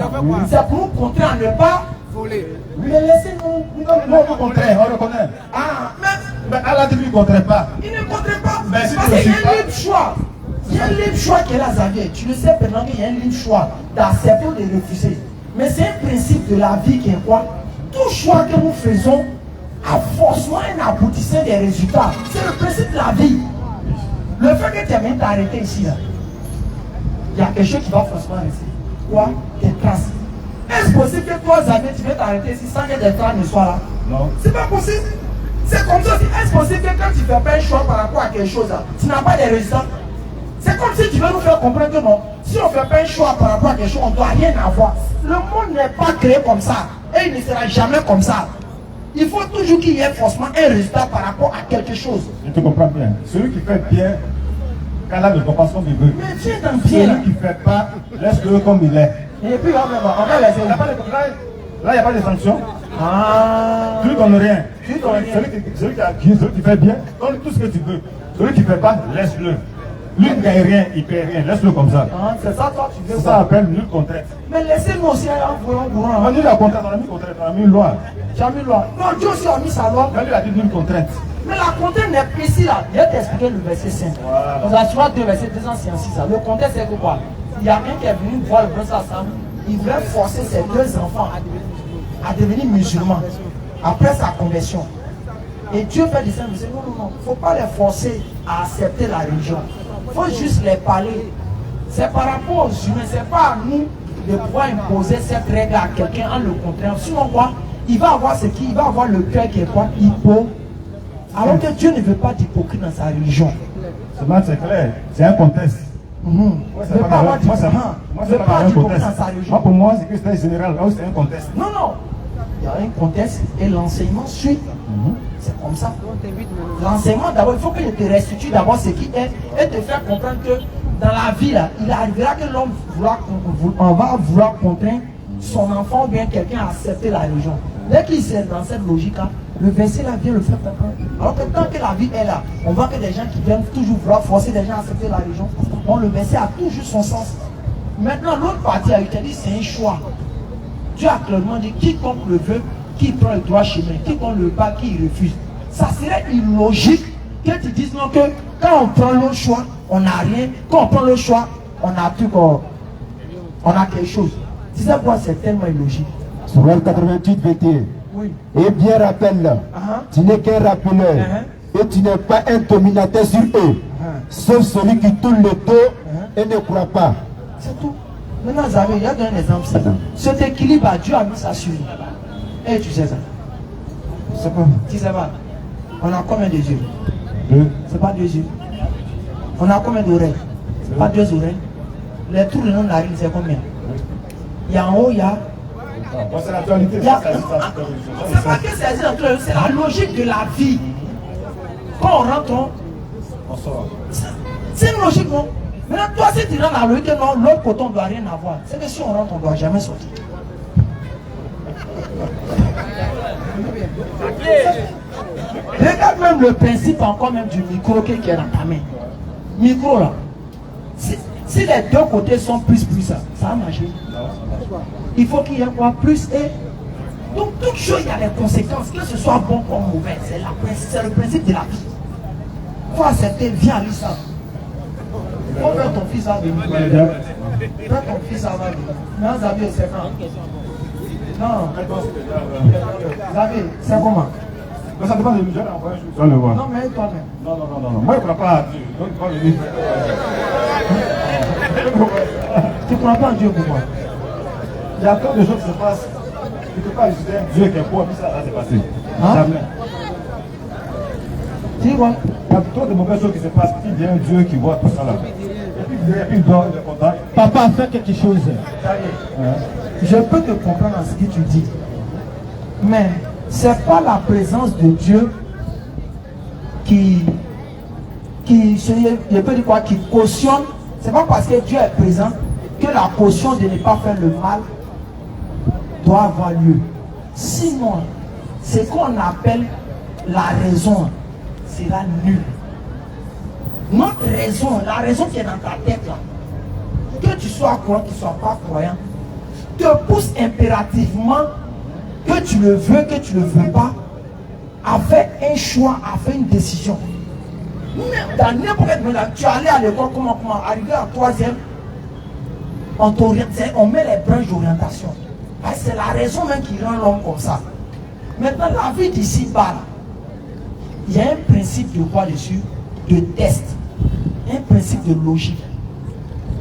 c'est pour nous contrer à ne pas voler. Mais laissez-nous. Non, on contraint, on reconnaît. Ah, mais Allah dit qu'il ne contraint pas. Il ne contraint pas. Mais si parce qu'il y a un libre choix. Il y a un libre choix qui est là, Xavier. Tu le sais maintenant qu'il y a un libre choix d'accepter ou de refuser. Mais c'est un principe de la vie qui est quoi? Tout choix que nous faisons a forcément un aboutissement des résultats. C'est le principe de la vie. Le fait que tu aies même t'arrêter ici, là, il y a quelque chose qui va forcément rester. Quoi? Tes traces. Est-ce possible que toi, Xavier, tu veux t'arrêter ici sans que tes traces ne soient là? Non. C'est pas possible. C'est comme ça. Est-ce possible que quand tu fais pas un choix par rapport à quelque chose, là, tu n'as pas de résultats? C'est comme si tu veux nous faire comprendre que non. Si on ne fait pas un choix par rapport à quelque chose, on ne doit rien avoir. Le monde n'est pas créé comme ça. Et il ne sera jamais comme ça. Il faut toujours qu'il y ait forcément un résultat par rapport à quelque chose. Je te comprends bien. Celui qui fait bien, qu'Allah le compense comme il veut. Mais viens dans bien. Celui qui ne fait pas, laisse-le comme il est. Et puis on va laisser. Là, il n'y a pas de sanction. Ah. Tu ne donnes rien. Tu donnes rien. Celui qui fait bien, donne tout ce que tu veux. Celui qui ne fait pas, laisse-le. Lui ne gagne rien, il ne paie rien. Laisse-le comme ça. Ah, c'est ça, toi, tu veux. Ça appelle nul contrainte. Mais laissez-nous aussi en voulant. On a mis la contrainte, on a mis contrainte, on a mis une loi. Tu as mis loi. Non, Dieu aussi a mis sa loi. Lui a dit nul contrainte. Mais la contrainte n'est pas ici là. Je vais t'expliquer le verset 5. Voilà. Nous assurons 2 versets 206. Le contexte c'est que quoi? Il y a un qui est venu voir le prince Hassan. Il voulait forcer ses 2 enfants à devenir musulmans après sa conversion. Et Dieu fait des signes. Il dit non, il ne faut pas les forcer à accepter la religion. Il faut juste les parler. C'est par rapport aux humains. Ce n'est pas à nous de pouvoir imposer cette règle à quelqu'un en le contraire. Sinon quoi? Il va avoir ce qui, il va avoir le cœur qui est quoi? Hypo. Alors que Dieu ne veut pas d'hypocrite dans sa religion. C'est clair, c'est un contexte. Moi, c'est pas un contexte. Moi, pour moi, c'est que c'est général. Là où c'est un contexte. Non, non. Il y a un contexte et l'enseignement suit. C'est comme ça. L'enseignement, d'abord, il faut que je te restitue d'abord ce qui est et te faire comprendre que dans la vie, là, il arrivera que l'homme va vouloir contraindre son enfant ou bien quelqu'un à accepter la religion. Dès qu'il est dans cette logique-là, le verset là vient le faire comprendre. Alors que tant que la vie est là, on voit que des gens qui viennent toujours vouloir forcer des gens à accepter la religion. Bon, le verset a toujours son sens. Maintenant, l'autre partie a dit c'est un choix. Dieu a clairement dit quiconque le veut, qui prend le droit chemin, quiconque le bat, qui refuse. Ça serait illogique que tu dises non que quand on prend le choix, on n'a rien. Quand on prend le choix, on a tout, on a quelque chose. Tu sais quoi, c'est tellement illogique. Sourate 88, 21. Oui. Et bien rappelle-le, tu n'es qu'un rappeleur et tu n'es pas un dominateur sur eux, sauf celui qui tourne le dos et ne croit pas. C'est tout. Maintenant, Xavier, il y a un exemple. Cet équilibre, Dieu a mis ça sur nous. Et tu sais ça. C'est pas. Tu sais pas. On a combien de yeux? 2. C'est pas 2 yeux. On a combien d'oreilles? C'est pas 2 oreilles. Les trous de nos narines, c'est combien? Il y a en haut, il y a. C'est l'actualité. C'est pas que c'est la logique de la vie. Quand on rentre, on sort. C'est une logique, non? Maintenant, toi, si tu rentres dans la logique, non, l'autre côté, on ne doit rien avoir. C'est que si on rentre, on ne doit jamais sortir. Regarde même le principe encore même du micro qui est dans ta main. Micro là. Si les 2 côtés sont plus, ça va marcher. Il faut qu'il y ait quoi? Plus et. Donc, toute chose, il y a des conséquences, que ce soit bon ou mauvais. C'est le principe de la vie. Il faut accepter, viens à l'islam. Il faut faire ton fils à venir. Faire ton fils à venir. Non, Xavier, c'est quand? Non. Xavier, c'est comment? Mais ça dépend de l'usage, on va le voir. Non, mais toi-même. Non. Moi, je ne crois pas à Dieu. Donc, pas le livre. Tu ne crois pas en Dieu pour moi? Il y a tant de choses qui se passent. Tu ne peux pas juger un Dieu qui est pour, puis ça s'est passé. Jamais. Tu vois? Il y a trop de mauvaises choses qui se passent. Il y a un Dieu qui voit tout ça là. Et puis il dort, il est content. Papa, fais quelque chose. Je peux te comprendre en ce que tu dis. Mais c'est pas la présence de Dieu qui je peux dire quoi, qui cautionne. C'est pas parce que Dieu est présent que la caution de ne pas faire le mal doit avoir lieu. Sinon, ce qu'on appelle la raison sera nul. Notre raison, la raison qui est dans ta tête là, que tu sois croyant, que tu ne sois pas croyant, te pousse impérativement, que tu le veux, que tu ne le veux pas, à faire un choix, à faire une décision. Dans n'importe quel moment, tu es allé à l'école, comment arriver en troisième, on met les branches d'orientation. C'est la raison même qui rend l'homme comme ça. Maintenant, la vie d'ici bas, il y a un principe de quoi dessus? De test. Un principe de logique.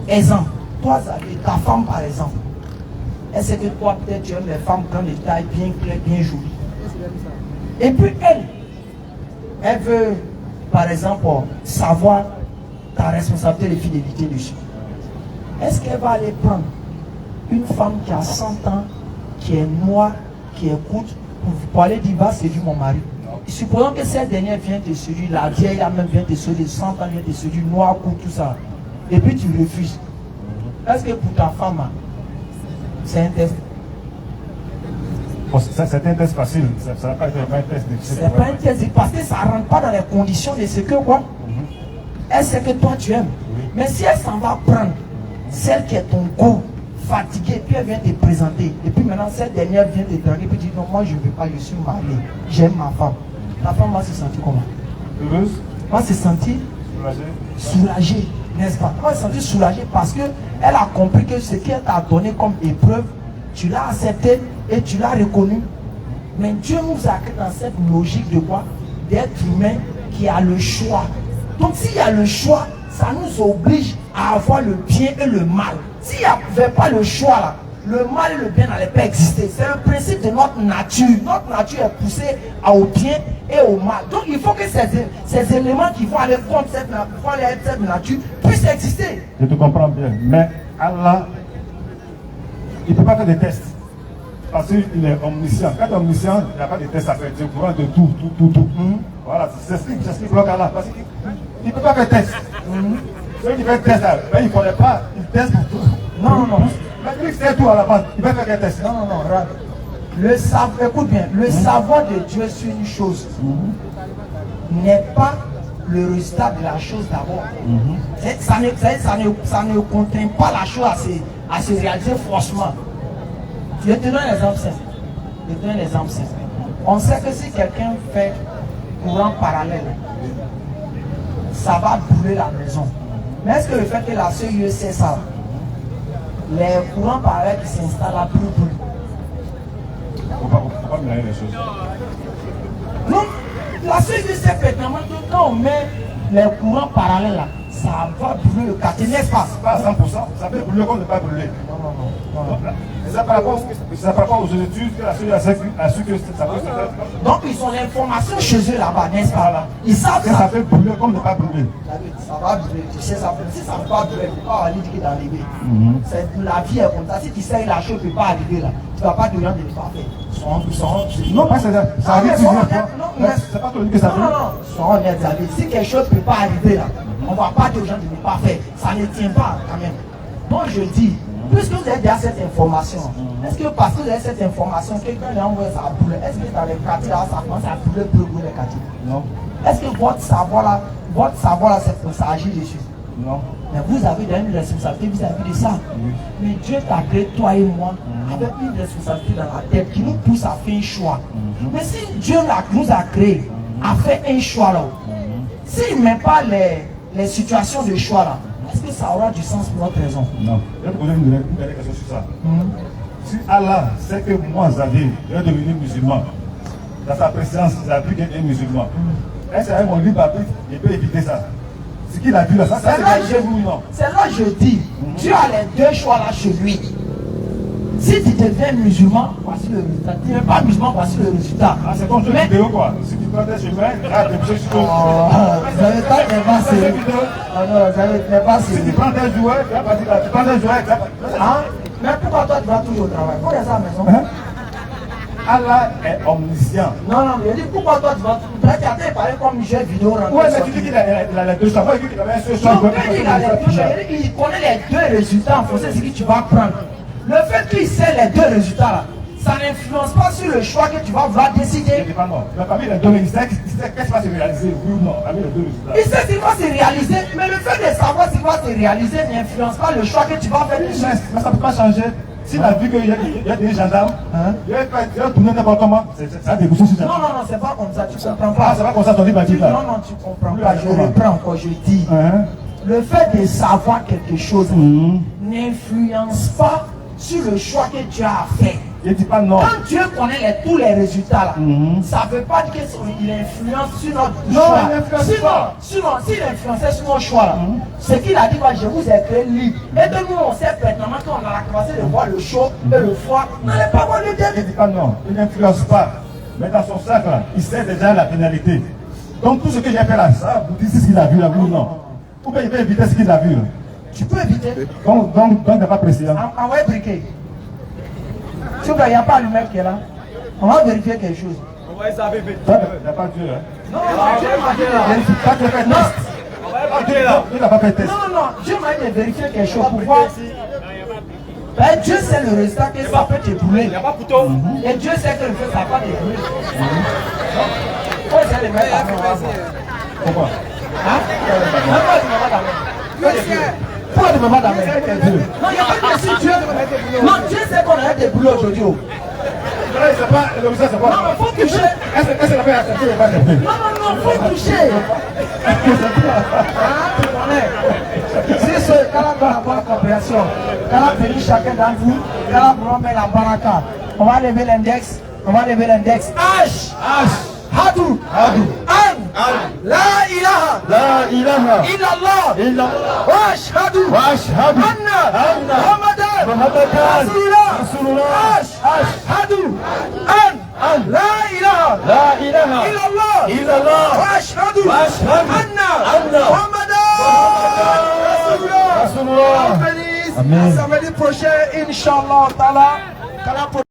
Exemple, toi, ta femme par exemple, est-ce que toi peut-être tu aimes les femmes dans les tailles bien claires, bien jolies? Et puis elle veut par exemple savoir ta responsabilité de fidélité dessus. Est-ce qu'elle va aller prendre une femme qui a 100 ans, qui est noire, qui écoute, pour aller dire va séduire mon mari? Supposons que cette dernière vient te séduire, la vieille là même vient te séduire, 100 ans vient te séduire, noir, court, tout ça. Et puis tu refuses. Est-ce que pour ta femme, c'est un test? C'est un test facile, ça n'a pas été un test difficile. C'est pas un test parce que ça ne rentre pas dans les conditions de ce que quoi. Elle sait que toi tu aimes. Mais si elle s'en va prendre celle qui est ton goût, fatiguée, puis elle vient te présenter, et puis maintenant cette dernière vient te draguer, puis tu dis non, moi je ne veux pas, je suis marié, j'aime ma femme. Ta femme va se sentir comment? Heureuse? Va se sentir soulagée, n'est-ce pas? Elle va se sentir soulagée parce qu'elle a compris que ce qu'elle t'a donné comme épreuve, tu l'as accepté et tu l'as reconnu. Mais Dieu nous a créé dans cette logique de quoi? D'être humain qui a le choix. Donc s'il y a le choix, ça nous oblige à avoir le bien et le mal. S'il n'y avait pas le choix là, le mal et le bien n'allaient pas exister. C'est un principe de notre nature. Notre nature est poussée au bien et au mal. Donc il faut que ces éléments qui vont aller contre cette nature puissent exister. Je te comprends bien. Mais Allah, il ne peut pas faire des tests. Parce qu'il est omniscient. Quand il est omniscient, il n'y a pas de tests à faire. Tu es au courant de tout. Voilà, c'est ce qui bloque Allah. Parce qu'il ne peut pas faire de tests. Celui qui fait test, ben, il ne connaît pas, il teste pour tout. Non. Mais lui, c'est tout à la base. Il va faire quel test? Non, regarde. Écoute bien, le savoir de Dieu sur une chose n'est pas le résultat de la chose d'abord. Ça ne contraint pas la chose à se réaliser forcément. Je te donne un exemple simple. On sait que si quelqu'un fait courant parallèle, ça va brûler la maison. Mais est-ce que le fait que la CEE sait ça, les courants parallèles qui s'installent à brûlent? Il ne faut pas mélanger les choses. Non, la CEE sait pertinemment que quand on met les courants parallèles là, ça va brûler le quartier, n'est-ce pas? Pas à 100%, ça peut brûler comme ne pas brûler. Non. C'est par rapport aux études que la CEE a su que ça peut se faire. Donc ils ont l'information chez eux là-bas, n'est-ce pas? Ils savent que ça peut brûler comme ne pas brûler. Ça va brûler, tu sais ça. Si ça ne va pas brûler, il ne faut pas aller dire d'arriver. La vie est comme ça. Si tu sais que la chose ne peut pas arriver là, tu ne vas pas te dire de ne pas faire. Non, pas ça. Ça arrive plusieurs fois. C'est pas tout que ça brûle. Non. Sois honnête, David. Si quelque chose ne peut pas arriver là, on ne va pas dire aux gens de ne pas faire. Ça ne tient pas quand même. Donc je dis, puisque vous avez déjà cette information, est-ce que parce que vous avez cette information, quelqu'un l'a envoyé ça brûle? Est-ce que dans les quartiers là, ça commence à brûler les quartiers? Non. Est-ce que votre savoir là, ça agit dessus? Non. Mais vous avez une responsabilité vis-à-vis de ça. Mais Dieu t'a créé, toi et moi, avec une responsabilité dans la tête qui nous pousse à faire un choix. Mais si Dieu nous a créé à faire un choix là, s'il ne met pas les situations de choix là, est-ce que ça aura du sens pour notre raison? Non. Je vais te poser une dernière question sur ça. Si Allah sait que moi, Xavier, je vais devenir musulman, dans sa présence, il a vu qu'il est musulman, est-ce qu'avec mon libre arbitre, il peut éviter ça? Ce qu'il a vu là, ça c'est là je dis, Dieu a les deux choix là chez lui. Si tu deviens musulman, voici le résultat. Si tu n'es pas musulman, voici le résultat. Ah, c'est comme jeu vidéo quoi. Si tu prends des chemins, regarde des choses sur vous n'avez pas sérieux. Non, vous n'avez pas sérieux. Si tu prends des jouets, tu vas pas dire tu prends des jouets, Mais pourquoi toi tu vas toujours au travail? Pour les à la maison. Allah est omniscient. Non, non, mais il dit pourquoi toi tu vas. Là, tu as parlé comme jeu vidéo. Ouais, mais tu dis qu'il a les deux choix. Il dit qu'il avait un seul choix. Non, il a les deux choix. Il connaît les deux résultats en fonction de ce que tu vas prendre. Le fait qu'il sait les deux résultats là, ça n'influence pas sur le choix que tu vas vouloir décider. Il n'est pas mort. Mais parmi les deux, il sait qu'est-ce qui va se réaliser, oui ou non, parmi les deux résultats. Il sait ce qui va se réaliser, mais le fait de savoir ce qui va se réaliser n'influence pas le choix que tu vas faire. Mais ça ne peut pas changer. S'il a vu qu'il y a des gendarmes, il va tourner n'importe comment. Ça a débouché sur Non, non, non, c'est pas comme ça, tu comprends pas. Ah, c'est pas comme ça ton livre a dit là. Non, non, tu comprends pas. Je reprends encore, je dis. Le fait de savoir quelque chose n'influence pas sur le choix que tu as à faire. Je dis pas non. Quand Dieu connaît tous les résultats là, ça ne veut pas dire qu'il influence sur notre choix. Non, il n'influence pas. Sinon, s'il influençait sur nos choix là, c'est qu'il a dit que je vous ai créé libre. Et que nous, on sait pertinemment qu'on a la capacité de voir le chaud et le froid. On n'allait pas voir le Je dernier. dis pas non. Il n'influence pas. Mais dans son sac là, il sait déjà la finalité. Donc tout ce que j'ai fait là, ça, vous dites ce qu'il a vu là, oui ou non. Ou bien il peut éviter ce qu'il a vu là. Tu peux éviter. Donc il n'est pas président. Envoyez briquet. Tu vois, il n'y a pas le mec qui est là. On va vérifier quelque chose. Il n'y a pas Dieu là. Non, Dieu m'a dit là. Il n'a pas fait test. Non, non, Dieu m'a dit de vérifier quelque chose pour voir. Ben, Dieu sait le résultat que ça peut te brûler. Il n'y a pas couteau. Et Dieu sait que le feu, ça va pas te brûler. Faut essayer de mettre la main. Pourquoi? Hein? Pourquoi tu ne vas pas la main? Pourquoi tu ne vas pas la main? Non, il n'y a pas de si Dieu. Non, Dieu sait qu'on a des brûlés aujourd'hui. Le résultat c'est quoi? Non, mais faut toucher. Est-ce que la paix accepté ou pas accepté? Non, non, non, faut toucher. Ah, tu connais. C'est ce qu'elle a dans la bonne compréhension. Qu'elle a béni chacun d'entre vous. Qu'elle a vraiment mis la baraka. On va lever l'index. On va lever l'index. H. Hadou. An. La ilaha. Illallah. Washhadu. Anna. Muhammadan. Rasulullah. Ashhadu. An. La ilaha. Illallah. Washhadu. Anna. Muhammadan. Rasulullah. Amen. Samedi prochain, Inch'Allah.